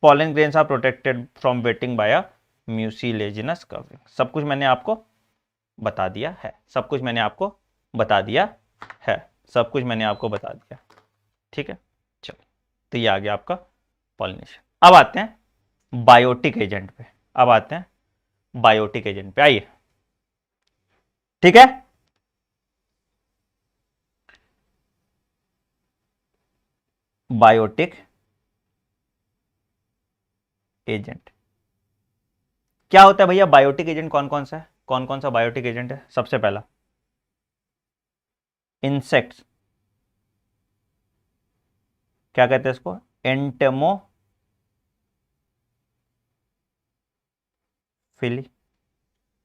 pollen grains are protected from wetting by a mucilaginous covering। सब कुछ मैंने आपको बता दिया है, सब कुछ मैंने आपको बता दिया है, सब कुछ मैंने आपको बता दिया, ठीक है। चलो, तो ये आ गया आपका पॉलिनेशन। अब आते हैं बायोटिक एजेंट पे, अब आते हैं बायोटिक एजेंट पे, आइए, ठीक है। बायोटिक एजेंट क्या होता है भैया? बायोटिक एजेंट कौन कौन सा है, कौन कौन सा बायोटिक एजेंट है? सबसे पहला इंसेक्ट्स, क्या कहते हैं इसको? एंटेमोफिली,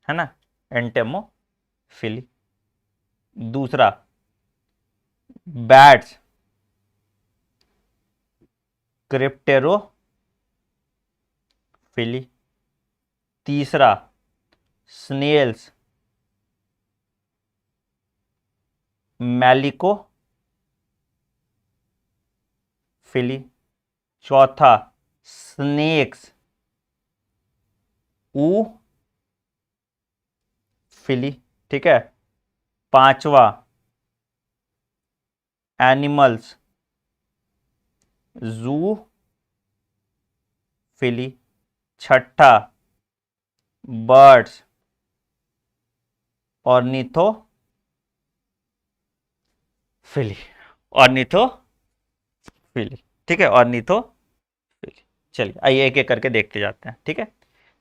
है ना, एंटेमोफिली। दूसरा बैट्स, क्रिप्टेरोफिली। तीसरा स्नेल्स, मैलिकोफिली। चौथा स्नेक्स, ऊफिली, ठीक है। पांचवा एनिमल्स, जूफिली। छठा बर्ड्स, ऑर्निथोफिली, ऑर्निथोफिली, ठीक है, ऑर्निथोफिली। चलिए आइए एक एक करके देखते जाते हैं, ठीक है।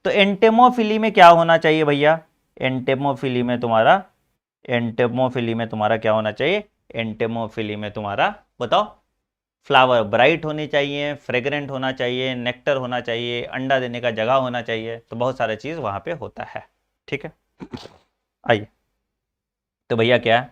तो एंटेमोफिली में क्या होना चाहिए भैया? एंटेमोफिली में तुम्हारा क्या होना चाहिए? एंटेमोफिली में तुम्हारा बताओ, फ्लावर ब्राइट होनी चाहिए, फ्रेग्रेंट होना चाहिए, नेक्टर होना चाहिए, अंडा देने का जगह होना चाहिए, तो बहुत सारे चीज वहां पे होता है, ठीक है। आइए, तो भैया क्या है?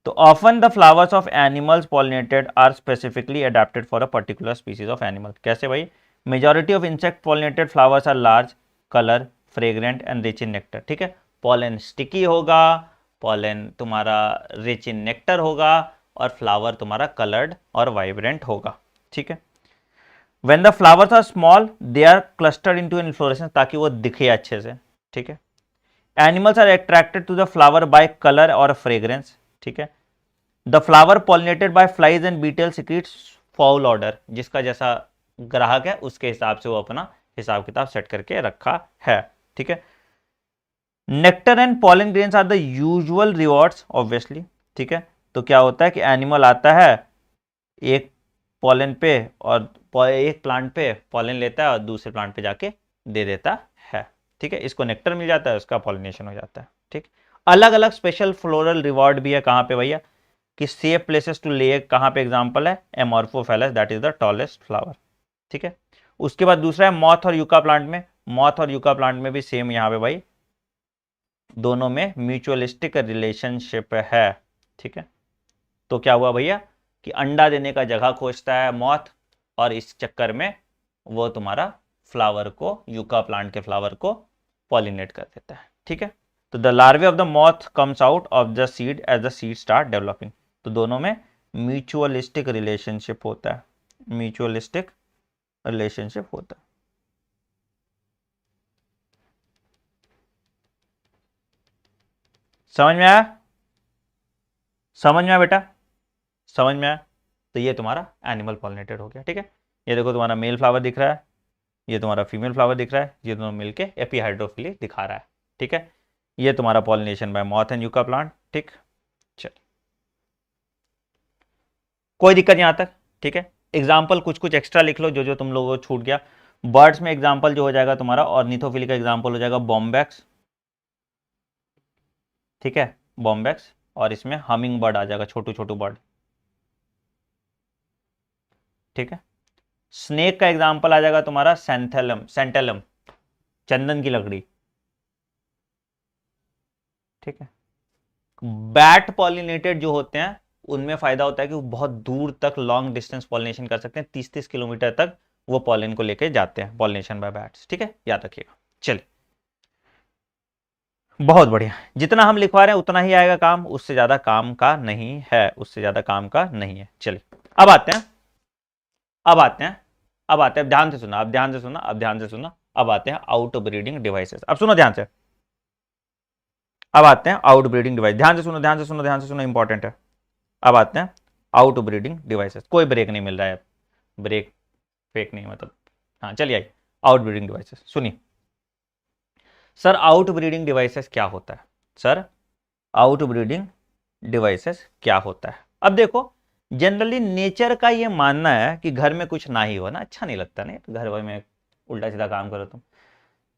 तो often the flowers of animals pollinated are specifically adapted for a particular species of animal. कैसे भाई? Majority of insect pollinated flowers are large, colour, fragrant and rich in nectar, ठीक है। पॉलन स्टिकी होगा, पॉलन तुम्हारा rich in nectar होगा, और flower तुम्हारा coloured और वाइब्रेंट होगा, ठीक है। When the flowers are small they are clustered into an inflorescence, ताकि वो दिखे अच्छे से, ठीक है। Animals are attracted to the flower by colour और फ्रेग्रेंस, ठीक है। The flower pollinated by flies and beetle secretes foul odour, जिसका जैसा ग्राहक है उसके हिसाब से वो अपना हिसाब किताब सेट करके रखा है, ठीक है। Nectar and pollen grains are the usual rewards obviously, ठीक है। तो क्या होता है कि एनिमल आता है एक पॉलन पे, और एक प्लांट पे पॉलन लेता है और दूसरे प्लांट पे जाके दे देता है, ठीक है। इसको नेक्टर मिल जाता है, उसका पॉलिनेशन हो जाता है, ठीक। अलग अलग स्पेशल फ्लोरल रिवॉर्ड भी है, कहाँ पे भैया? कि सेफ प्लेसेस टू ले, कहाँ पे एग्जांपल है? Amorphophallus, that is the tallest flower, ठीक है। उसके बाद दूसरा है मॉथ और यूका प्लांट में, मॉथ और यूका प्लांट में भी सेम यहाँ पे भाई दोनों में म्यूचुअलिस्टिक रिलेशनशिप है, ठीक है। तो क्या हुआ भैया कि अंडा देने का जगह खोजता है मॉथ, और इस चक्कर में वो तुम्हारा फ्लावर को, यूका प्लांट के फ्लावर को पॉलिनेट कर देता है, ठीक है। तो the larvae of the moth comes out of the seed as the seed start developing. तो दोनों में म्यूचुअलिस्टिक रिलेशनशिप होता है, म्यूचुअलिस्टिक रिलेशनशिप होता है। समझ में आया? समझ में आया बेटा? समझ में आया? तो ये तुम्हारा एनिमल पॉलिनेटेड हो गया, ठीक है। ये देखो तुम्हारा मेल फ्लावर दिख रहा है, ये तुम्हारा फीमेल फ्लावर दिख रहा है, ये दोनों मिलके एपीहाइड्रोफिली दिखा रहा है, ठीक है। ये तुम्हारा pollination by moth and yucca plant, ठीक। चल, कोई दिक्कत यहां तक, ठीक है। एग्जाम्पल कुछ कुछ एक्स्ट्रा लिख लो जो जो तुम लोगों को छूट गया। बर्ड्स में एग्जाम्पल जो हो जाएगा तुम्हारा ऑर्निथोफिली का एग्जाम्पल हो जाएगा बॉम्बैक्स, ठीक है, बॉम्बैक्स। और इसमें हमिंग बर्ड आ जाएगा, छोटू छोटू बर्ड। ठीक है। स्नेक का एग्जाम्पल आ जाएगा तुम्हारा सेंथेलम, सेंटेलम, चंदन की लकड़ी। ठीक है। बैट पॉलिनेटेड जो होते हैं उनमें फायदा होता है कि वो बहुत दूर तक लॉन्ग डिस्टेंस पॉलिनेशन कर सकते हैं, 30-30 किलोमीटर तक वो पॉलिन को लेके जाते हैं, पॉलिनेशन बाय बैट्स। ठीक है, याद रखिएगा। चलिए, बहुत बढ़िया। जितना हम लिखवा रहे हैं उतना ही आएगा काम, उससे ज्यादा काम का नहीं है, उससे ज्यादा काम का नहीं है। चलिए, अब आते हैं, अब आते हैं, अब आते हैं, ध्यान से सुना, अब ध्यान से सुना, अब ध्यान से सुना। अब आते हैं आउट ब्रीडिंग डिवाइसेस। अब सुनो ध्यान से, अब आते हैं आउट ब्रीडिंग डिवाइस। ध्यान से सुनो, ध्यान से सुनो, ध्यान से सुनो, इंपॉर्टेंट है। अब आते हैं आउट ब्रीडिंग डिवाइसेस। कोई ब्रेक नहीं मिल रहा है, ब्रेक फेक नहीं मतलब। हाँ चलिए आइए, आउट ब्रीडिंग डिवाइसेस सुनिए। सर आउट ब्रीडिंग डिवाइसेस क्या होता है? सर आउट ब्रीडिंग डिवाइसेस क्या होता है? अब देखो, जनरली नेचर का ये मानना है कि घर में कुछ ना ही हो ना, अच्छा नहीं लगता, नहीं तो घर भर में उल्टा सीधा काम करो तुम।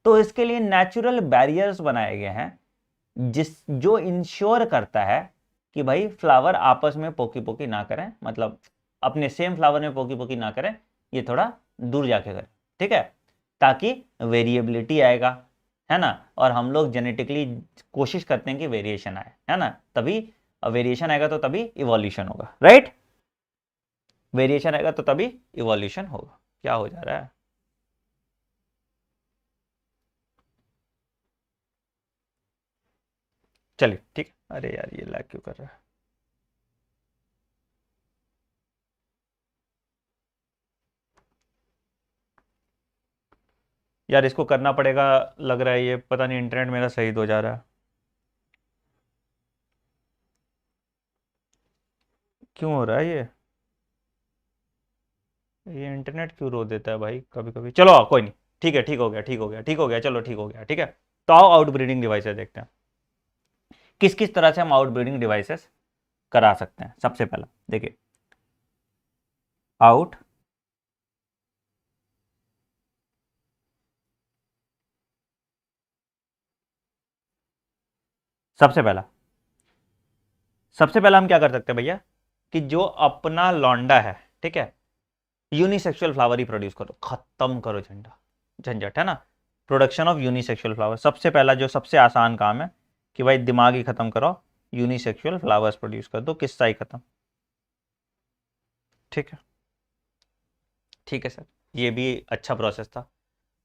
तो इसके लिए नेचुरल बैरियर्स बनाए गए हैं, जिस जो इंश्योर करता है कि भाई फ्लावर आपस में पोकी पोकी ना करें, मतलब अपने सेम फ्लावर में पोकी पोकी ना करें, ये थोड़ा दूर जाके करें। ठीक है, ताकि वेरिएबिलिटी आएगा, है ना। और हम लोग जेनेटिकली कोशिश करते हैं कि वेरिएशन आए, है ना, तभी वेरिएशन आएगा तो तभी इवोल्यूशन होगा, राइट। वेरिएशन आएगा तो तभी इवोल्यूशन होगा। क्या हो जा रहा है? चलिए ठीक है। अरे यार ये लैग क्यों कर रहा है? यार इसको करना पड़ेगा, लग रहा है ये, पता नहीं इंटरनेट मेरा सही हो जा रहा है, क्यों हो रहा है ये इंटरनेट क्यों रो देता है भाई कभी कभी। चलो कोई नहीं, ठीक है, ठीक हो गया, ठीक हो गया, ठीक हो गया, चलो ठीक हो गया। ठीक है, तो आओ आउट ब्रीडिंग डिवाइसेस देखते हैं, किस किस तरह से हम आउट ब्रीडिंग डिवाइसेस करा सकते हैं। सबसे पहला देखिए, आउट सबसे पहला सबसे पहला हम क्या कर सकते हैं भैया, कि जो अपना लौंडा है, ठीक है, यूनिसेक्सुअल फ्लावर ही प्रोड्यूस करो, खत्म करो झंडा झंझट, है ना। प्रोडक्शन ऑफ यूनिसेक्सुअल फ्लावर, सबसे पहला जो सबसे आसान काम है कि भाई दिमाग ही खत्म करो, यूनिसेक्सुअल फ्लावर्स प्रोड्यूस कर दो, किस्सा ही खत्म। ठीक है, ठीक है सर, ये भी अच्छा प्रोसेस था।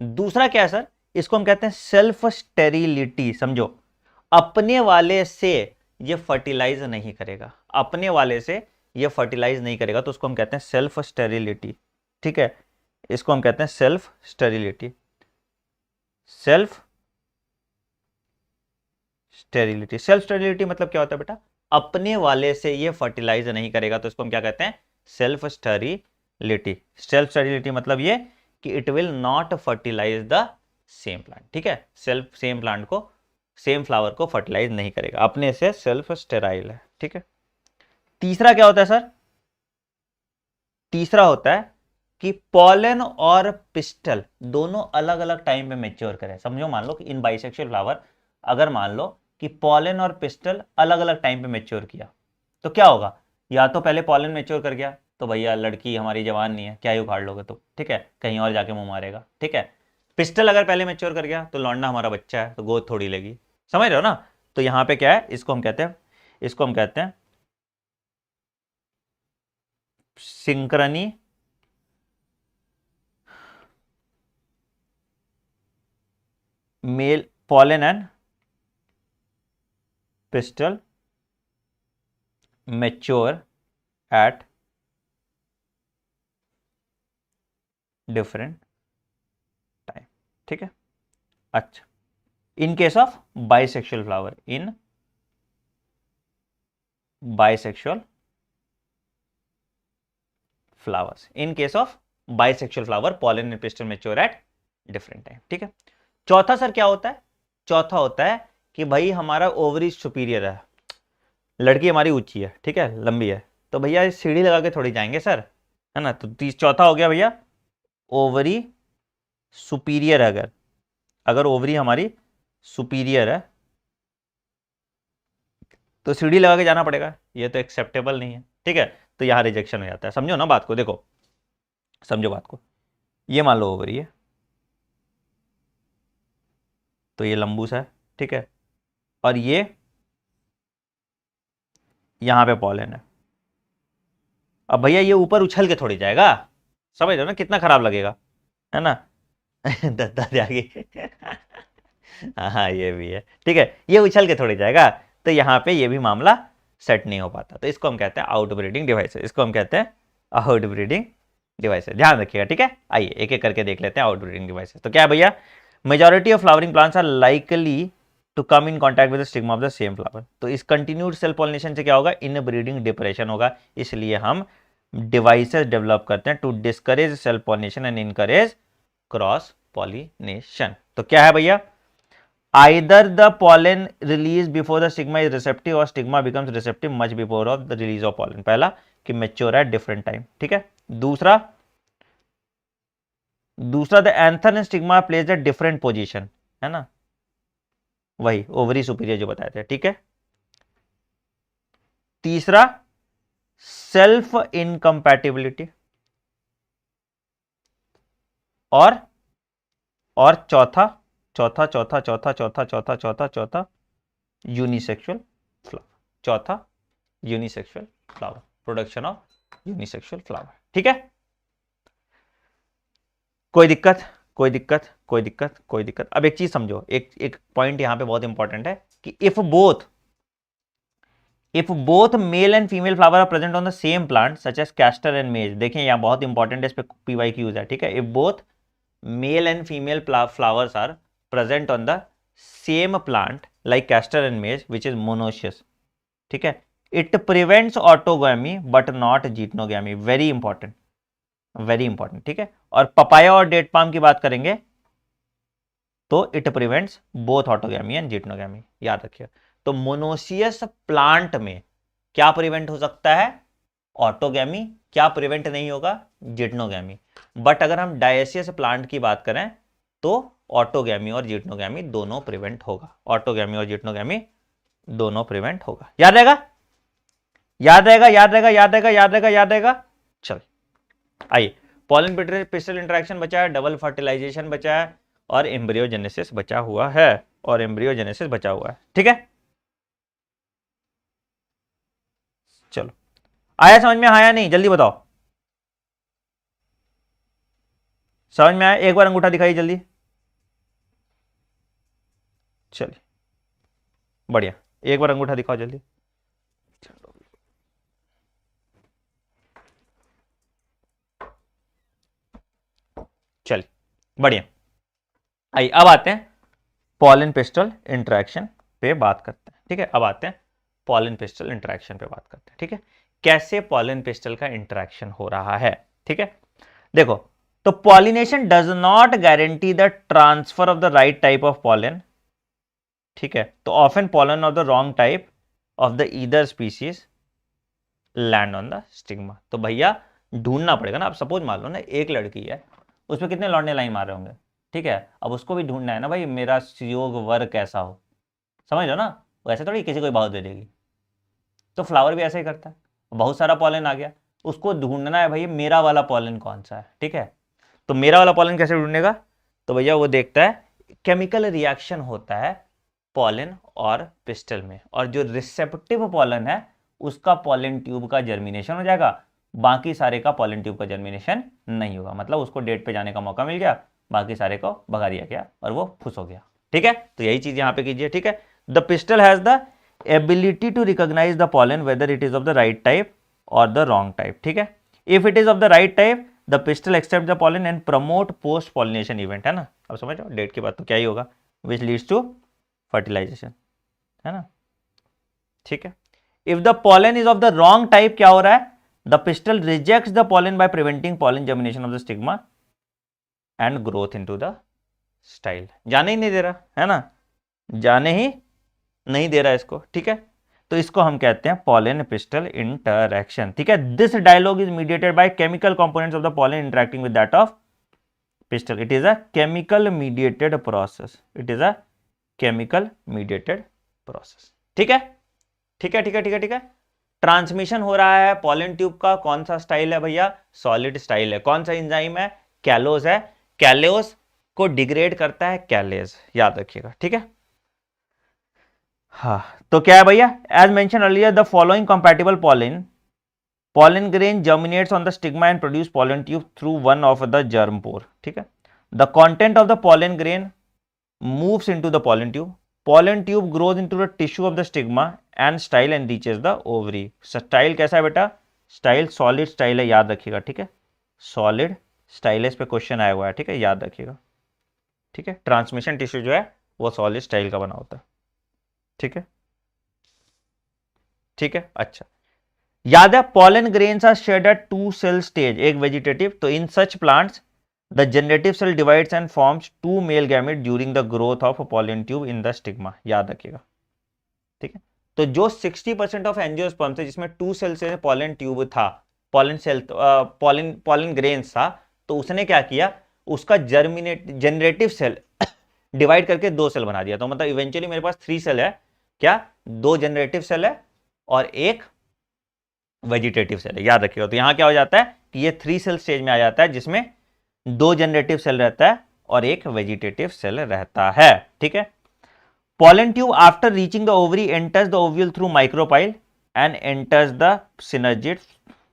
दूसरा क्या है सर, इसको हम कहते हैं सेल्फ स्टेरिलिटी। समझो, अपने वाले से ये फर्टिलाइज नहीं करेगा, अपने वाले से ये फर्टिलाइज नहीं करेगा, तो उसको हम कहते हैं सेल्फ स्टेरिलिटी। ठीक है, इसको हम कहते हैं self sterility. Self sterility, self sterility मतलब क्या होता है बेटा, अपने वाले से ये फर्टिलाइज नहीं करेगा, तो इसको हम क्या कहते हैं, सेल्फ स्टेरिलिटी। सेल्फ स्टेरिलिटी मतलब ये कि it will not fertilize the same plant. ठीक है, सेल्फ सेम प्लांट को, सेम फ्लावर को फर्टिलाइज नहीं करेगा, अपने से सेल्फ स्टेराइल है। ठीक है। तीसरा क्या होता है सर, तीसरा होता है कि पॉलन और पिस्टल दोनों अलग अलग टाइम पे मेच्योर करें। समझो, मान लो कि इन बाइसेक्सुअल फ्लावर, अगर मान लो कि पॉलन और पिस्टल अलग अलग टाइम पे मेच्योर किया, तो क्या होगा, या तो पहले पॉलन मेच्योर कर गया तो भैया लड़की हमारी जवान नहीं है, क्या ही उखाड़ लोगे तो, ठीक है, कहीं और जाके मुंह मारेगा। ठीक है, पिस्टल अगर पहले मेच्योर कर गया तो लौंडा हमारा बच्चा है तो गोद थोड़ी लेगी। समझ रहे हो ना। तो यहां पे क्या है, इसको हम कहते हैं, इसको हम कहते हैं synchrony mail, pollen and pistil mature at different time। ठीक है, अच्छा, in case of bisexual flower, in bisexual flowers, in case of bisexual flower pollen and pistil mature at different time। ठीक है। चौथा सर क्या होता है, चौथा होता है कि भाई हमारा ओवरी सुपीरियर है, लड़की हमारी ऊंची है, ठीक है, लंबी है, तो भैया सीढ़ी लगा के थोड़ी जाएंगे सर, है ना। तो चौथा हो गया भैया, ओवरी सुपीरियर, अगर अगर ओवरी हमारी सुपीरियर है तो सीढ़ी लगा के जाना पड़ेगा, ये तो एक्सेप्टेबल नहीं है, ठीक है। तो यहां रिजेक्शन हो जाता है। समझो ना बात को, देखो समझो बात को। ये मान लो ओवरी है, तो ये लंबूस है, ठीक है, और ये यहां पे पॉलन है। अब भैया ये ऊपर उछल के थोड़ी जाएगा, समझ रहे हो ना कितना खराब लगेगा, है ना। दत्ता त्यागी। हाँ ये भी है, ठीक है, ये उछल के थोड़ी जाएगा, तो यहाँ पे ये भी मामला सेट नहीं हो पाता। तो इसको हम कहते हैं आउट ब्रीडिंग डिवाइसेस, इसको हम कहते हैं आउट ब्रीडिंग डिवाइसेस, ध्यान रखिएगा, ठीक है। आइए एक एक करके देख लेते हैं आउट ब्रीडिंग डिवाइसेस। तो क्या है भैया, majority of flowering plants are likely to come in contact with the stigma of the same flower. तो इस कंटिन्यूड सेल पॉलिनेशन से क्या होगा, इन ब्रीडिंग डिप्रेशन होगा। इसलिए हम डिवाइसेस डेवलप करते हैं to discourage self pollination and encourage cross pollination. तो क्या है भैया, either the pollen released before the stigma is receptive or stigma becomes receptive much before of the release of pollen। पहला कि mature at different time, ठीक है। दूसरा the anther and stigma plays a different position, है ना, वही ovary superior जो बताए थे, ठीक है। तीसरा सेल्फ इनकम्पैटिबिलिटी, और चौथा यूनिसेक्सुअल फ्लावर, चौथा unisexual flower, production of unisexual flower, ठीक है। कोई दिक्कत, कोई दिक्कत, कोई दिक्कत, कोई दिक्कत। अब एक चीज समझो, एक पॉइंट यहां पे बहुत इंपॉर्टेंट है कि if both male and female flower are present on the same plant such as castor and maize, देखिए यहां बहुत इंपॉर्टेंट है, इस पे पीवाई की यूज है, ठीक है। If both male and female flowers are present on the same plant like castor and maize which is monoecious, ठीक है, it prevents autogamy but not geitonogamy, very important, very important, ठीक है। और papaya और date palm की बात करेंगे तो it prevents both autogamy and geitonogamy, याद रखिए। तो मोनोसियस प्लांट में क्या प्रिवेंट हो सकता है, ऑटोगैमी, क्या प्रिवेंट नहीं होगा, जिटनोगैमी। बट अगर हम डायसियस प्लांट की बात करें तो ऑटोगैमी और जिटनोगैमी दोनों प्रिवेंट होगा, ऑटोगैमी और जिटनोगैमी दोनों प्रिवेंट होगा। याद रहेगा, याद रहेगा, याद रहेगा, याद रहेगा, याद रहेगा, याद रहेगा। चल आइए, पॉलन पिस्टल इंटरेक्शन बचा है, डबल फर्टिलाइजेशन बचा है, और एम्ब्रियोजेनेसिस बचा हुआ है, और एम्ब्रियोजेनेसिस बचा हुआ है, ठीक है। चलो आया समझ में, आया नहीं, जल्दी बताओ, समझ में आया, एक बार अंगूठा दिखाइए जल्दी। चलिए बढ़िया, एक बार अंगूठा दिखाओ जल्दी। चलिए बढ़िया, आइए अब आते हैं पॉलन पिस्टल इंटरेक्शन पे बात करते हैं, ठीक है। अब आते हैं पॉलन पिस्टल इंटरेक्शन पे बात करते हैं, ठीक है। कैसे पॉलन पिस्टल का इंटरेक्शन हो रहा है, ठीक है। देखो, तो pollination does not guarantee the transfer of the right type of pollen, ठीक है। तो often pollen of the wrong type of the either species land on the stigma. तो भैया ढूंढना पड़ेगा ना, अब सपोज मान लो ना एक लड़की है, उसमें कितने लौंडे लाइन मार रहे होंगे, ठीक है। अब उसको भी ढूंढना है ना भाई, मेरा योग वर कैसा हो, समझ लो ना, वैसे थोड़ी किसी को बहुत दे देगी। तो फ्लावर भी ऐसे ही करता है, बहुत सारा पॉलन आ गया, उसको ढूंढना है भाई मेरा वाला पॉलन कौन सा है, ठीक है। तो मेरा वाला पॉलन कैसे ढूंढेगा, तो भैया वो देखता है केमिकल रिएक्शन होता है पॉलन और पिस्टल में, और जो रिसेप्टिव पॉलन है उसका पॉलन ट्यूब का जर्मिनेशन हो जाएगा, बाकी सारे का पॉलन ट्यूब का जर्मिनेशन नहीं होगा। मतलब उसको डेट पे जाने का मौका मिल गया, बाकी सारे को भगा दिया गया और वो फुस हो गया, ठीक है। तो यही चीज यहां पे कीजिए, ठीक है। The pistil has the ability to recognize the pollen whether it is of the right type और द रॉन्ग टाइप, ठीक है। If it is of the right type the pistil accept the pollen and promote post pollination event, है ना। अब समझो date के बाद तो क्या ही होगा, विच लीड्स टू फर्टिलाइजेशन, है ना, ठीक है। If the pollen is of the wrong type क्या हो रहा है, the pistol rejects the pollen by preventing pollen germination of the stigma and growth into the style. जाने ही नहीं दे रहा, है ना, जाने ही नहीं दे रहा इसको, ठीक है। तो इसको हम कहते हैं पॉलन पिस्टल इंटरैक्शन, ठीक है। This dialogue is mediated by chemical components of the pollen interacting with that of pistil. It is a chemical mediated process, it is a chemical mediated process, ठीक है। ठीक है, ठीक है, ठीक है, ठीक है। ट्रांसमिशन हो रहा है पॉलन ट्यूब का, कौन सा स्टाइल है भैया? सॉलिड स्टाइल है। कौन सा एंजाइम है? कैलोज है। कैलोज को डिग्रेड करता है कैलेज, याद रखिएगा, ठीक है। हाँ, तो क्या है भैया? As mention earlier the following compatible pollen grain germinates on the stigma and produce pollen tube through one of the germ pore, ठीक है। The content of the pollen grain moves into the pollen tube. Pollen tube grows into the tissue of the stigma and style and reaches the ovary. Style कैसा है बेटा? Style solid style है, याद रखिएगा, ठीक है। सॉलिड स्टाइल इस पे क्वेश्चन आया हुआ है, ठीक है, याद रखिएगा, ठीक है। ट्रांसमिशन टिश्यू जो है वो सॉलिड स्टाइल का बना होता है, ठीक है, ठीक है। अच्छा, याद है pollen grains are shed at two cell stage, एक वेजिटेटिव। तो in such plants the generative cell divides and forms two male gamete during the growth of pollen tube in the stigma, याद रखिएगा, ठीक है। तो जो 60% ऑफ एंजियोस्पर्म थे जिसमें टू सेल से pollen tube था, pollen grains था, तो उसने क्या किया? उसका जनरेटिव सेल डिवाइड करके दो सेल बना दिया। तो मतलब इवेंचुअली मेरे पास 3 सेल है, क्या? 2 जनरेटिव सेल है और एक वेजिटेटिव सेल है, याद रखिएगा। तो यहां क्या हो जाता है कि ये 3 सेल स्टेज में आ जाता है जिसमें 2 जनरेटिव सेल रहता है और एक वेजिटेटिव सेल रहता है, ठीक है। pollen tube after reaching the ovary enters the ovule through micropyle and enters the synergid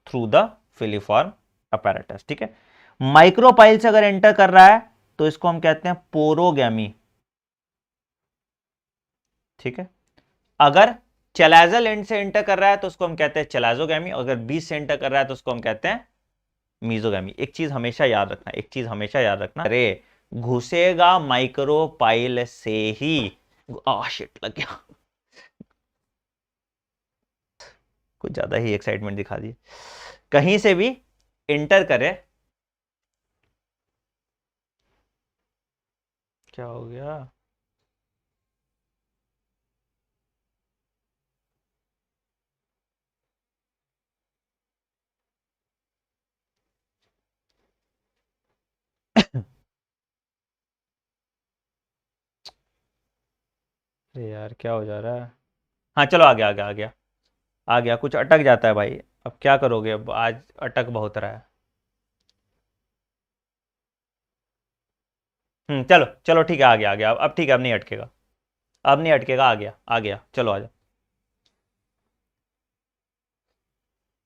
through the filiform apparatus, ठीक है। माइक्रोपाइल से अगर एंटर कर रहा है तो इसको हम कहते हैं पोरोगैमी, ठीक है। अगर चैलाजल एंड से एंटर कर रहा है तो उसको हम कहते हैं चैलाजोगैमी, अगर बीच से एंटर कर रहा है तो उसको हम कहते हैं मीजोगैमी। एक चीज हमेशा याद रखना, एक चीज हमेशा याद रखना, अरे घुसेगा माइक्रोपाइल से ही। शिट, लग गया, कुछ ज्यादा ही एक्साइटमेंट दिखा दी। कहीं से भी एंटर करे, क्या हो गया? अरे यार, क्या हो जा रहा है? हाँ चलो, आ गया, आ गया, आ गया, आ गया। कुछ अटक जाता है भाई, अब क्या करोगे? अब आज अटक बहुत रहा है। चलो चलो, ठीक है, आ गया, आ गया। अब ठीक है, अब नहीं अटकेगा, अब नहीं अटकेगा, आ गया, आ गया, चलो आ जाओ।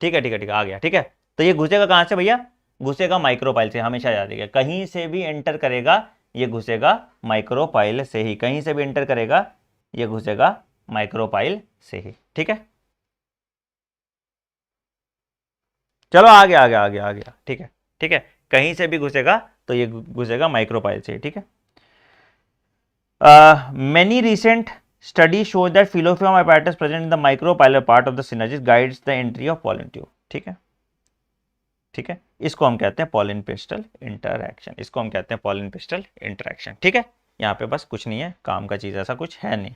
ठीक है, ठीक है, ठीक है, आ गया, ठीक है। तो ये घुसेगा कहां से भैया? घुसेगा माइक्रोपाइल से, हमेशा याद रखिएगा। कहीं से भी एंटर करेगा ये घुसेगा माइक्रोपाइल से ही, कहीं से भी एंटर करेगा ये घुसेगा माइक्रोपाइल से ही, ठीक है। चलो, आ गया, आ गया, आ गया, आ गया, ठीक है, ठीक है। कहीं से भी घुसेगा तो ये घुसेगा माइक्रोपाइल से ही, ठीक है। Many recent studies show that Phyllofium apparatus present in the micropylar part of the synergis guides the entry of pollen tube, ठीक है, ठीक है। इसको हम कहते हैं pollen pistil interaction, इसको हम कहते हैं pollen pistil interaction, ठीक है। यहाँ पे बस कुछ नहीं है, काम का चीज ऐसा कुछ है नहीं,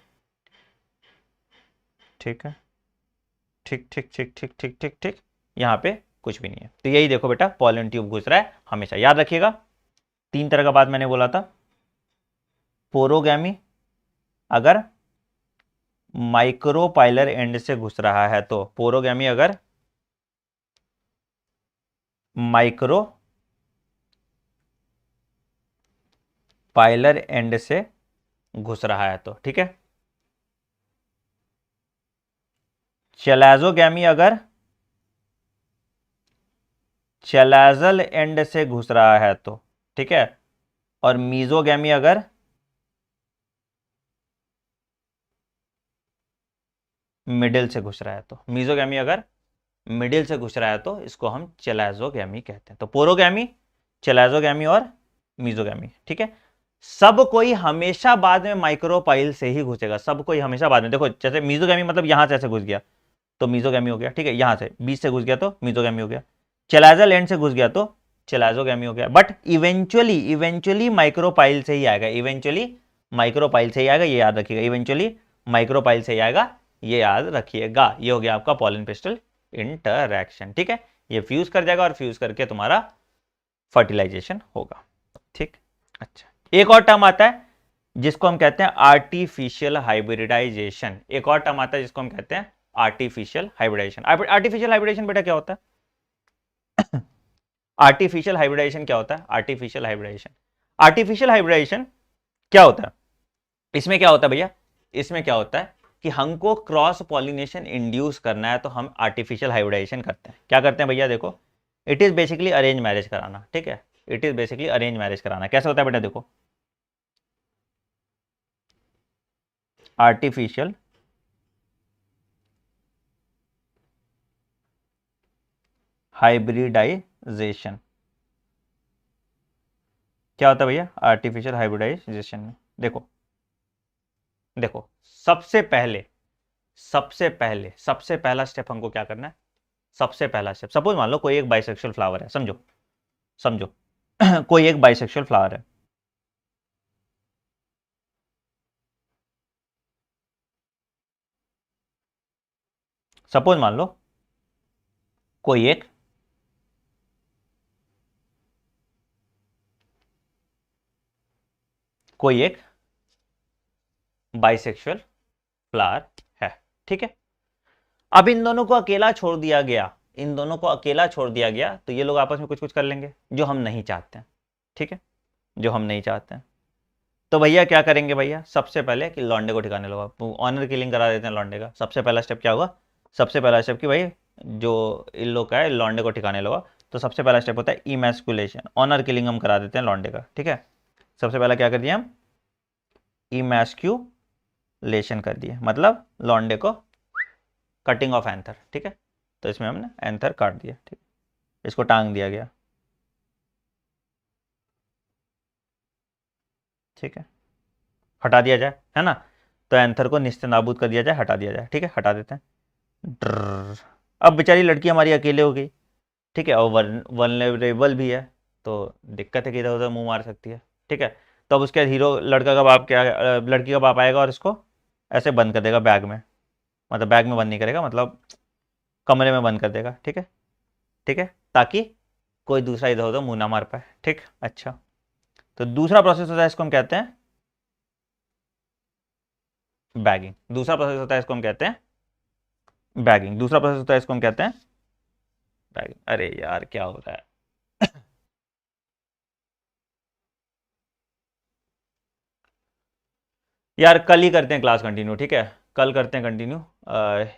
ठीक है, ठीक ठीक ठीक ठीक ठीक ठीक ठीक, यहाँ पे कुछ भी नहीं है। तो यही देखो बेटा, pollen tube घुस रहा है, हमेशा याद रखिएगा। 3 तरह का बात मैंने बोला था। पोरोगैमी अगर माइक्रोपाइलर एंड से घुस रहा है तो, पोरोगैमी अगर माइक्रो पाइलर एंड से घुस रहा है तो, ठीक है। चैलाजोगैमी अगर चैलाजल एंड से घुस रहा है तो, ठीक है। और मीजोगैमी अगर मिडिल से घुस रहा है तो, मीजोगैमी अगर मिडिल से घुस रहा है तो इसको हम चैलाजोगैमी कहते हैं। तो पोरोगैमी, चैलाजोगैमी और मीजोगैमी, ठीक है। सब कोई हमेशा बाद में माइक्रोपाइल से ही घुसेगा, सब कोई हमेशा बाद में। देखो, जैसे मीजोगैमी मतलब यहां से ऐसे घुस गया तो मीजोगैमी हो गया, ठीक है। यहां से बीच से घुस गया तो मीजोगैमी हो गया। चैलाजल एंड से घुस गया तो चैलाजोगैमी हो गया। बट इवेंचुअली माइक्रोपाइल से ही आएगा, इवेंचुअली माइक्रोपाइल से ही आएगा, ये याद रखिएगा। इवेंचुअली माइक्रोपाइल से ही आएगा, ये याद रखिएगा। ये हो गया आपका पॉलन पिस्टल इंटरैक्शन, ठीक है। ये फ्यूज कर जाएगा और फ्यूज करके तुम्हारा फर्टिलाइजेशन होगा, ठीक। अच्छा, एक और टर्म आता है जिसको हम कहते हैं आर्टिफिशियल हाइब्रिडाइजेशन। एक और टर्म आता है जिसको हम कहते हैं आर्टिफिशियल हाइब्रिडाइजेशन। आर्टिफिशियल हाइब्रिडाइजेशन बेटा क्या होता है? आर्टिफिशियल हाइब्रिडाइजेशन क्या होता है? आर्टिफिशियल हाइब्रिडाइजेशन, आर्टिफिशियल हाइब्रिडाइजेशन क्या होता है? इसमें क्या होता है भैया, इसमें क्या होता है कि हमको क्रॉस पॉलिनेशन इंड्यूस करना है तो हम आर्टिफिशियल हाइब्रिडाइजेशन करते हैं। क्या करते हैं भैया, देखो it is basically arrange marriage कराना, ठीक है, it is basically arrange marriage कराना। कैसे होता है बेटा, देखो आर्टिफिशियल हाइब्रिडाइजेशन क्या होता है भैया? आर्टिफिशियल हाइब्रिडाइजेशन में देखो, देखो सबसे पहला स्टेप हमको क्या करना है? सबसे पहला स्टेप, सपोज मान लो कोई एक बाइसेक्सुअल फ्लावर है, समझो समझो कोई एक बाइसेक्सुअल फ्लावर है, सपोज मान लो कोई एक बाइसेक्सुअल फ्लावर है, ठीक है। अब इन दोनों को अकेला छोड़ दिया गया, इन दोनों को अकेला छोड़ दिया गया तो ये लोग आपस में कुछ कुछ कर लेंगे जो हम नहीं चाहते हैं, ठीक है, जो हम नहीं चाहते हैं। तो भैया क्या करेंगे भैया, सबसे पहले कि लॉन्डे को ठिकाने लगा, ऑनर किलिंग करा देते हैं लॉन्डे का। सबसे पहला स्टेप क्या होगा? सबसे पहला स्टेप कि भाई जो इन लोग का है लॉन्डे को ठिकाने लगा, तो सबसे पहला स्टेप होता है इमैस्कुलेशन, ऑनर किलिंग हम करा देते हैं लॉन्डे का, ठीक है। सबसे पहला क्या कर दिया हम? इमैस्कुलेशन कर दिया, मतलब लॉन्डे को कटिंग ऑफ एंथर, ठीक है। तो इसमें हमने एंथर काट दिया, ठीक, इसको टांग दिया गया, ठीक है, हटा दिया जाए, है ना। तो एंथर को निस्ते नाबूद कर दिया जाए, हटा दिया जाए, ठीक है, हटा देते हैं। अब बेचारी लड़की हमारी अकेले हो गई, ठीक है, और वनरेबल भी है, तो दिक्कत है कि इधर उधर मुंह मार सकती है, ठीक है। तो अब उसके हीरो लड़का का बाप क्या, लड़की का बाप आएगा और इसको ऐसे बंद कर देगा बैग में, मतलब बैग में बंद नहीं करेगा, मतलब कमरे में बंद कर देगा, ठीक है, ठीक है, ताकि कोई दूसरा इधर उधर मुंह ना मार पाए, ठीक। अच्छा, तो दूसरा प्रोसेस होता है, इसको हम कहते हैं बैगिंग। दूसरा प्रोसेस होता है, इसको हम कहते हैं बैगिंग। दूसरा प्रोसेस होता है, इसको हम कहते हैं बैगिंग। अरे यार क्या हो रहा है? यार कल ही करते हैं क्लास कंटिन्यू, ठीक है, कल करते हैं कंटिन्यू।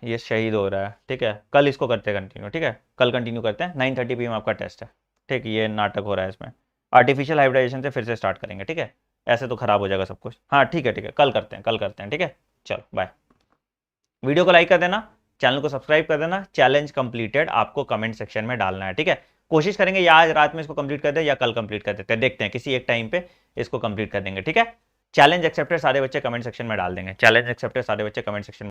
ये शहीद हो रहा है, ठीक है, कल इसको करते हैं कंटिन्यू, ठीक है, कल कंटिन्यू करते हैं। 9:30 PM आपका टेस्ट है, ठीक, ये नाटक हो रहा है इसमें। आर्टिफिशियल हाइब्रिडाइजेशन से फिर से स्टार्ट करेंगे, ठीक है, ऐसे तो खराब हो जाएगा सब कुछ। हाँ ठीक है, ठीक है, कल करते हैं, कल करते हैं, ठीक है। चलो बाय। वीडियो को लाइक कर देना, चैनल को सब्सक्राइब कर देना। चैलेंज कंप्लीटेड आपको कमेंट सेक्शन में डालना है, ठीक है। कोशिश करेंगे या आज रात में इसको कंप्लीट कर दे या कल कंप्लीट कर देते हैं, देखते हैं किसी एक टाइम पे इसको कंप्लीट कर देंगे, ठीक है। चैलेंज एक्सेप्टेड सारे बच्चे कमेंट सेक्शन में डाल देंगे, चैलेंज एक्सेप्टेड सारे बच्चे कमेंट सेक्शन